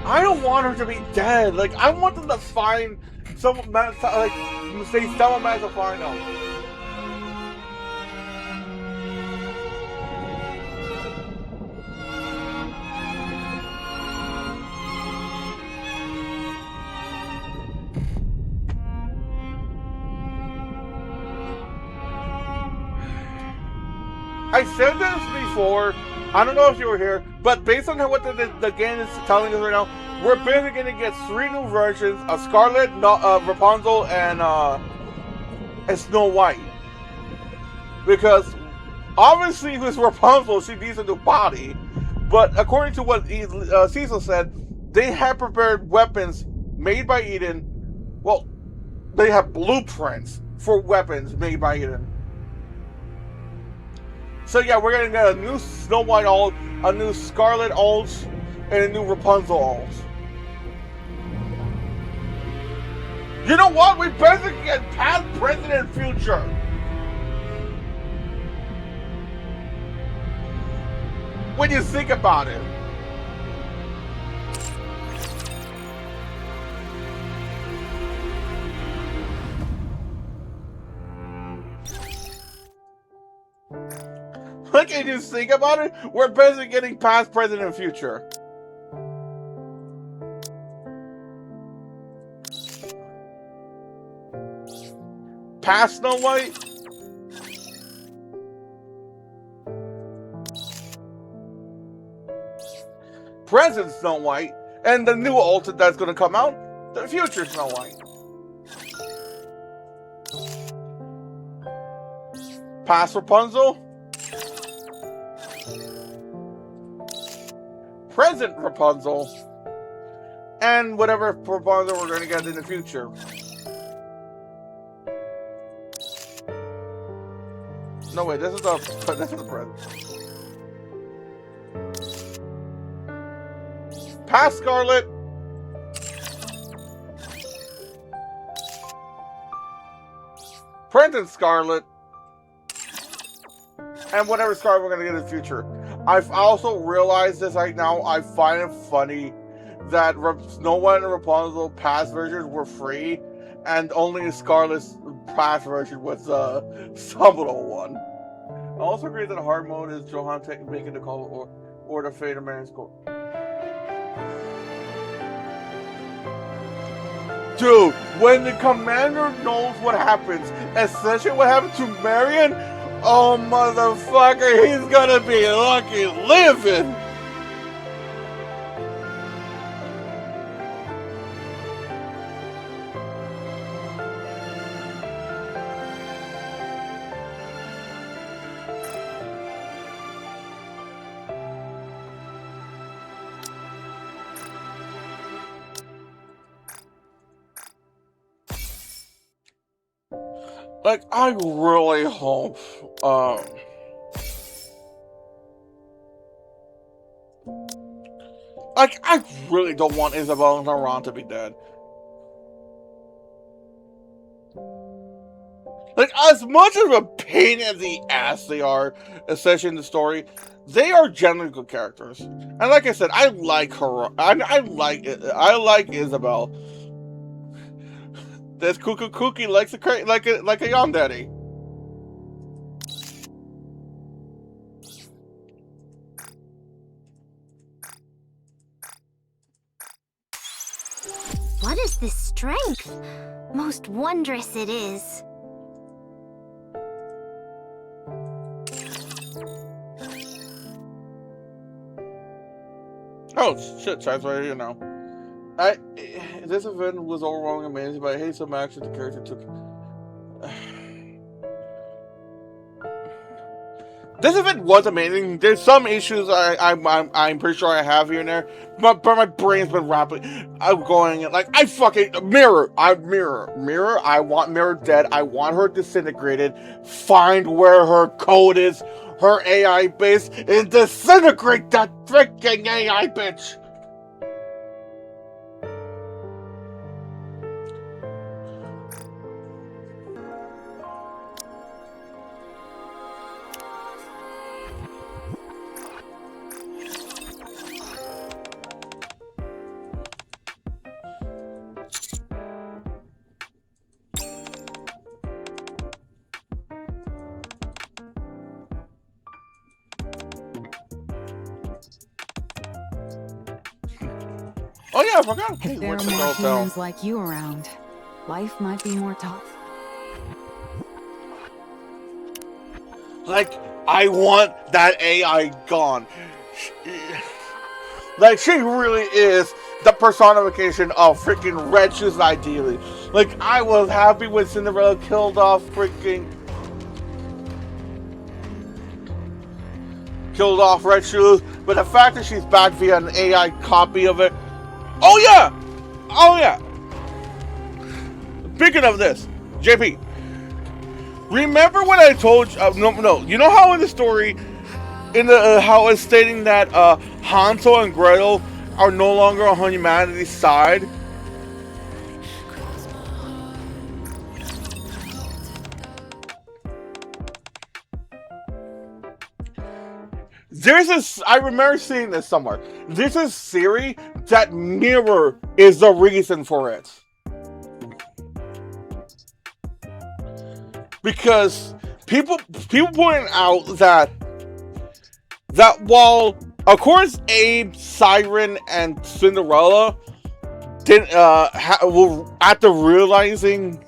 I don't want her to be dead. Like, I want them to find someone, like, say someone managed to find them. I said this before. I don't know if you were here, but based on what the game is telling us right now, we're basically going to get 3 new versions of Scarlet, Rapunzel, and Snow White. Because Obviously, with Rapunzel, she needs a new body. But according to what Cecil said, they had prepared weapons made by Eden. Well, they have blueprints for weapons made by Eden. So yeah, we're gonna get a new Snow White ult, a new Scarlet ult, and a new Rapunzel ult. You know what? We basically get past, present, and future. When you think about it. Like, if you think about it, we're basically getting past, present, and future. Past Snow White. Present Snow White. And the new ult that's going to come out, the future Snow White. Past Rapunzel. Present Rapunzel. And whatever Rapunzel we're going to get in the future. No, wait, this is the present. Past Scarlet. Present Scarlet. And whatever Scarlet we're going to get in the future. I've also realized this right now. I find it funny that Snow White and Rapunzel past versions were free, and only Scarlet's past version was a subliminal one. I also agree that hard mode is Johan making the call or the Fate of Marion score. Dude, when the commander knows what happens, especially what happened to Marion, oh motherfucker, he's gonna be lucky living! Like, I really hope, like, I really don't want Isabel and Naran to be dead. Like, as much of a pain in the ass they are, especially in the story, they are generally good characters. And like I said, I like her. I like Isabel. This Cookie likes like a young daddy. What is this strength? Most wondrous it is. Oh shit, Chad's right here now. This event was overwhelming amazing, but I hate some action the character took. This event was amazing. There's some issues I'm pretty sure I have here and there, but my brain's been rapidly. I'm going like I fucking Mirror. I want Mirror dead. I want her disintegrated. Find where her code is, her AI base, and disintegrate that freaking AI bitch. Oh yeah, I forgot. If there are more humans like you around, life might be more tough. Like, I want that AI gone. Like, she really is the personification of freaking Red Shoes, ideally. Like, I was happy when Cinderella killed off freaking... killed off Red Shoes, but the fact that she's back via an AI copy of it. Oh yeah! Oh yeah! Speaking of this, JP, remember when I told you, no, you know how in the story, in the how it's stating that Hansel and Gretel are no longer on humanity's side? There's this, I remember seeing this somewhere. There's a theory that Mirror is the reason for it. Because people pointing out that while of course Abe, Siren, and Cinderella didn't after realizing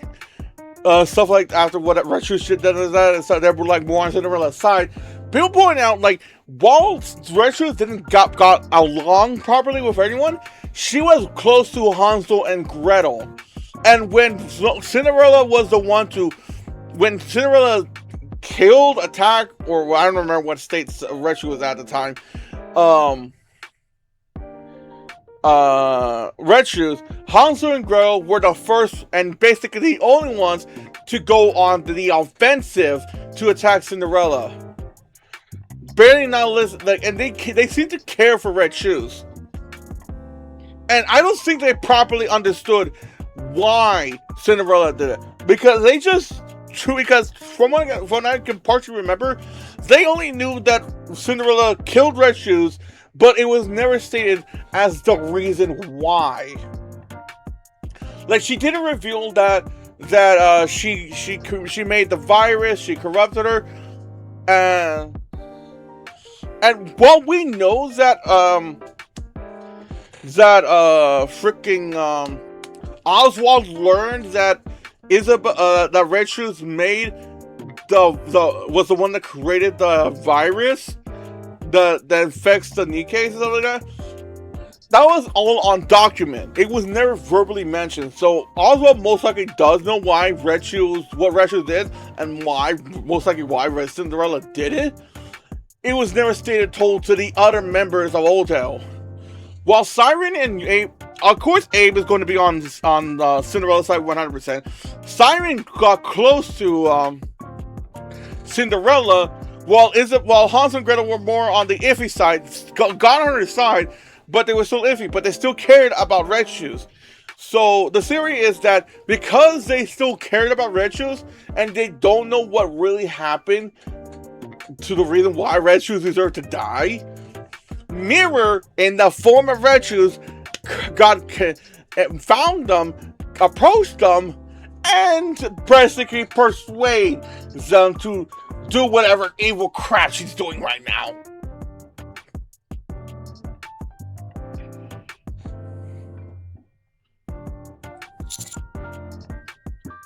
stuff like after what Red Shoes shit that so they were like more on Cinderella's side. People point out like while Red Shoes didn't got along properly with anyone, she was close to Hansel and Gretel, and when Cinderella was the one to. When Cinderella killed, attacked, or I don't remember what state Red Shoes was at the time, Red Shoes, Hansel and Gretel were the first and basically the only ones to go on the offensive to attack Cinderella. Barely not listen, like, and they seem to care for Red Shoes, and I don't think they properly understood why Cinderella did it because they just. Because from what I can partially remember, they only knew that Cinderella killed Red Shoes, but it was never stated as the reason why. Like she didn't reveal that she made the virus, she corrupted her, and while we know that Oswald learned that Isabel, that Red Shoes made was the one that created the virus that infects the Nikkei and stuff like that. That was all on document. It was never verbally mentioned. So Oswald most likely does know why what Red Shoes did, and most likely why Cinderella did it. It was never told to the other members of Old Town. While Siren and Abe, of course, Abe is going to be on Cinderella's side 100%. Siren got close to Cinderella, while Hansel and Gretel were more on the iffy side, got on her side, but they were still iffy, but they still cared about Red Shoes. So the theory is that because they still cared about Red Shoes, and they don't know what really happened to the reason why Red Shoes deserved to die, Mirror, in the form of Red Shoes, found them, approached them, and basically persuade them to do whatever evil crap she's doing right now.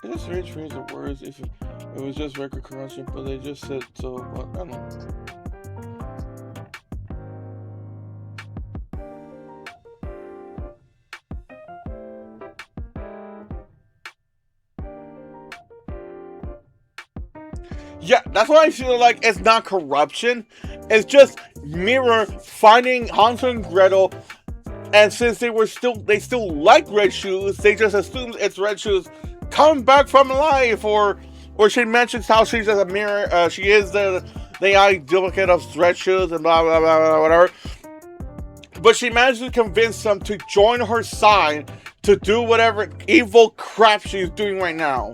It is very strange the words if it was just record corruption, but they just said so. But I don't know. Yeah, that's why I feel like it's not corruption. It's just Mirror finding Hansel and Gretel, and since they still like Red Shoes, they just assume it's Red Shoes coming back from life, or she mentions how she's just a mirror. She is the AI duplicate of Red Shoes and blah blah blah blah whatever. But she managed to convince them to join her side to do whatever evil crap she's doing right now.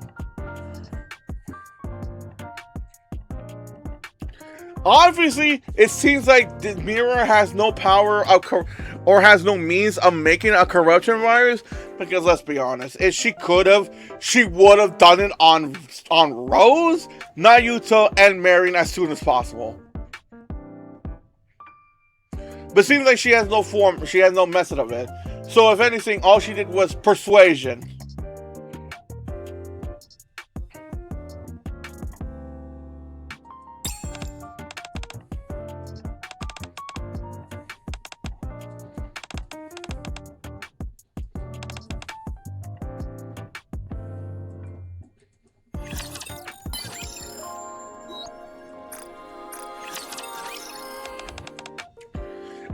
Obviously, it seems like the Mirror has no power or has no means of making a corruption virus, because let's be honest, if she could have, she would have done it on Rose, Nayuta, and Marion as soon as possible. But it seems like she has no form, she has no method of it. So if anything, all she did was persuasion.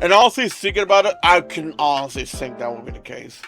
And honestly, thinking about it, I can honestly think that will be the case.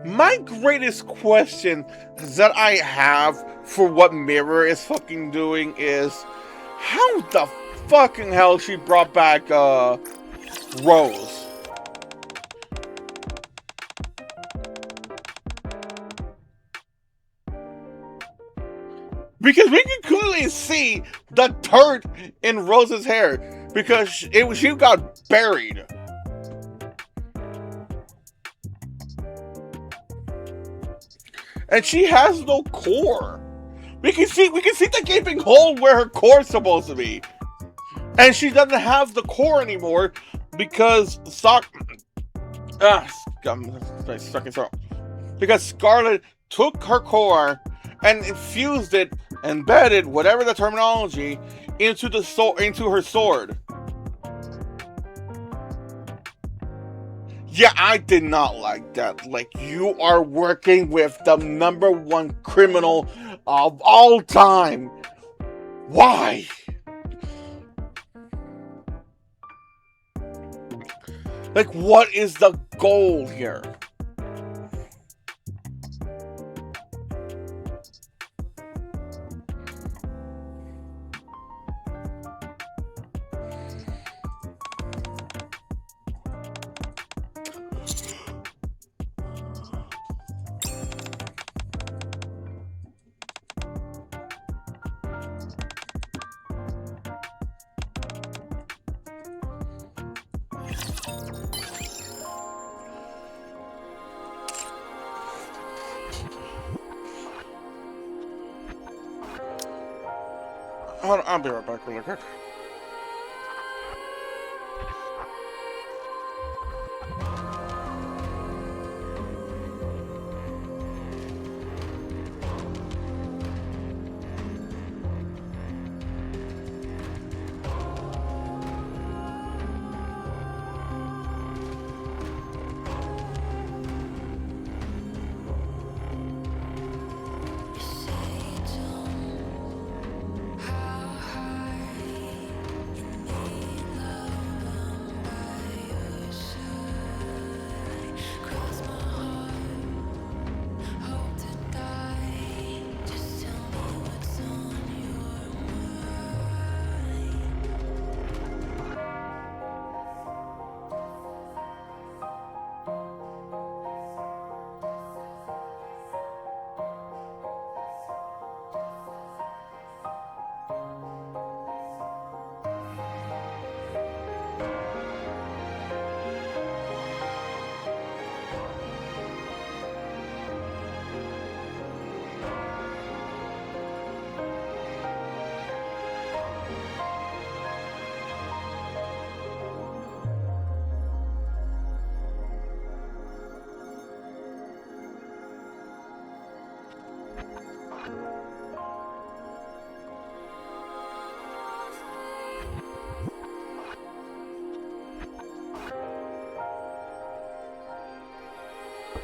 My greatest question that I have for what Mirror is fucking doing is how the fucking hell she brought back Rose. Because we can clearly see the dirt in Rose's hair because she got buried. And she has no core. We can see the gaping hole where her core is supposed to be. And she doesn't have the core anymore because because Scarlet took her core and infused it, embedded whatever the terminology into her sword. Yeah, I did not like that. Like, you are working with the #1 criminal of all time. Why? Like, what is the goal here? Hold on, I'll be right back really quick.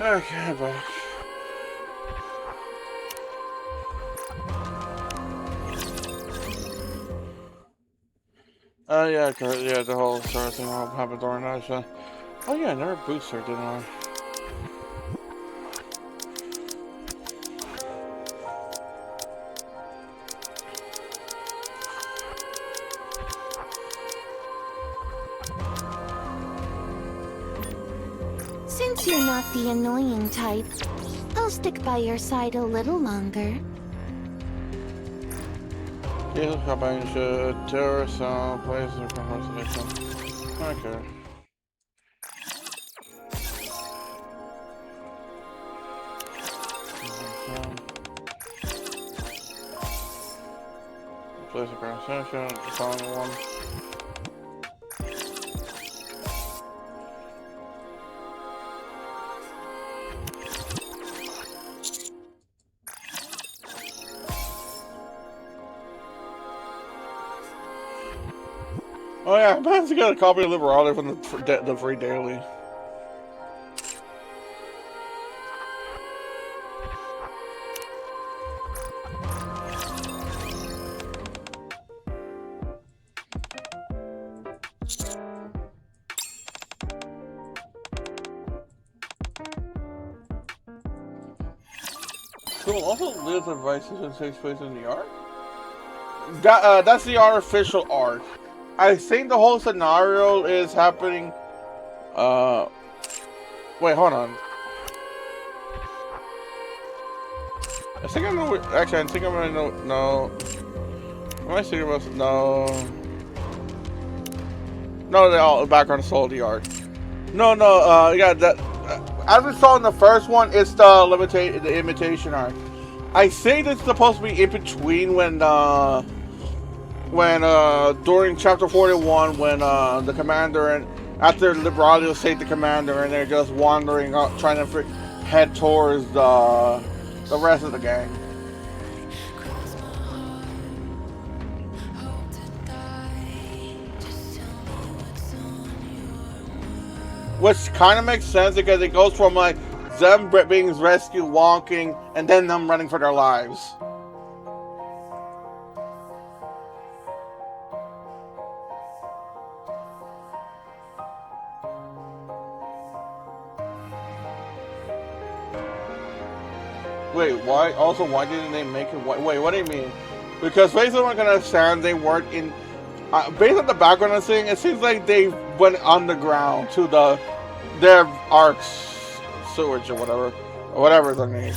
Okay, back. Yeah, the whole sort of thing happened during that. So. Oh yeah, I never boosted her, didn't I? Since you're not the annoying type, I'll stick by your side a little longer. Yeah, combines terrorist places and commercialization. Okay. Place of conversation, the following one. Oh yeah, I managed to get a copy of Liberale from the free daily. Cool. Also, Leo's advice takes place in the arc. That's the artificial arc. I think the whole scenario is happening. Wait, hold on. I think I know. Actually, I think I'm gonna know. No. Am I thinking about? No. No, they all background soul the arc. No. Yeah. That. As we saw in the first one, it's the imitation arc. I think it's supposed to be in between when during chapter 41 when the commander and after Liberalio saved the commander and they're just wandering out trying to head towards the rest of the gang. Which kind of makes sense because it goes from like them being rescued, walking, and then them running for their lives. Wait, why? Also, why didn't they make it? Wait, what do you mean? Because based on what I can understand, they weren't in. Based on the background I'm seeing, it seems like they went underground to their arcs sewage or whatever their name.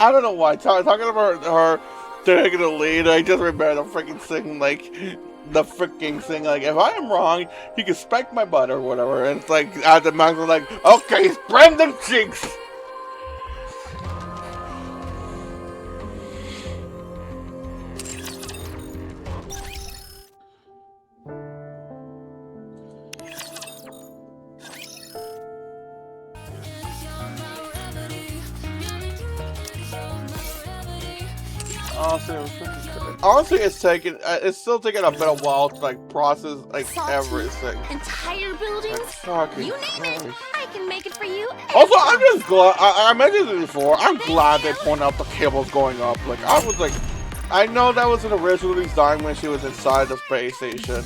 I don't know why. Talking about her taking the lead, I just remember the freaking thing, like, the freaking thing, like, if I am wrong, he can spank my butt or whatever. And it's like, at the max, like, okay, spread them cheeks! Honestly, it's still taking a bit of while to like process like everything. Entire buildings. You name it, I can make it for you. Also, I'm just glad. I mentioned it before. I'm glad they pointed out the cables going up. Like I was like, I know that was an original design when she was inside the space station.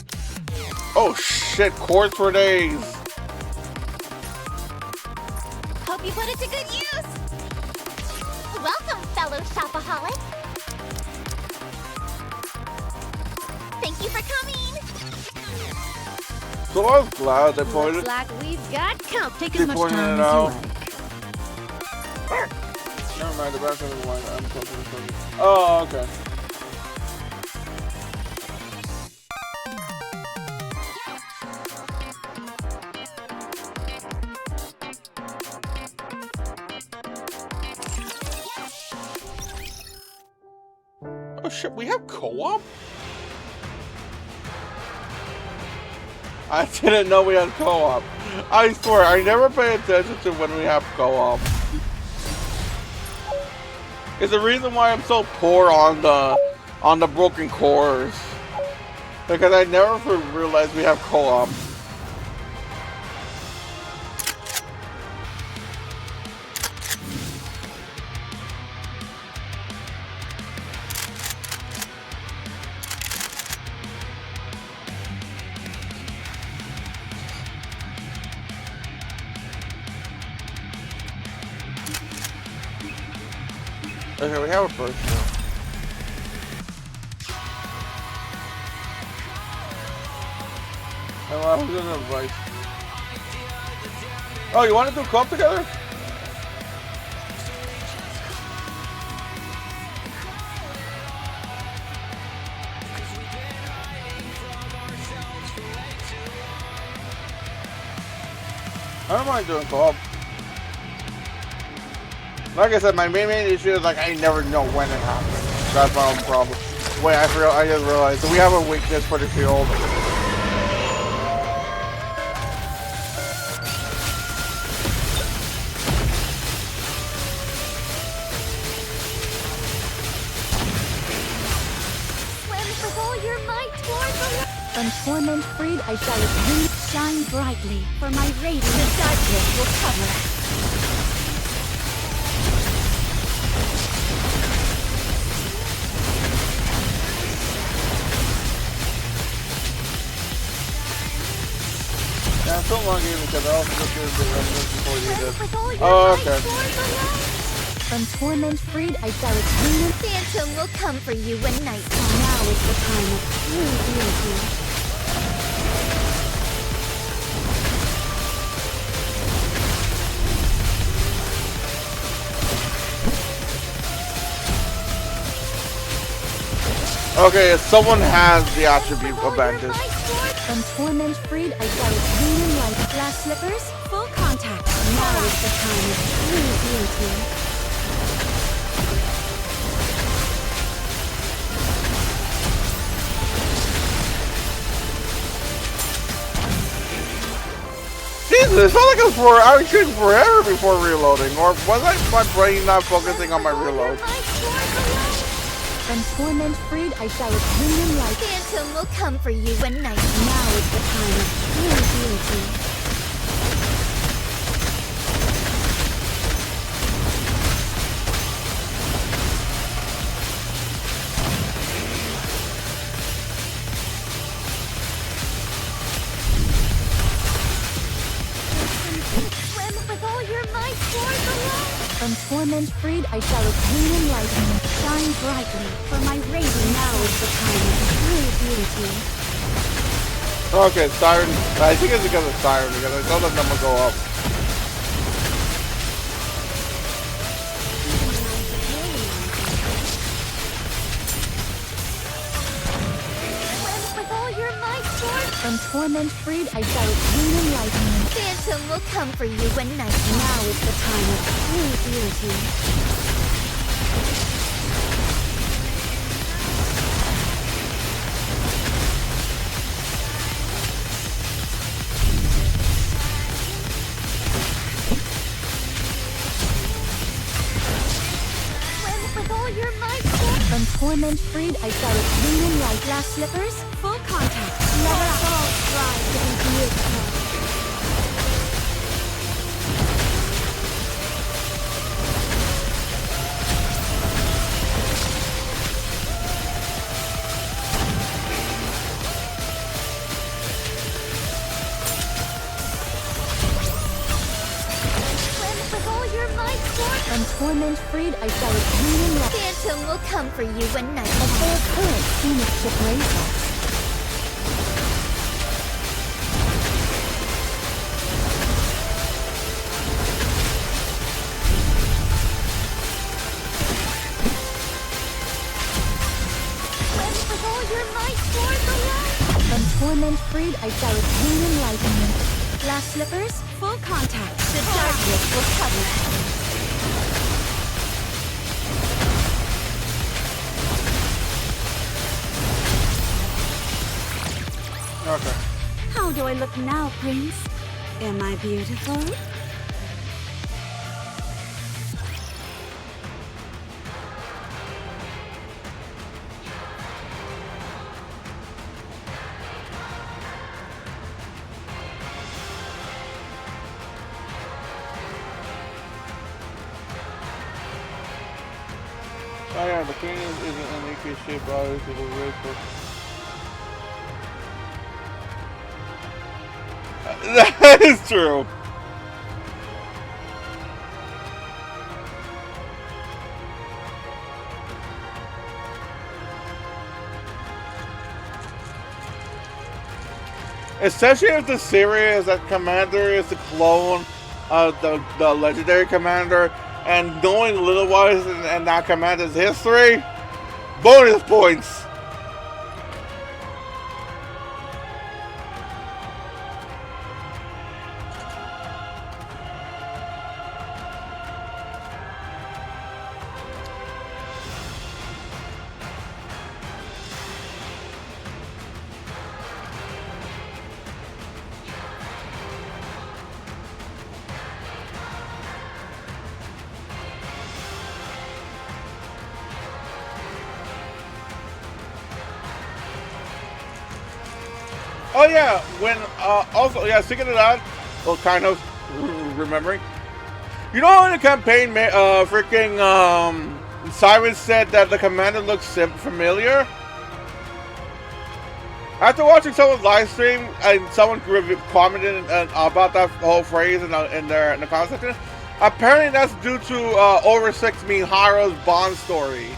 Oh shit! Cords for days. Hope you put it to good use. Welcome, fellow shopaholic. Thank you for coming. So I was glad they pointed. Looks like we've got comp. Take as much time as you like. Never mind, the back of the line. I'm talking. Oh, okay. Oh shit, we have co-op? I didn't know we had co-op. I swear, I never pay attention to when we have co-op. It's the reason why I'm so poor on the broken cores. Because I never realized we have co-op. Okay, we have a first now. Oh, I was gonna advice. Oh, you want to do co-op together? I don't mind doing co-op. Like I said, my main issue is like I never know when it happens. That's my only problem. Wait, I just realized. So we have a weakness for the shield. Swim with all your might toward the light. From torment freed, I shall attain. Shine brightly, for my radiance the darkness will cover. Yeah, I'm still logging in because I also just did the residence before you did. With all your Oh, might okay. toward the light. From torment freed, I shall attain. Phantom will come for you when night comes. Now is the time of true beauty. Okay, if someone has the attribute of bandage. From torment freed, I shall attain in light. Glass slippers, full contact. Now is the time of true beauty. Jesus, it felt like it was I was shooting forever before reloading, or was my brain not focusing on my reload? From torment freed, I shall attain in light. Phantom will come for you when night. Now is the time of true beauty. Swim with all your might toward the light. From torment freed, I shall attain enlightenment. Shine brightly, for my radiance Now is the time of true beauty. Okay, Siren. I think it's because of Siren, because I saw the number go up. Swim with all your might toward. From torment freed, I shall attain enlightenment. Phantom will come for you when night comes. Now is the time of true beauty. Swim with all your might toward. From torment freed, I shall attain enlightenment. Glass slippers, full contact. Let us all strive to be beautiful. Swim with all your might toward. From torment freed, I shall attain enlightenment. Phantom will come for you when night A fair comes. current seemeth to brace us. Swim with all your might toward the light. From torment freed, I shall attain enlightenment. Glass slippers, full contact. The darkness will cover. Okay. How do I look now, Prince? Am I beautiful? Oh yeah, the king isn't an AK shaped body to the red for. That is true. Especially if the series that commander is the clone of the legendary commander, and knowing Little Wise and that commander's history, bonus points. Oh yeah, when also yeah, speaking of that, well, kind of remembering. You know, in the campaign, freaking Siren said that the commander looks familiar. After watching someone's live stream and someone commented about that whole phrase in the comment section, apparently that's due to Over 6 Miharu's Bond story.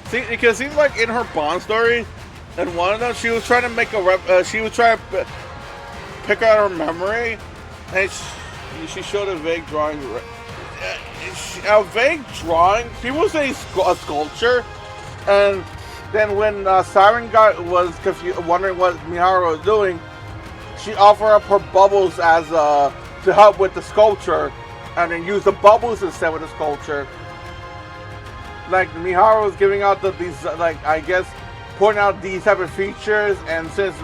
See, because it seems like in her Bond story, in one of them, she was trying to make she was trying to pick out her memory, and she showed a vague drawing. A vague drawing. She was a sculpture, and then when Siren was confused, wondering what Miharu was doing, she offered up her bubbles as to help with the sculpture, and then used the bubbles instead of the sculpture. Like Miharu was giving out these, like I guess, pointing out these type of features, and since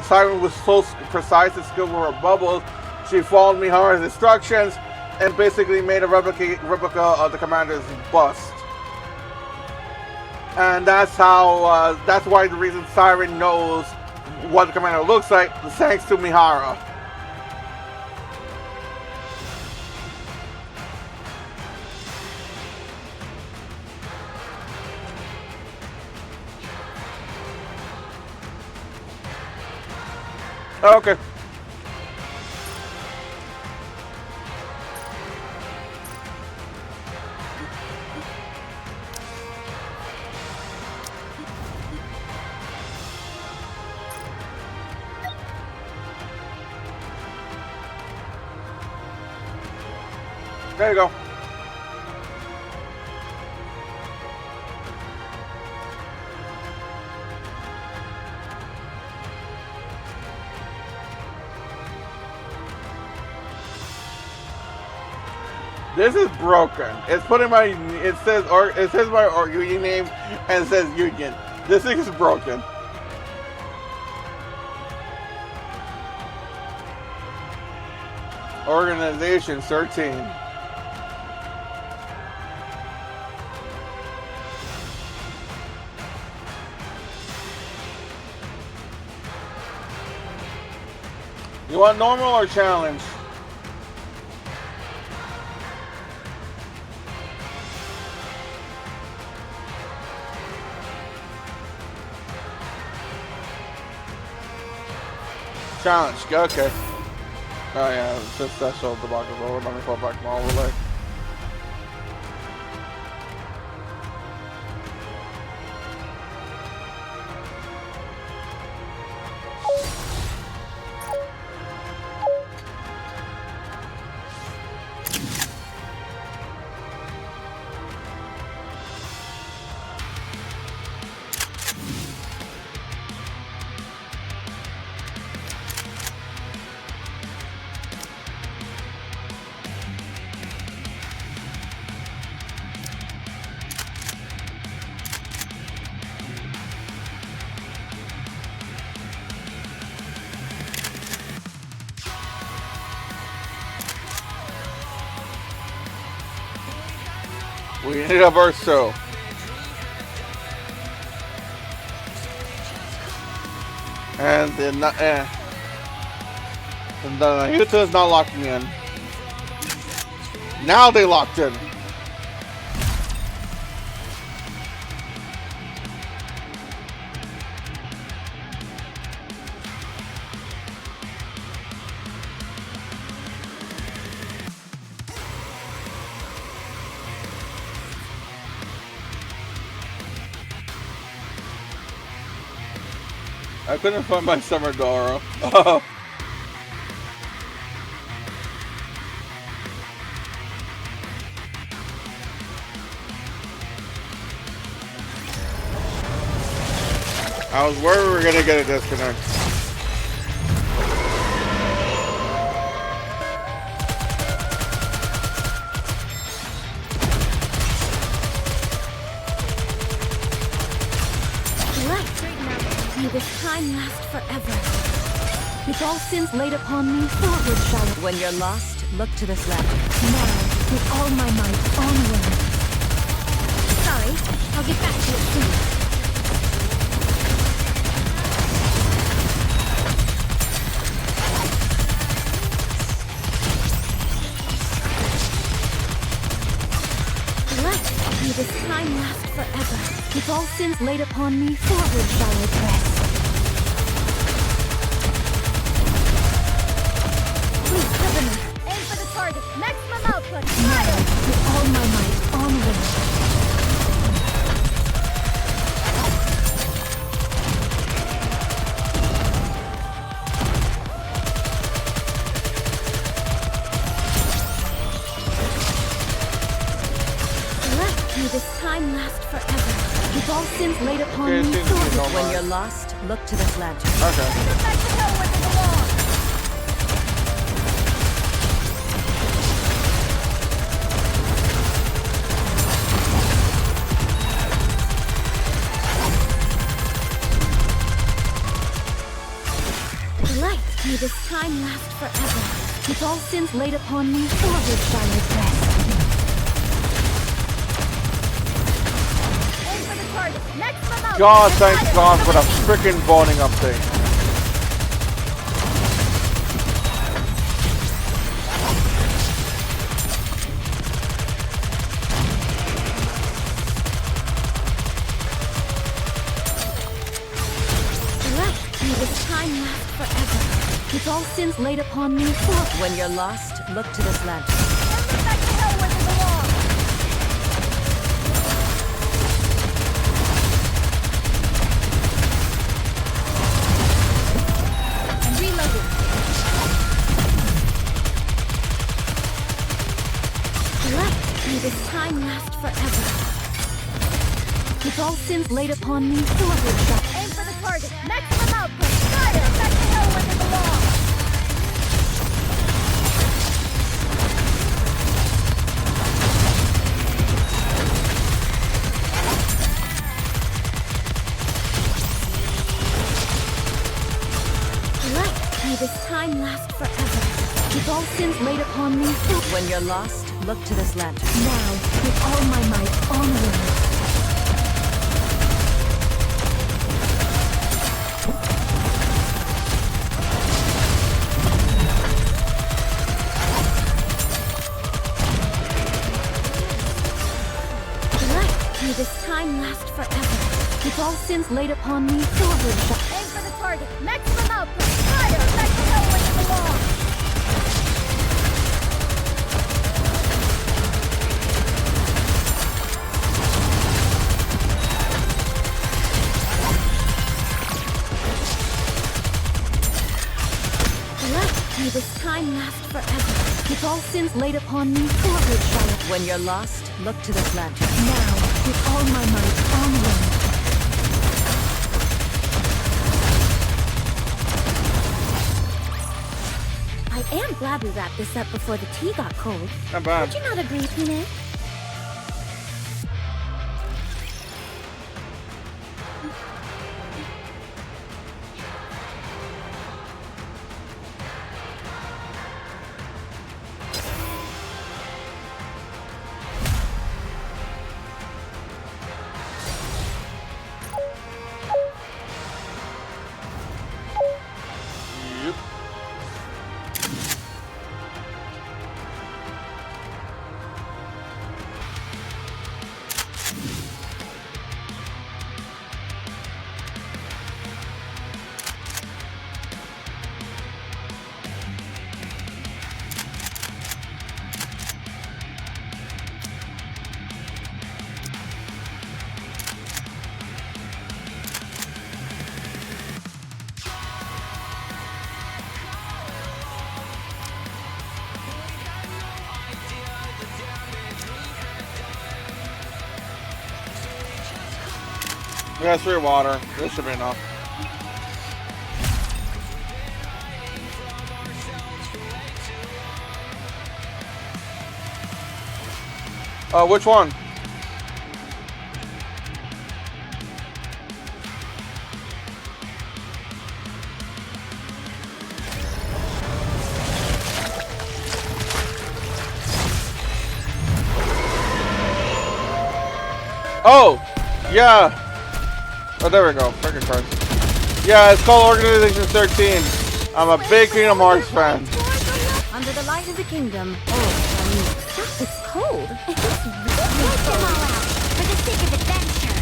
Siren was so precise and skilled with her bubbles, she followed Miharu's instructions and basically made a replica of the commander's bust. And that's how. That's why the reason Siren knows what the commander looks like, thanks to Miharu. Okay. There you go. This is broken. It's putting my. It says my union name and it says union. This thing is broken. Organization 13. You want normal or challenge? Challenge, okay. Oh yeah, since that showed the block of over, let me pull back my overlay. We ended up our show. And the Naruto is not locking in. Now they locked in. I couldn't find my summer Doro. Oh. I was worried we were gonna get a disconnect. time last forever. With all sins laid upon me, forward shall I. When you're lost, look to this left. Now, with all my might, onward. Sorry, I'll get back to it soon. May this time last forever. With all sins laid upon me, forward shall I press. Please cover me. Aim for the target. Maximum output. Now, with all my might, onward. May this time last forever. With all sins laid upon me, forward. When you're lost, look to this lantern. Okay. Back to hell where they belong. The light, may this time last forever. With all sins laid upon me, forward shall I press. God, thank God for the freaking boning update. May this time last forever. With all sins laid upon me, forward. When you're lost, look to this lantern. Back to hell where they belong. May this time last forever. With all sins laid upon me, forward shall. Aim for the target. Maximum output. Fire. Back to hell where they belong. May this time last forever. With all sins laid upon me, forward. When you're lost, look to this lantern. Now, with all my might, onward. May this time last forever. With all sins laid upon me, forward shall. Aim for the target. Maximum output. Fire. Back to hell where they belong. May this time last forever. With all sins laid upon me, forward shall I. When you're lost, look to this lantern. Now, with all my might, onward. I am glad we wrapped this up before the tea got cold. Not bad. Would you not agree, Peanut? We got 3 water. This should be enough. Which one? Oh, yeah. Oh, there we go. Freaking cards. Yeah, it's called Organization 13. I'm a big Kingdom Hearts fan. Under the light of the kingdom. Oh, it's cold. It's really cold. For the sake of adventure.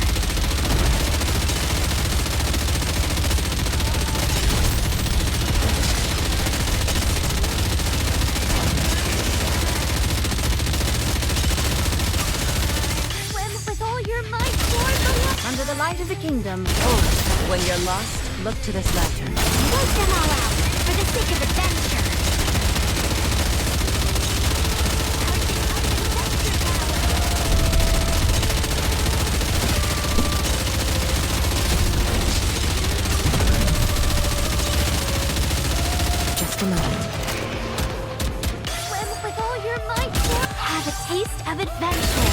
Swim with all your might toward the light. Under the light of the kingdom. Oh, when you're lost, look to this lantern. Take them all out. For the sake of adventure. Just a moment. Swim with all your might toward. Have a taste of adventure.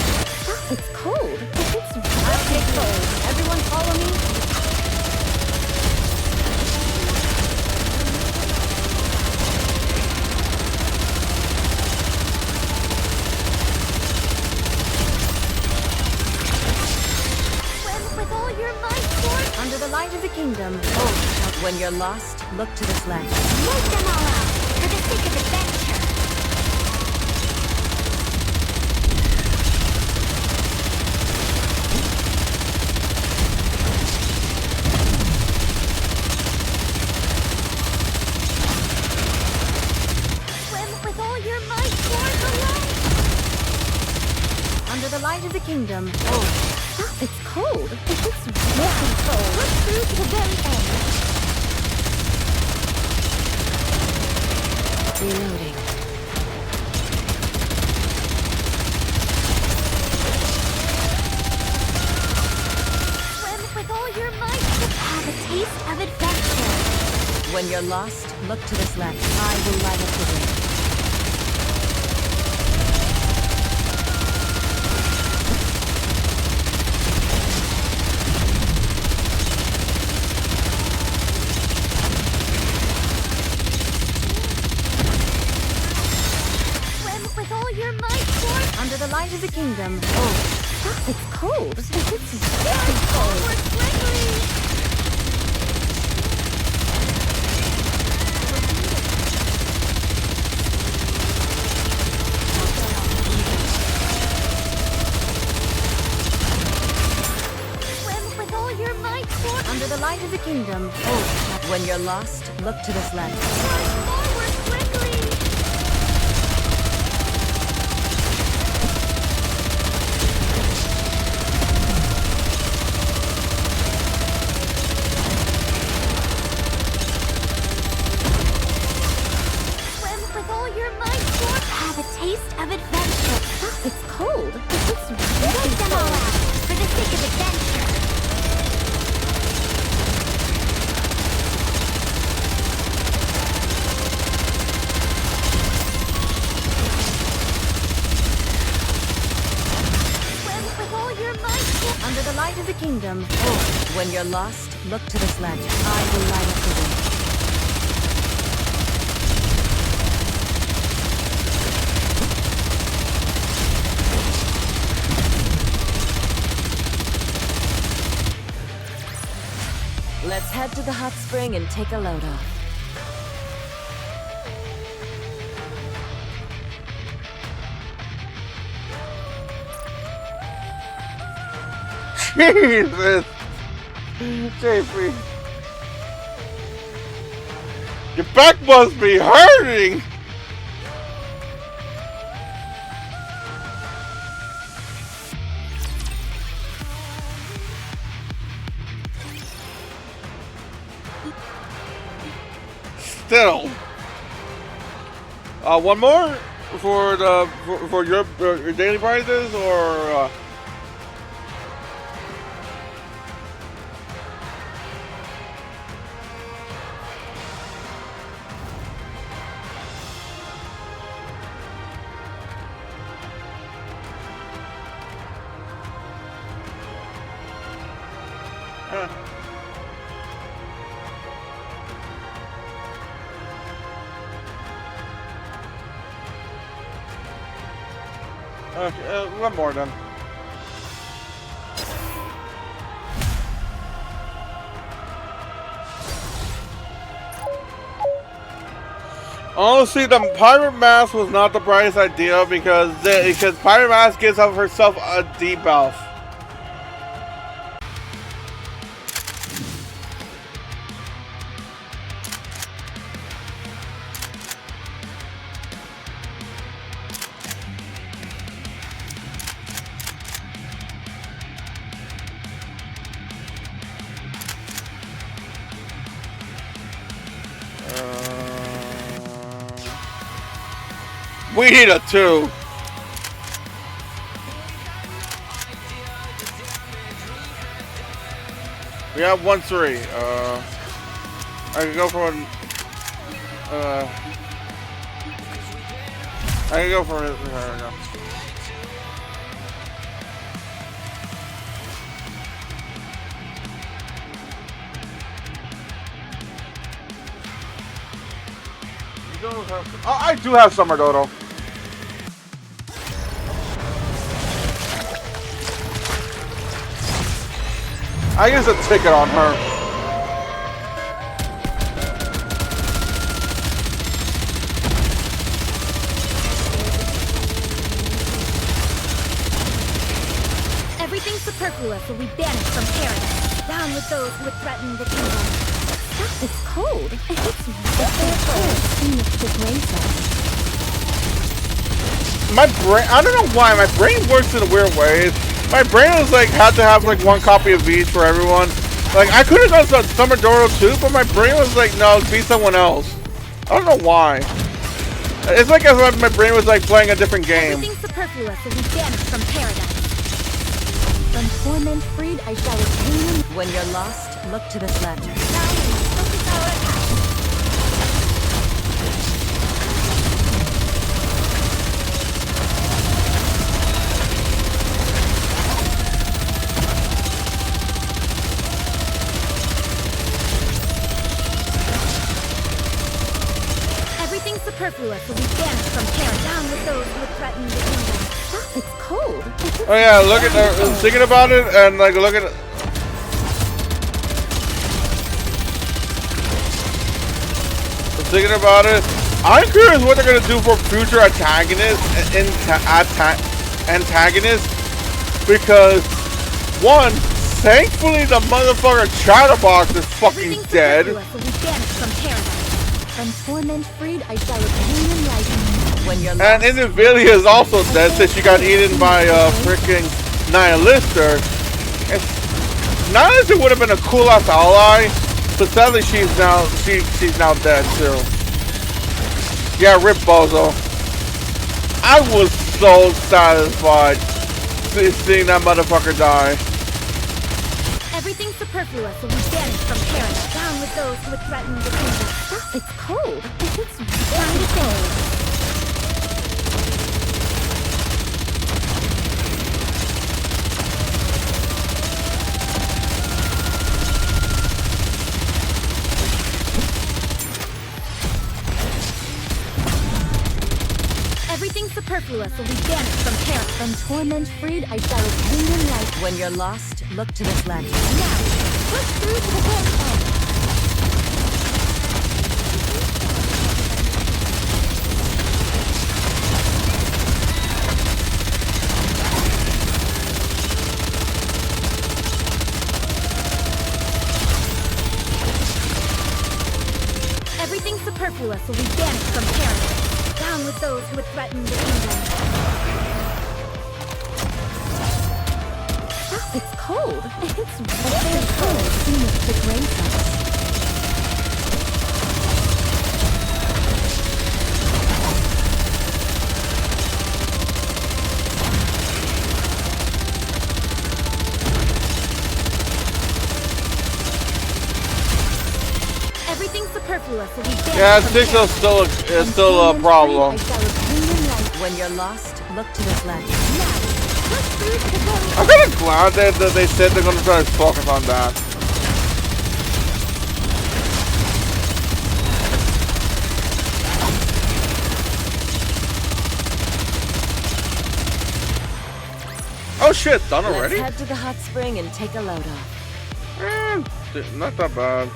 Oh, it's cold. It's really cold. Everyone follow me. Swim with all your might toward. Under the light of the kingdom. Oh, when you're lost, look to this lantern. Take them all out. For the sake of adventure. Swim with all your might toward the light. Under the light of the kingdom. Oh, it's cold. It's really cold. Look through to the very end. Reloading. Swim with all your might to have a taste of adventure. When you're lost, look to this lantern. I will light up the way. Swim with all your might toward. Under the light of the kingdom. Oh, it's cold. It's very Forward cold. quickly. Swim with all your might toward. Under the light of the kingdom. Oh, when you're lost, look to this lantern. Forward quickly. Swim with all your might toward. Have a taste of adventure. It's cold. It's really Take them all cold. out. For the sake of adventure. Swim with all your might toward. Under the light of the kingdom. Oh, when you're lost, look to this lantern. I will light up the way. Let's head to the hot spring and take a load off. Jesus! JP. Your back must be hurting! Still. One more for the for your daily prizes, or okay, one more then. Honestly, the pirate mask was not the brightest idea because pirate mask gives of herself a debuff. We need a 2. We have 1-3. I can go for an. I can go for it. No. Oh, I do have Summer Dodo. I use a ticket on her. Everything superfluous will be banished from paradise. Down with those who would threaten the kingdom. Stop, it's cold. It's My brain, I don't know why, my brain works in weird ways. My brain was like, had to have like 1 copy of each for everyone. Like, I could have done Summer Dodo too, but my brain was like, no, be someone else. I don't know why. It's like as if my brain was like playing a different game. Everything superfluous will be banished from paradise. From torment freed, I shall attain. When you're lost, look to this lantern. Everything superfluous will be banished from paradise. Down with those who would threaten the kingdom. Stop, it's cold. Oh yeah, look at her thinking about it and like look at it. Thinking about it, I'm curious what they're gonna do for future antagonists, because one, thankfully the motherfucker Chatterbox is fucking dead. Will be banished from paradise. From torment freed, I shall attain enlightenment. When you're And Indivilia is also dead since she got eaten by a freaking Nihilister. Nihilister would have been a cool ass ally, but sadly she's now dead too. Yeah, rip Bozo. I was so satisfied seeing that motherfucker die. Everything superfluous will be banished from paradise. Down with those who would threaten the kingdom. Stop, it's cold. It's time to fade. Everything superfluous will be banished from paradise. From torment freed, I shall attain life. When you're lost, look to this lantern. Now, push through to the very end. Everything superfluous will be banished from paradise. Down with those who would threaten the kingdom. Stop, it's cold. It's very cold. Seemeth to grace us. Everything superfluous will be banished. Yeah, 6 is still a problem. When you're lost, look to this lantern. I'm kind of glad that they said they're gonna try to focus on that. Oh shit, done already? Let's head to the hot spring and take a load off. Not that bad.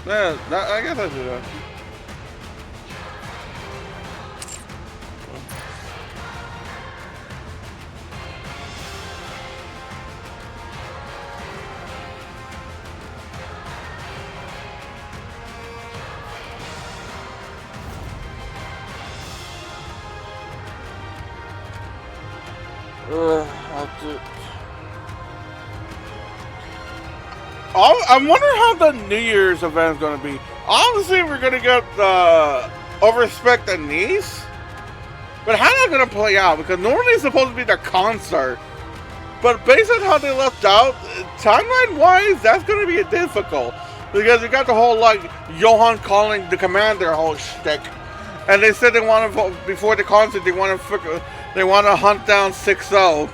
Yeah, I guess I do that. I'm wondering how the New Year's event is going to be. Obviously, we're going to get the Overspec the niece, but how's that going to play out? Because normally it's supposed to be the concert, but based on how they left out, timeline-wise, that's going to be difficult because you got the whole like Johan calling the commander whole shtick, and they said they want to before the concert they want to hunt down 6-0.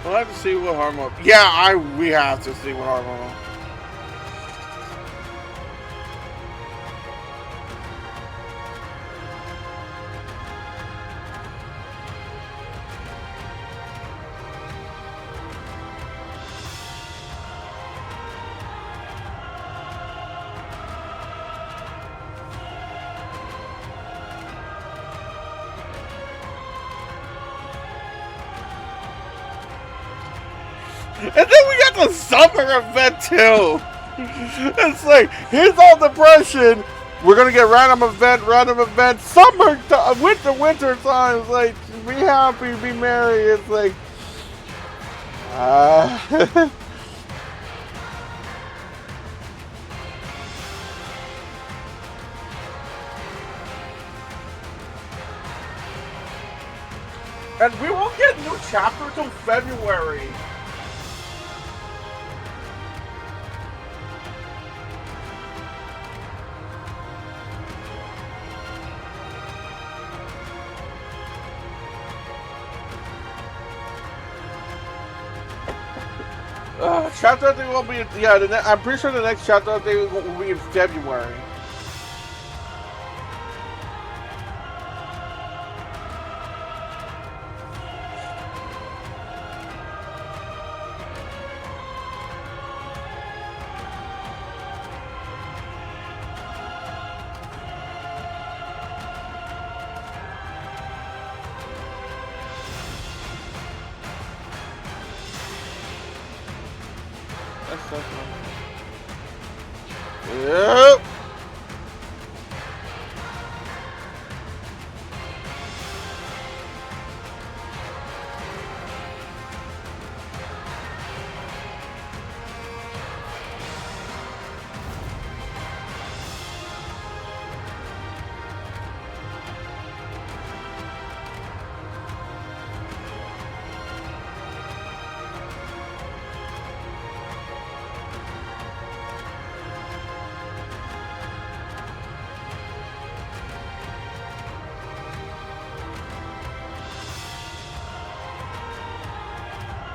We'll have to see what Harmo. Yeah, we have to see what Harmo. And then we got the summer event too. It's like, here's all depression. We're gonna get random event. Summer, winter time. It's like, be happy, be merry. It's like, and we won't get a new chapter till February. Chapter update will be, yeah, I'm pretty sure the next chapter update will be in February. Yep.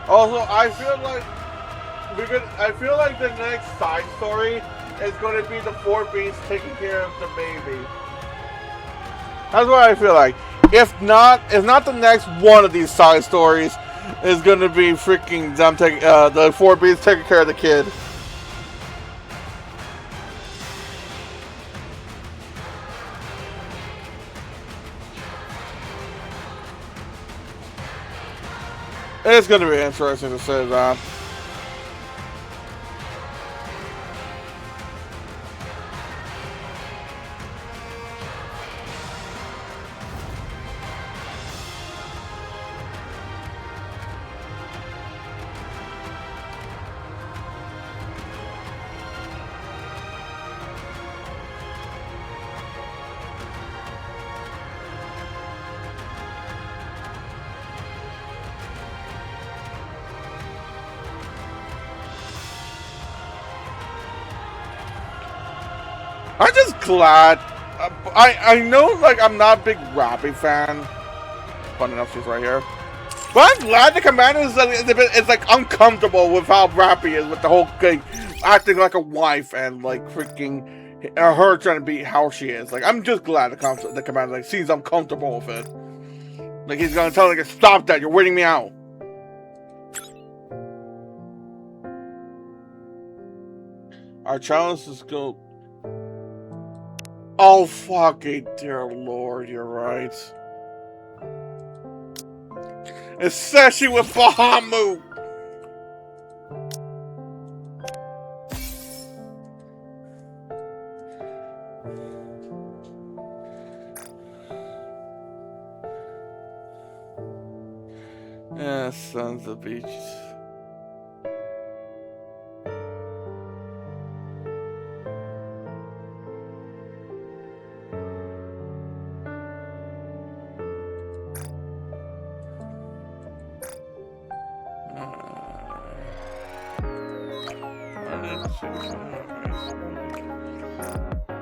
Also, I feel like the next side story is going to be the 4 beasts taking care of the baby. That's what I feel like. If not the next one of these side stories is going to be freaking them taking the 4 beasts taking care of the kid. It's going to be interesting to say that. I'm just glad. I know, like, I'm not a big Rappy fan. Fun enough, she's right here. But I'm glad the commander is like uncomfortable with how Rappy is with the whole thing, acting like a wife and like freaking her trying to be how she is. Like, I'm just glad the commander like seems uncomfortable with it. Like, he's gonna tell her, like, stop that, you're weirding me out. Our challenge is go. Oh fucking dear lord, you're right. Especially with Bahamut. Sons of beaches.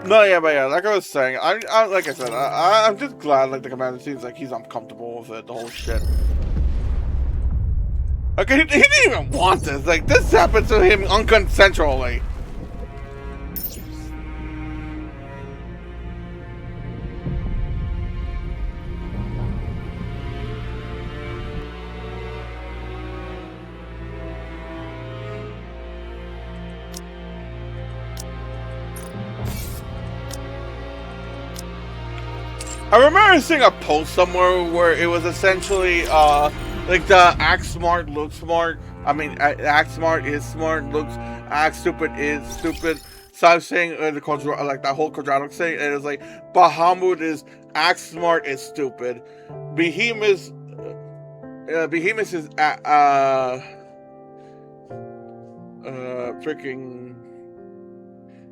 No, yeah, but yeah, like I was saying, like I said, I'm just glad, like, the commander seems like he's uncomfortable with it, the whole shit. Okay, he didn't even want this. Like, this happened to him unconsensually. I remember seeing a post somewhere where it was essentially, like the act smart, look smart. I mean, act smart is smart, looks, act stupid is stupid. So I was saying like that whole quadratic thing, and it was like Bahamut is act smart is stupid. Behemoth is freaking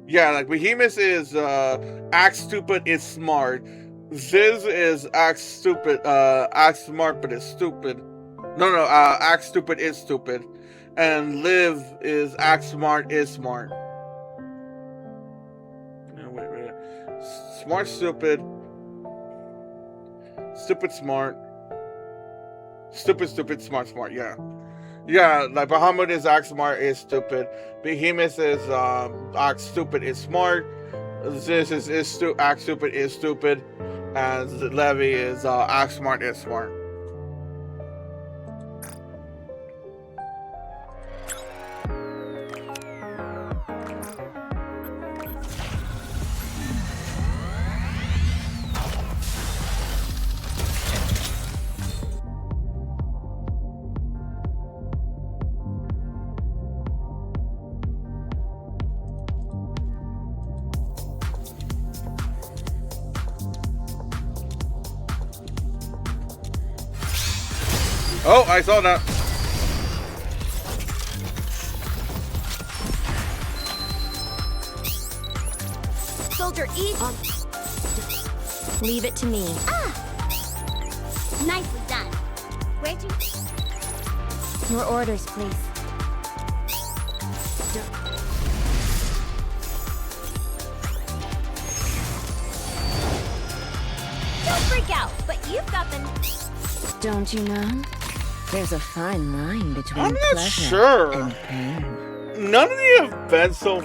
yeah, like Behemoth is act stupid is smart. Ziz is act stupid, act smart but is stupid. No, act stupid is stupid. And Liv is act smart is smart. No, wait. Smart, stupid. Stupid, smart. Stupid, smart, yeah. Yeah, like Bahamut is act smart is stupid. Behemoth is act stupid is smart. Ziz is act stupid is stupid. And Levy is act smart is smart. Oh, I saw that. Soldier, eat. Leave it to me. Nicely done. Where'd you? Your orders, please. Don't freak out, but you've got them. Don't you know? There's a fine line between I'm not pleasure sure. and pain. None of the events so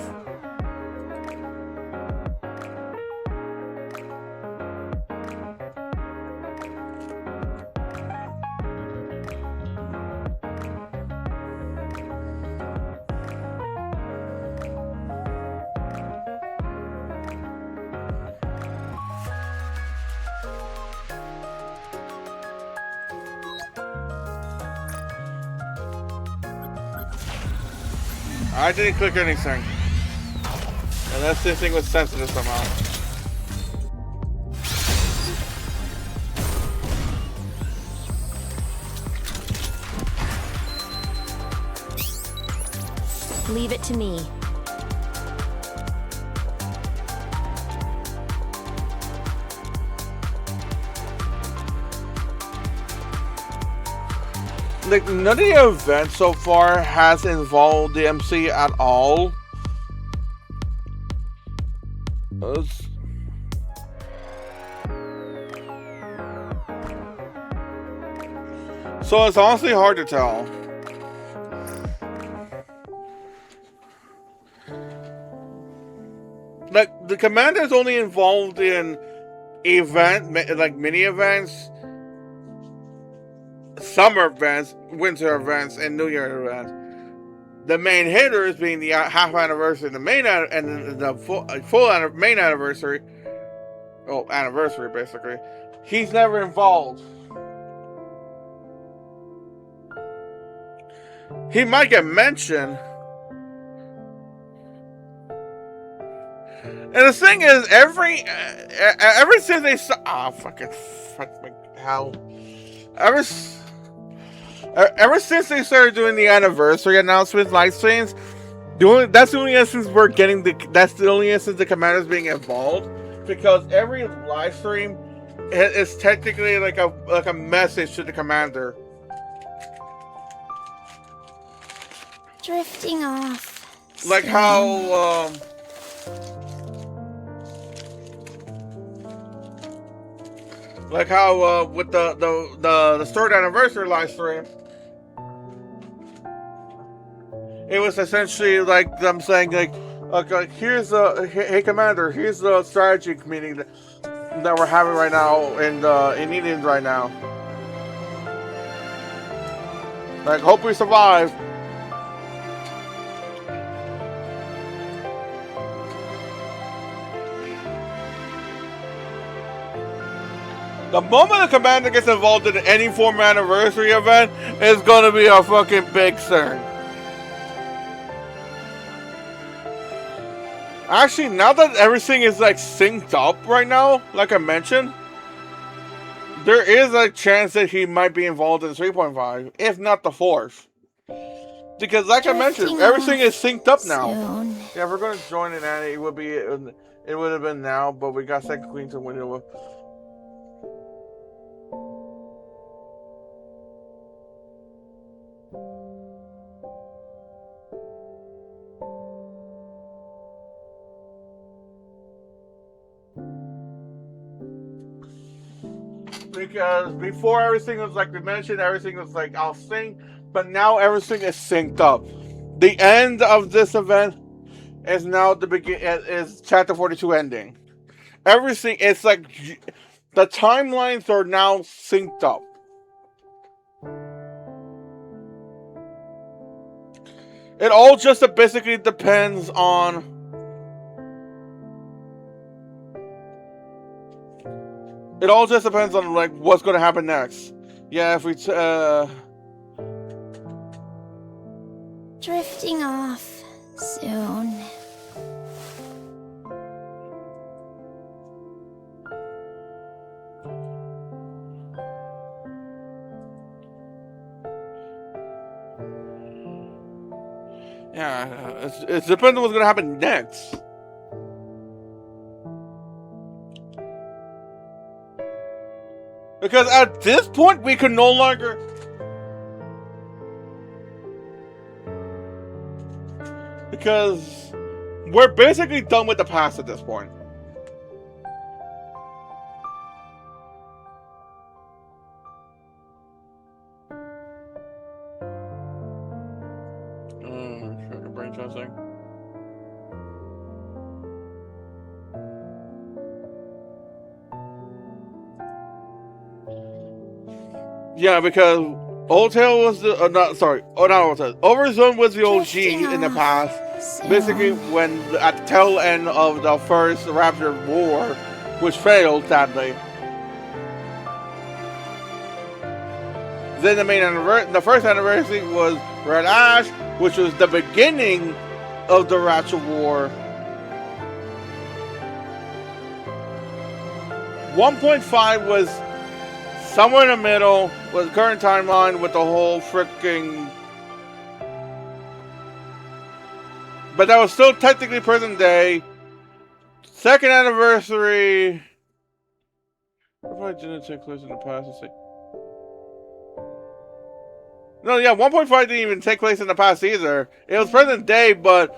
I didn't click anything. Unless this thing was sensitive somehow. Leave it to me. Like, none of the events so far has involved the MC at all. So it's honestly hard to tell. Like, the commander's only involved in like mini events, summer events, winter events, and New Year events. The main hitters being the half anniversary, the main and the full main anniversary. Oh, anniversary basically. He's never involved. He might get mentioned. And the thing is, ever since they fucking hell, ever since they started doing the anniversary announcements, live streams, that's the only instance we're getting that's the only instance the commander's being involved, because every live stream is technically like a message to the commander. Drifting off. Like how with the third anniversary live stream, it was essentially like them saying like, here's hey commander, here's the strategy meeting that we're having right now in Eden right now. Like, hope we survive. The moment the commander gets involved in any form of anniversary event, it's gonna be a fucking big thing. Actually, now that everything is like synced up right now, like I mentioned, there is a chance that he might be involved in 3.5, if not the 4th. Because like I mentioned, everything is synced up now. Yeah, if we're gonna join in Annie, it would have been now, but we got second queen to win it with. Because before everything was like we mentioned, everything was like I'll sync, but now everything is synced up. The end of this event is now the is chapter 42 ending. Everything is like the timelines are now synced up. It all just basically depends on like what's going to happen next. Yeah, if we drifting off soon. Yeah, it depends on what's going to happen next. Because at this point, we can no longer... Because we're basically done with the past at this point. Brain trusting. Yeah, because Old Tail was the not Old Tail. Overzone was the OG in the past. Basically, when at the tail end of the first Rapture War, which failed sadly. Then the first anniversary was Red Ash, which was the beginning of the Rapture War. 1.5 was somewhere in the middle with the current timeline with the whole freaking... But that was still technically present day. Second anniversary... What if I didn't take place in the past? Let's see. No, yeah, 1.5 didn't even take place in the past either. It was present day, but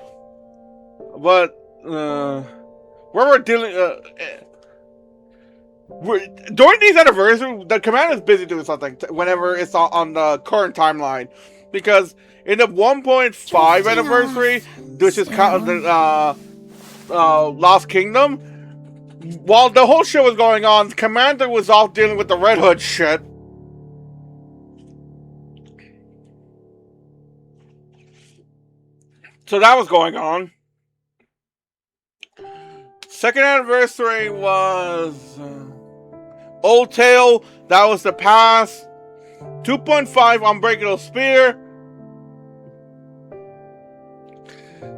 where we're dealing. During these anniversaries, the commander is busy doing something whenever it's on the current timeline, because in the 1.5 anniversary, which is the Lost Kingdom, while the whole shit was going on, the commander was off dealing with the Red Hood shit. So that was going on. Second anniversary was Old Tale. That was the past. 2.5 Unbreakable Spear.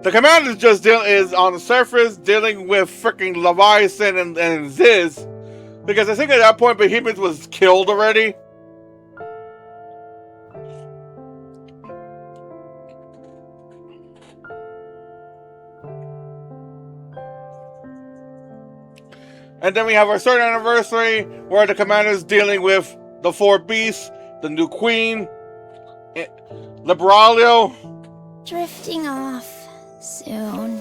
The commander is on the surface dealing with freaking Leviathan and Ziz, because I think at that point Behemoth was killed already. And then we have our third anniversary, where the commander is dealing with the four beasts, the new queen, Liberalia. Drifting off soon.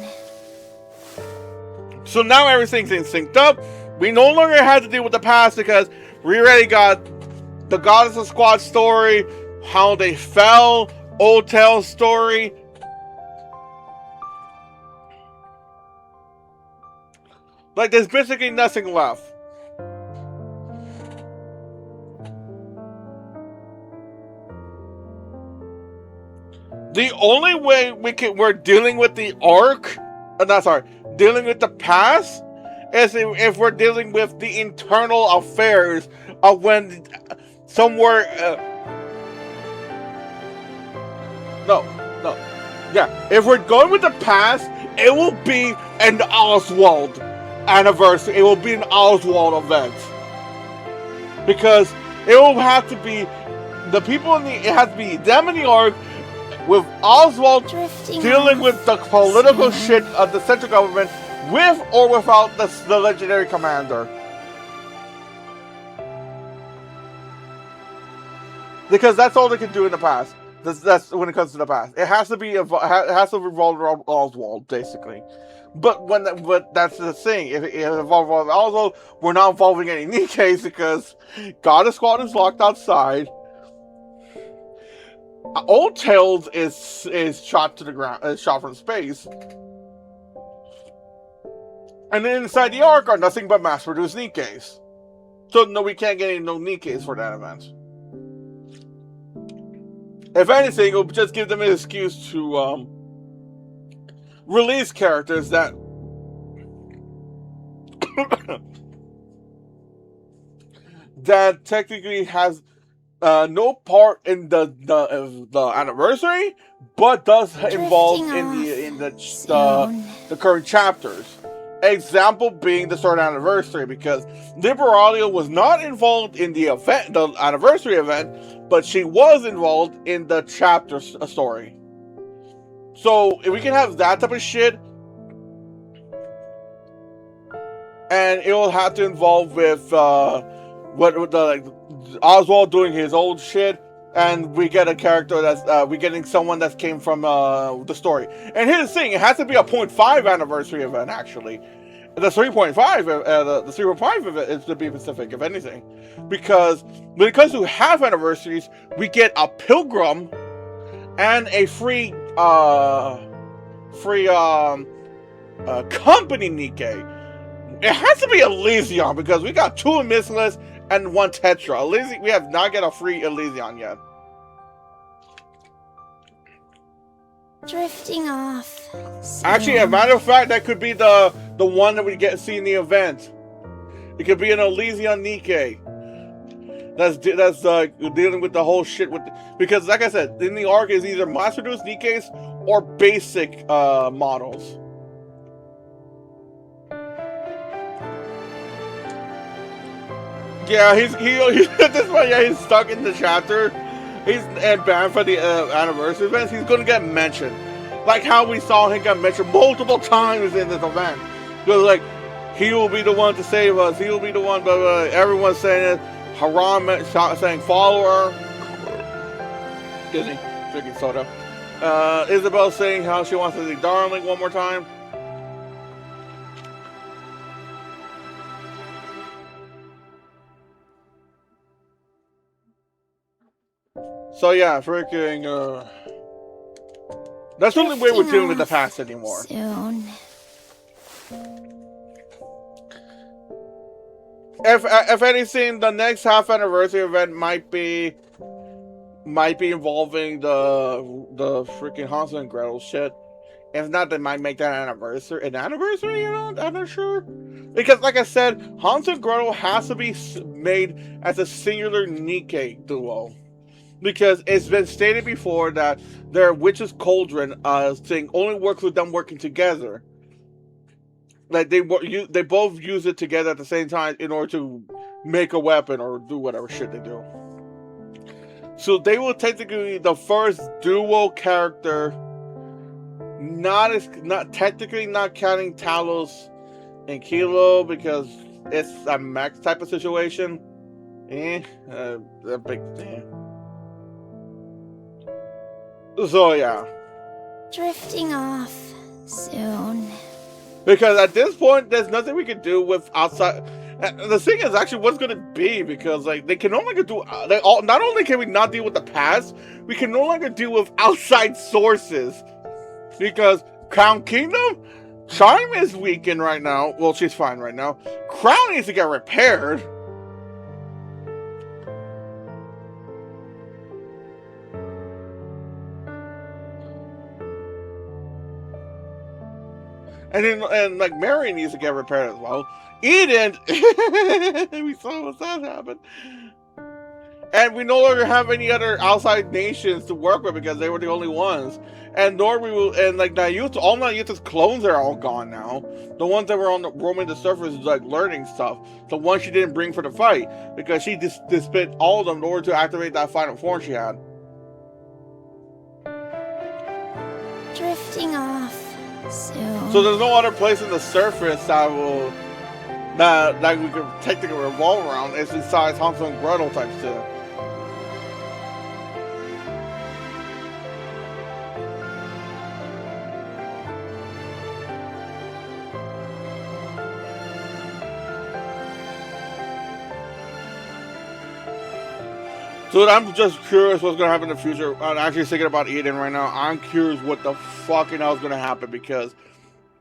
So now everything's synced up. We no longer have to deal with the past, because we already got the Goddess of Squad story, how they fell, Old Tale story. Like, there's basically nothing left. The only way we're dealing with the arc, dealing with the past, is if we're dealing with the internal affairs of when somewhere. Yeah, if we're going with the past, it will be an Oswald anniversary. It will be an Oswald event, because it will have to be the people it has to be them in the arc, with Oswald dealing with the political shit of the central government, with or without the legendary commander. Because that's all they can do in the past. That's when it comes to the past. It has to revolve around Oswald, basically. But that's the thing. If it involves Oswald, we're not involving any Nikes, because Goddess Squad is locked outside. Old Tales is shot to the ground, shot from space, and then inside the arc are nothing but mass-produced Nikes. So no, we can't get any Nikes for that event. If anything, it'll just give them an excuse to release characters that that technically has no part in the anniversary, but does involve in the current chapters. Example being the third anniversary, because Liberalia was not involved in the event, the anniversary event, but she was involved in the chapter story. So if we can have that type of shit, and it will have to involve with Oswald doing his old shit, and we get a character that's we getting someone that came from the story. And here's the thing: it has to be a 0.5 anniversary event. Actually, the 3.5, the 3.5 event is to be specific, if anything, because when it comes to half anniversaries, we get a pilgrim and a free company Nikkei. It has to be Elysion, because we got 2 Emisless and 1 Tetra. We have not got a free Elysion yet. Drifting off. Actually, as a matter of fact, that could be the one that we see in the event. It could be an Elysion Nikkei. That's dealing with the whole shit with because, like I said, in the arc is either mass-produced Nikkeis or basic models. Yeah, he's at this point. Yeah, he's stuck in the chapter. He's banned for the anniversary events. He's gonna get mentioned, like how we saw him get mentioned multiple times in this event. Because like, he will be the one to save us. He will be the one. But everyone's saying it. Haram saying follower. Excuse me, drinking soda. Isabel saying how she wants to see Darling one more time. So yeah, freaking. That's the only way we're dealing with the past anymore. Soon. If anything, the next half anniversary event might be involving the freaking Hansel and Gretel shit. If not, they might make that an anniversary. You know, I'm not sure, because like I said, Hansel and Gretel has to be made as a singular Nike duo, because it's been stated before that their witch's cauldron thing only works with them working together. Like they both use it together at the same time in order to make a weapon or do whatever shit they do. So they will technically be the first duo character, not technically not counting Talos and Kilo because it's a max type of situation. A big So yeah. Drifting off soon. Because at this point, there's nothing we can do with outside. The thing is actually what's going to be, because like they can no longer do. Not only can we not deal with the past, we can no longer deal with outside sources. Because Crown Kingdom, Chime is weakened right now. Well, she's fine right now. Crown needs to get repaired. And like Marion needs to get repaired as well. Eden, we saw what's that happen. And we no longer have any other outside nations to work with because they were the only ones. And nor we will. And like Nayuta, all Nayuta's clones are all gone now. The ones that were roaming the surface, like learning stuff. The ones she didn't bring for the fight because she just spent all of them in order to activate that final form she had. Drifting off soon. So there's no other place in the surface that will that we could technically revolve around is besides Hansel and Gretel type shit. Dude, I'm just curious what's gonna happen in the future. I'm actually thinking about Eden right now. I'm curious what the fucking hell is gonna happen because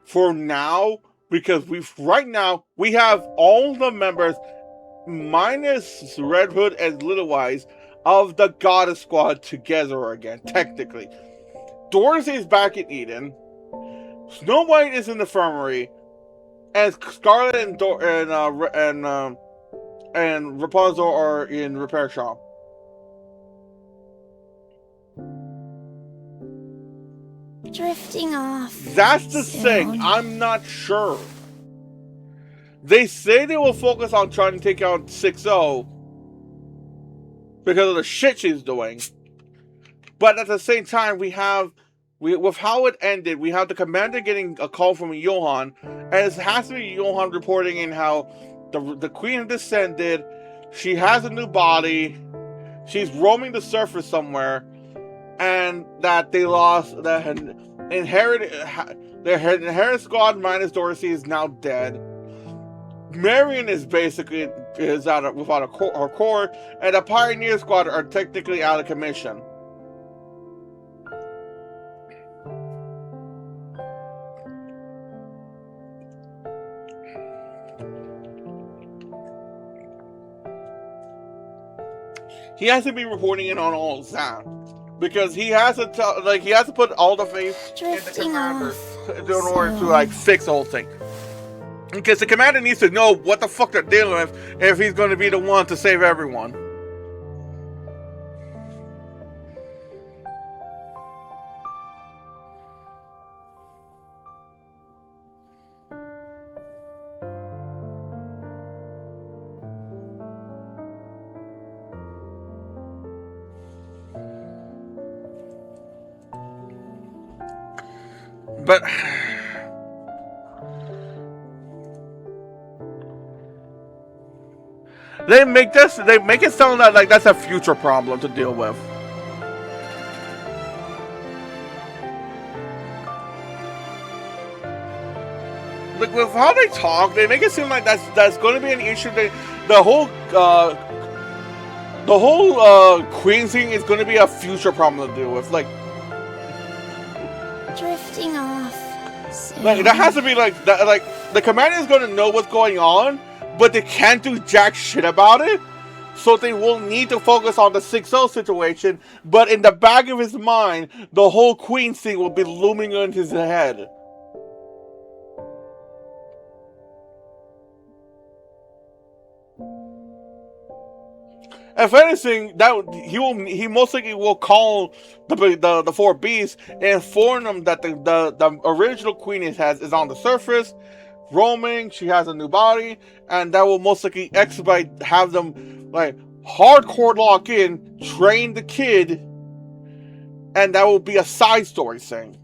for now, right now we have all the members minus Red Hood and Little Wise of the Goddess Squad together again, technically. Dorothy is back in Eden. Snow White is in the infirmary, and Scarlet and Rapunzel are in repair shop. Drifting off. That's the thing. I'm not sure. They say they will focus on trying to take out 6-0 because of the shit she's doing. But at the same time, with how it ended, we have the commander getting a call from Johan, and it has to be Johan reporting in how the queen descended. She has a new body. She's roaming the surface somewhere. And that they lost their inherit squad minus Dorothy is now dead. Marion is basically without her core, and the Pioneer squad are technically out of commission. He has to be reporting in on all of that. Because he has to put all the faith in the commander in order to fix the whole thing. Because the commander needs to know what the fuck they're dealing with if he's going to be the one to save everyone. But they make it sound like that's a future problem to deal with. Like with how they talk, they make it seem like that's going to be an issue. The whole the whole queen thing is going to be a future problem to deal with. Like, Drifting off. that has to be like that. Like, the commander is going to know what's going on, but they can't do jack shit about it. So they will need to focus on the 6-0 situation. But in the back of his mind, the whole queen thing will be looming in his head. If anything, that he most likely will call the 4 beasts and inform them that the original queen is on the surface, roaming. She has a new body, and that will most likely expedite, have them like hardcore lock in, train the kid, and that will be a side story thing.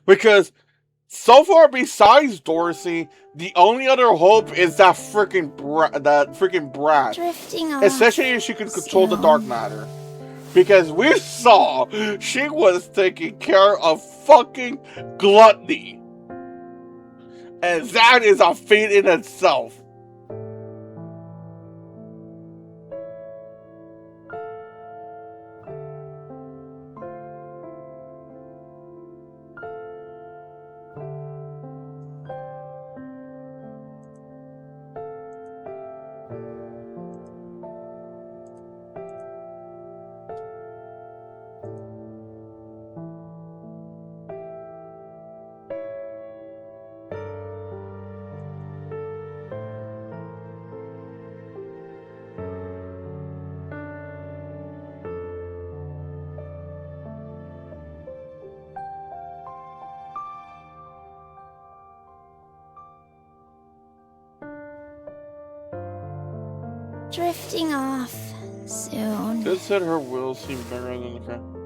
Because so far, besides Dorsey, the only other hope is that freaking brat. Drifting off. Especially if she could control the dark matter. Because we saw she was taking care of fucking gluttony. And that is a feat in itself. Drifting off soon. This said her will seem bigger than the crown.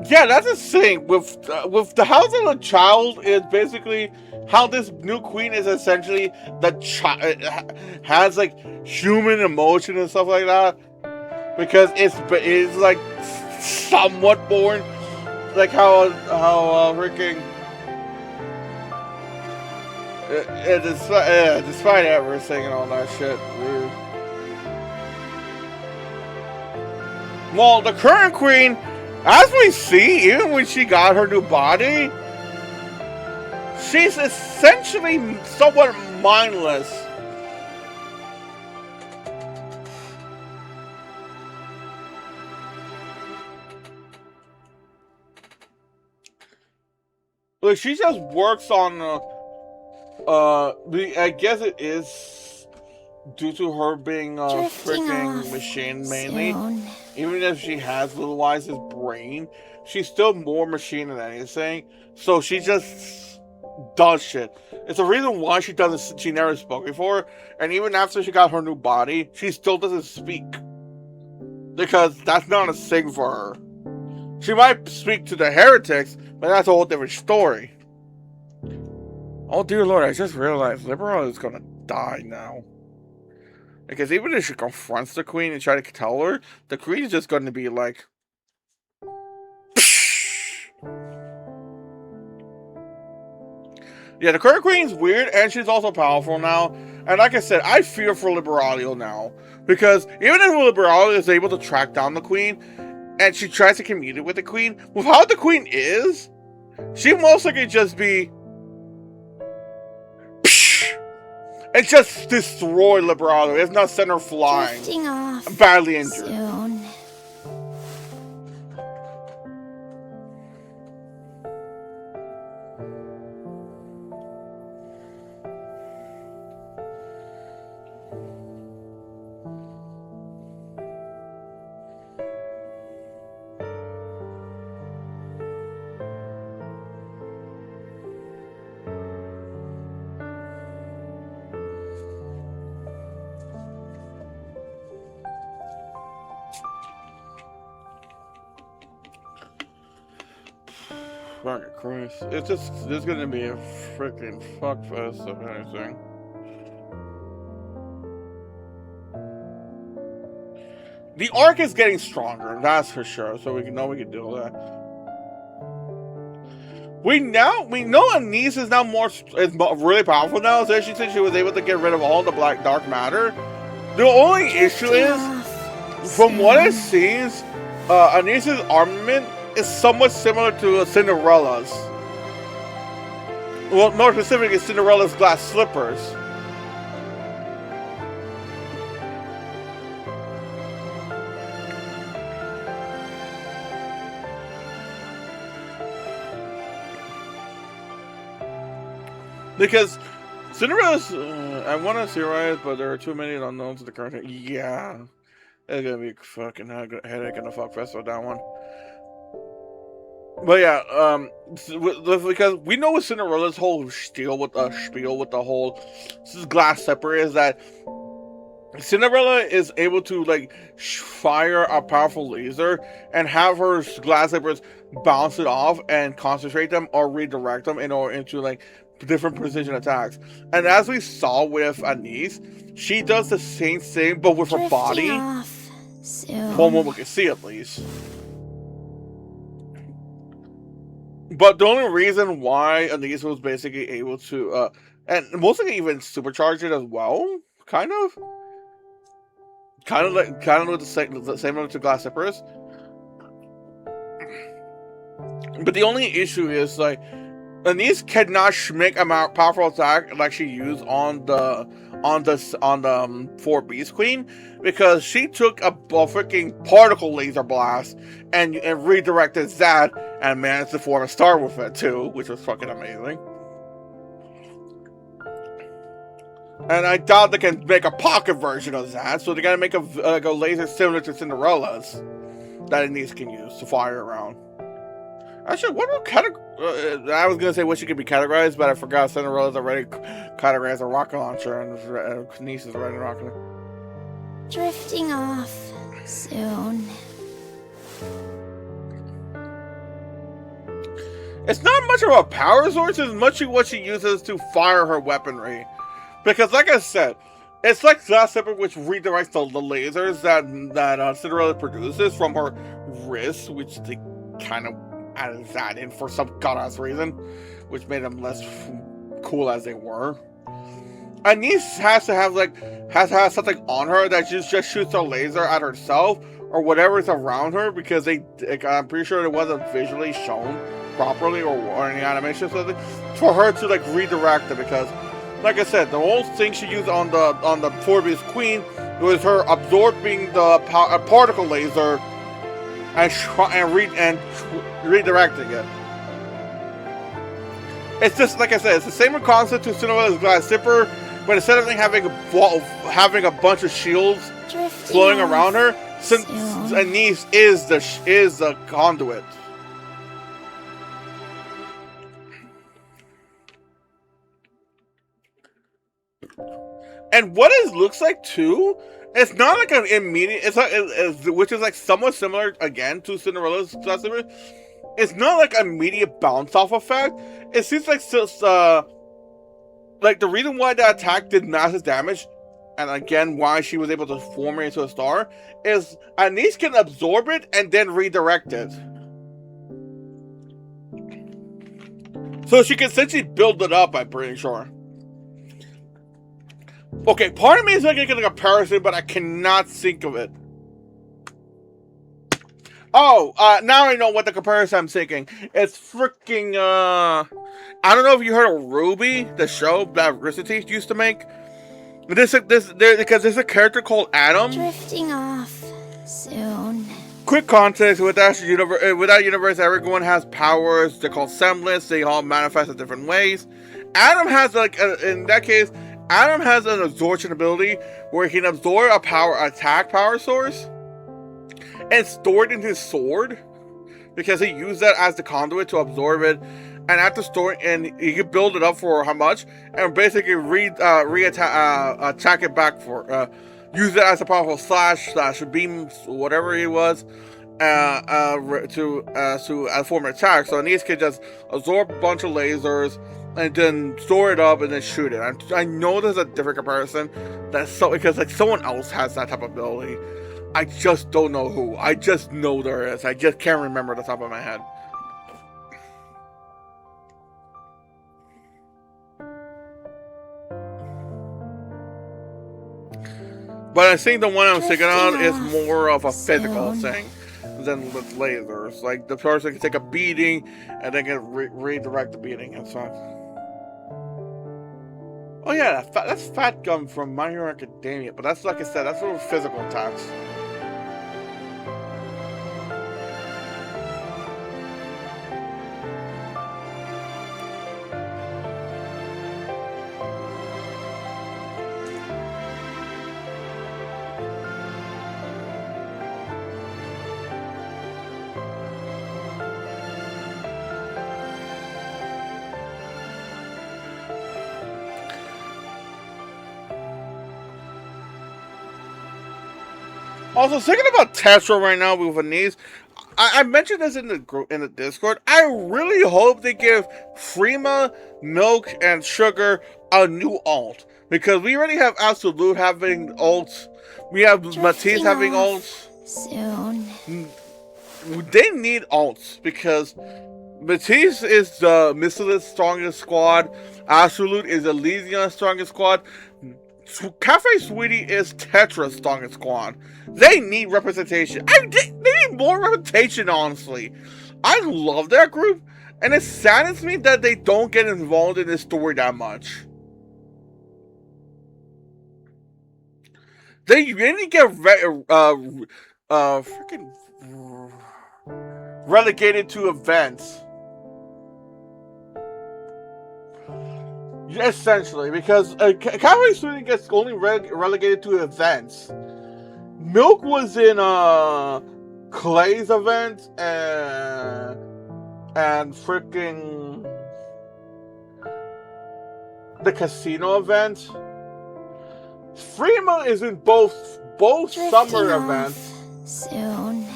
Yeah, that's the thing with the house of a child is basically how this new queen is essentially the child has like human emotion and stuff like that, because it's like somewhat born like how freaking despite everything and all that shit. Weird. Well, the current queen, as we see, even when she got her new body, she's essentially somewhat mindless. Like, she just works on, I guess it is due to her being a freaking machine mainly. Soon. Even if she has Little Eyes' brain, she's still more machine than anything. So she just does shit. It's a reason why she never spoke before. And even after she got her new body, she still doesn't speak. Because that's not a thing for her. She might speak to the heretics, but that's a whole different story. Oh dear Lord, I just realized Liberal is gonna die now. Because even if she confronts the queen and try to tell her, the queen is just going to be like, yeah, the current queen's weird, and she's also powerful now. And like I said, I fear for Liberalia now. Because even if Liberalia is able to track down the queen, and she tries to communicate with the queen, with how the queen is, she most likely just be and just destroy Liberalia. It's not send her flying. Drifting off. I'm badly injured. Soon. Fucking Christ. It's just, there's gonna be a freaking fuckfest of anything. The arc is getting stronger, that's for sure, so we can deal with that. We know Anise is now really powerful now, especially since she was able to get rid of all the dark matter. The only issue is, from what it seems, Anise's armament is somewhat similar to Cinderella's. Well, more specifically, Cinderella's glass slippers. Because Cinderella's, I want to theorize, but there are too many unknowns in the current. Yeah, it's gonna be a fucking headache and a fuck fest with that one. But yeah, because we know with Cinderella's whole spiel with the whole glass slipper is that Cinderella is able to like fire a powerful laser and have her glass slippers bounce it off and concentrate them or redirect them into like different precision attacks. And as we saw with Anise, she does the same thing but with her body. From what we can see, at least. But the only reason why Anise was basically able to, and mostly even supercharge it as well, kind of with the same to glass zippers. But the only issue is like Anise cannot make a powerful attack like she used on the 4 Beast Queen, because she took a freaking particle laser blast and redirected that and managed to form a star with it too, which was fucking amazing. And I doubt they can make a pocket version of that, so they gotta make a laser similar to Cinderella's that Anise can use to fire around. Actually, what I was gonna say what she could be categorized, but I forgot Cinderella's already categorized as a rocket launcher, and Anise is already rocket. Drifting off soon. It's not much of a power source as much as what she uses to fire her weaponry. Because, like I said, it's like Glass Slipper, which redirects the lasers that Cinderella produces from her wrist, which they kind of added that in for some god-ass reason, which made them less cool as they were. Anise has to have something on her that just shoots a laser at herself or whatever is around her, because I'm pretty sure it wasn't visually shown properly or any animation for her to like redirect it, because like I said, the whole thing she used on the 4 Beast Queen was her absorbing the particle laser and redirecting it. It's just like I said, it's the same concept to Cinderella's Glass Zipper, but instead of having a bunch of shields floating around her, Anise is the conduit. And what it looks like too, it's not like an immediate. Which is like somewhat similar again to Cinderella's Glass Zipper. It's not like an immediate bounce off effect. It seems like the reason why that attack did massive damage, and again why she was able to form it into a star, is Anise can absorb it and then redirect it. So she can essentially build it up, I'm pretty sure. Okay, part of me is making a comparison, but I cannot think of it. Oh, now I know what the comparison I'm thinking. It's freaking, I don't know if you heard of Ruby, the show that Rooster Teeth used to make. Because there's a character called Adam. Drifting off soon. Quick context, with that universe, everyone has powers. They're called semblance. They all manifest in different ways. Adam has, in that case, Adam has an absorption ability where he can absorb a attack power source and store it in his sword, because he used that as the conduit to absorb it, and after storing, and he can build it up for how much, and basically attack it back for use it as a powerful slash beam, whatever it was, to form an attack. So Anise can just absorb a bunch of lasers and then store it up and then shoot it. I know there's a different comparison because like someone else has that type of ability. I just don't know who. I just know there is. I just can't remember the top of my head. But I think the one I'm thinking of is more of a physical thing than with lasers. Like the person can take a beating and then can redirect the beating and stuff. Oh yeah, that's Fat Gum from My Hero Academia, but that's like I said, that's sort of physical attacks. Also, thinking about Tetra right now with Anise, I mentioned this in the group in the Discord. I really hope they give Freema, Milk, and Sugar a new alt, because we already have Absolute having alts. We have Matisse having alts. Soon. They need alts because Matisse is the Missile's strongest squad. Absolute is Elysion's strongest squad. Cafe Sweetie is Tetra's strongest squad. They need representation. They need more representation, honestly. I love that group, and it saddens me that they don't get involved in this story that much. They really get freaking relegated to events. Essentially, because Cafe Sweetie gets only relegated to events. Milk was in Clay's event and freaking the casino event. Freema is in both summer events. Soon.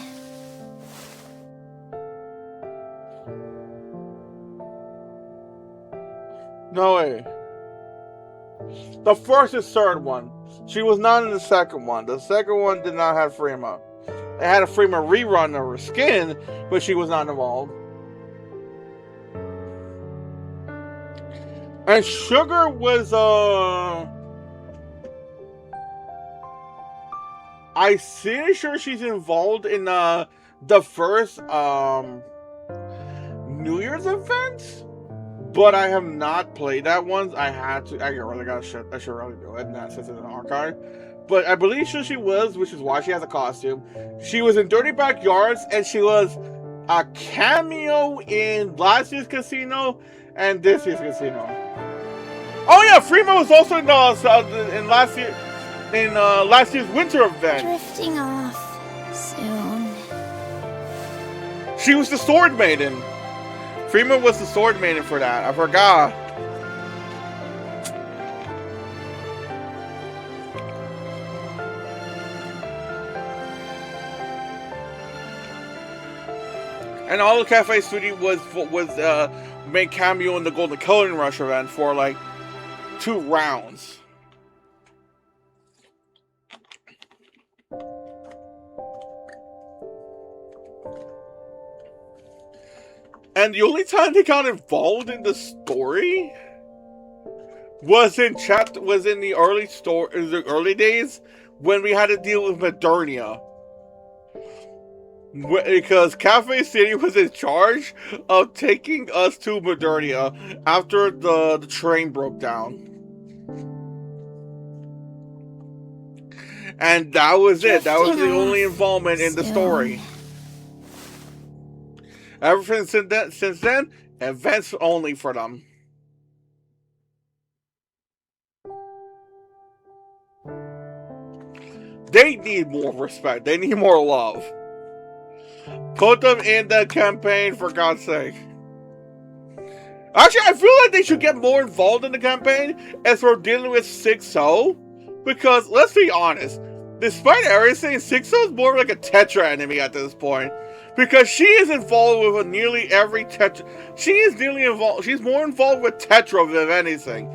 No way. The first and third one. She was not in the second one. The second one did not have Freema. It had a Freema rerun of her skin, but she was not involved. And Sugar was I'm pretty sure she's involved in the first New Year's event. But I have not played that one. I had to. I really got shit. I should really do it. And that since it's an archive. But I believe she was, which is why she has a costume. She was in Dirty Backyards, and she was a cameo in last year's casino and this year's casino. Oh yeah, Freema was also in last year's winter event. Drifting off soon. She was the Sword Maiden. Freema was the Sword Maiden for that. I forgot. And all the Cafe Sweetie was made cameo in the Golden Coloring Rush event for like 2 rounds. And the only time they got involved in the story was in the early days when we had to deal with Modernia. Because Cafe City was in charge of taking us to Modernia after the train broke down. And that was it. That was the only involvement in the story. Ever since then, events only for them. They need more respect. They need more love. Put them in the campaign, for God's sake. Actually, I feel like they should get more involved in the campaign as we're dealing with 6-0. Because, let's be honest, despite everything, 6-0 is more like a Tetra enemy at this point. Because she is involved with nearly every Tetra. She's more involved with Tetra than anything.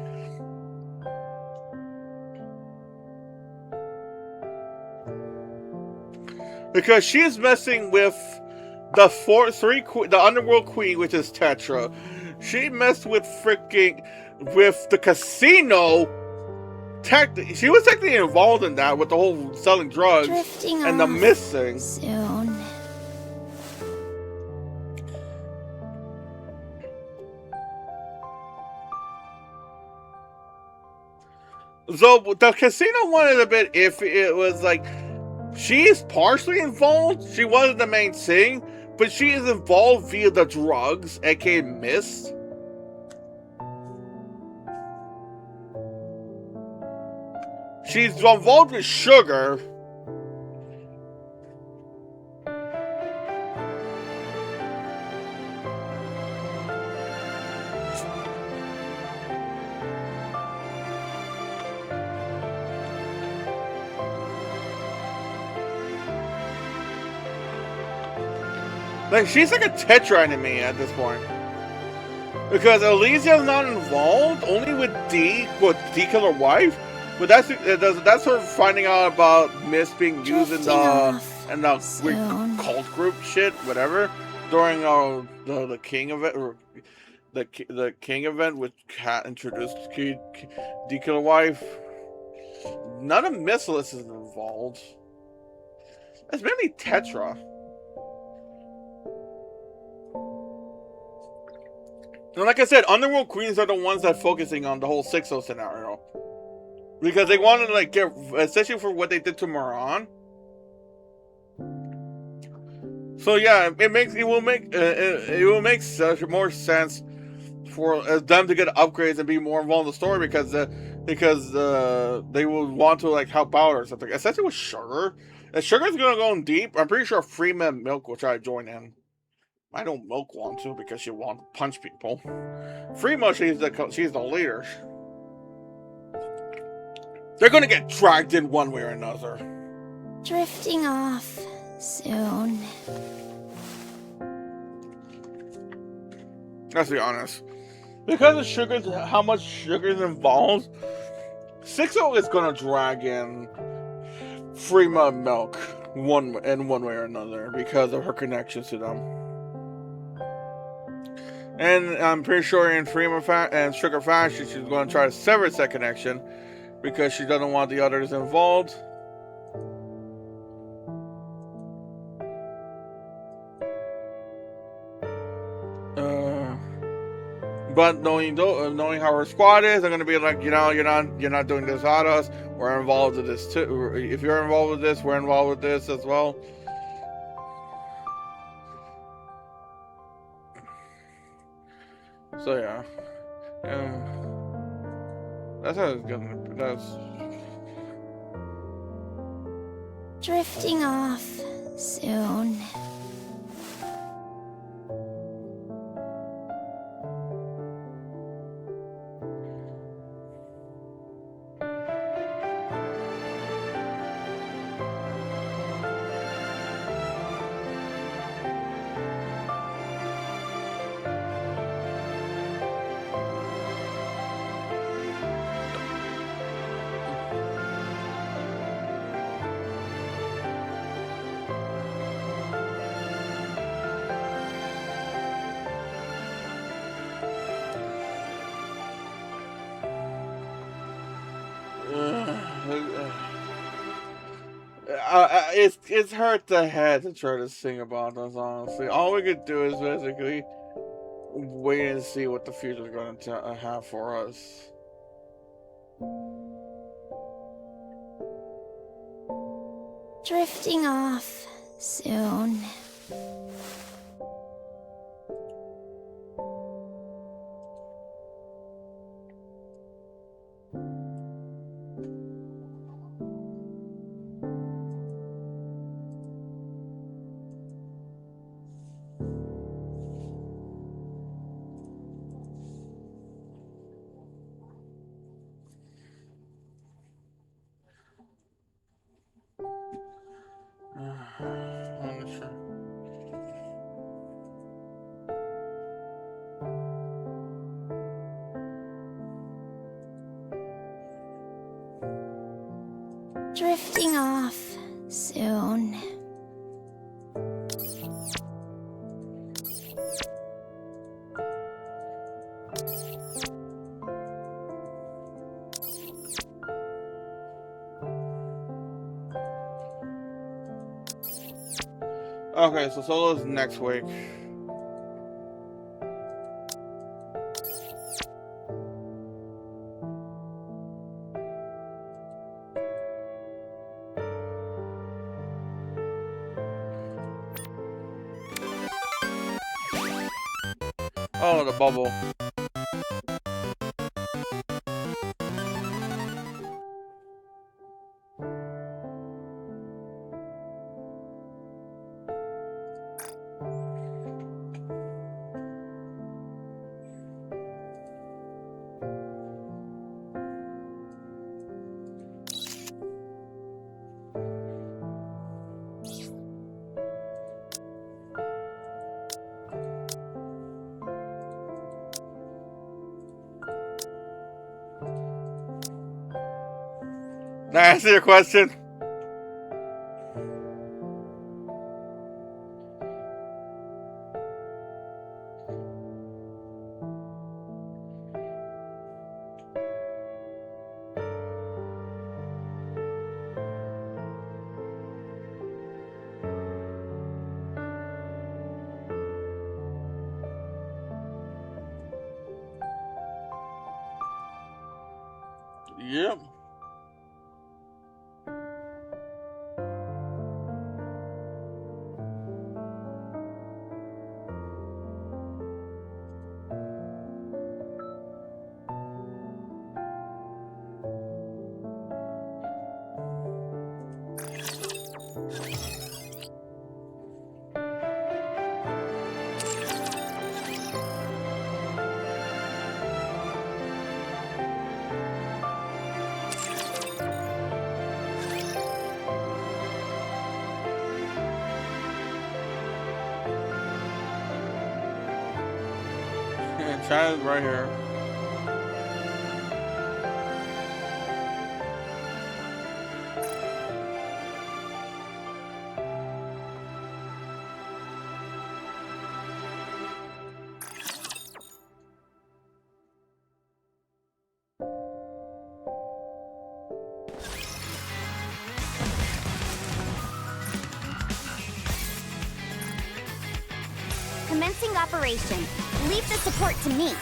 Because she's messing with the Underworld Queen, which is Tetra. She messed with the casino she was technically involved in that with the whole selling drugs Drifting and the off missing. soon. So the casino one is a bit iffy. It was like she is partially involved. She wasn't the main thing, but she is involved via the drugs, aka Mist. She's involved with sugar. Like, she's like a Tetra enemy at this point. Because Elysia's not involved, only with D Killer Wife. But that's her finding out about Mist being used in the weird cult group shit, whatever, during the King event, or the King event, which Cat introduced D Killer Wife. None of Mistless is involved. It's mainly Tetra. And like I said, Underworld Queens are the ones that are focusing on the whole 6-0 scenario. Because they wanted to, like, get, especially for what they did to Moran. So yeah, it will make more sense for them to get upgrades and be more involved in the story because they will want to, like, help out or something. Especially with Sugar. If Sugar's gonna go in deep, I'm pretty sure Freeman Milk will try to join in. I know Milk want to because she wants to punch people. Freema, she's the leader. They're gonna get dragged in one way or another. Drifting off soon. Let's be honest. Because of Sugar's, how much Sugar's involved, 6-0 is gonna drag in Freema and Milk one way or another because of her connections to them. And I'm pretty sure in Freema and Sugar fashion, she's going to try to sever that connection because she doesn't want the others involved. But knowing how her squad is, they're going to be like, you're not doing this without us. We're involved with this too. If you're involved with this, we're involved with this as well. So yeah, that's how it's gonna. That's Drifting off soon. it's hurt the head to try to sing about this, honestly. All we could do is basically wait and see what the future is going to have for us. Drifting off soon. Drifting off soon. Okay, so Solo's next week. Oh, the bubble. Can I answer your question? Yep. And China's right here. Commencing operation. Leave the support to me.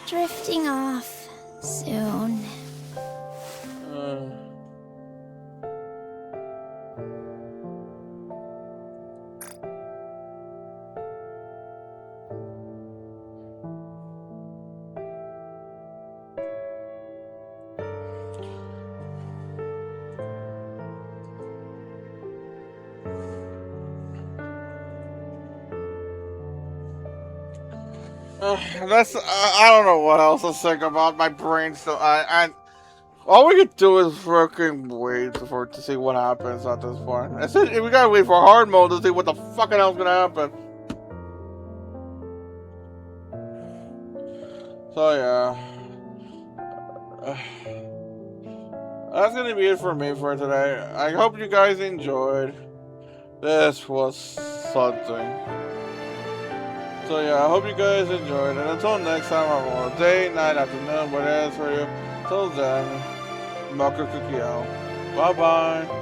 Drifting off soon. That's I don't know what else to think about. My brain still. All we could do is freaking wait for to see what happens at this point. I said we gotta wait for hard mode to see what the fucking hell's gonna happen. So yeah. That's gonna be it for me for today. I hope you guys enjoyed. This was something. So yeah, I hope you guys enjoyed. And until next time, have a day, night, afternoon, whatever it is for you. Till then, Milk or Cookie out. Bye bye.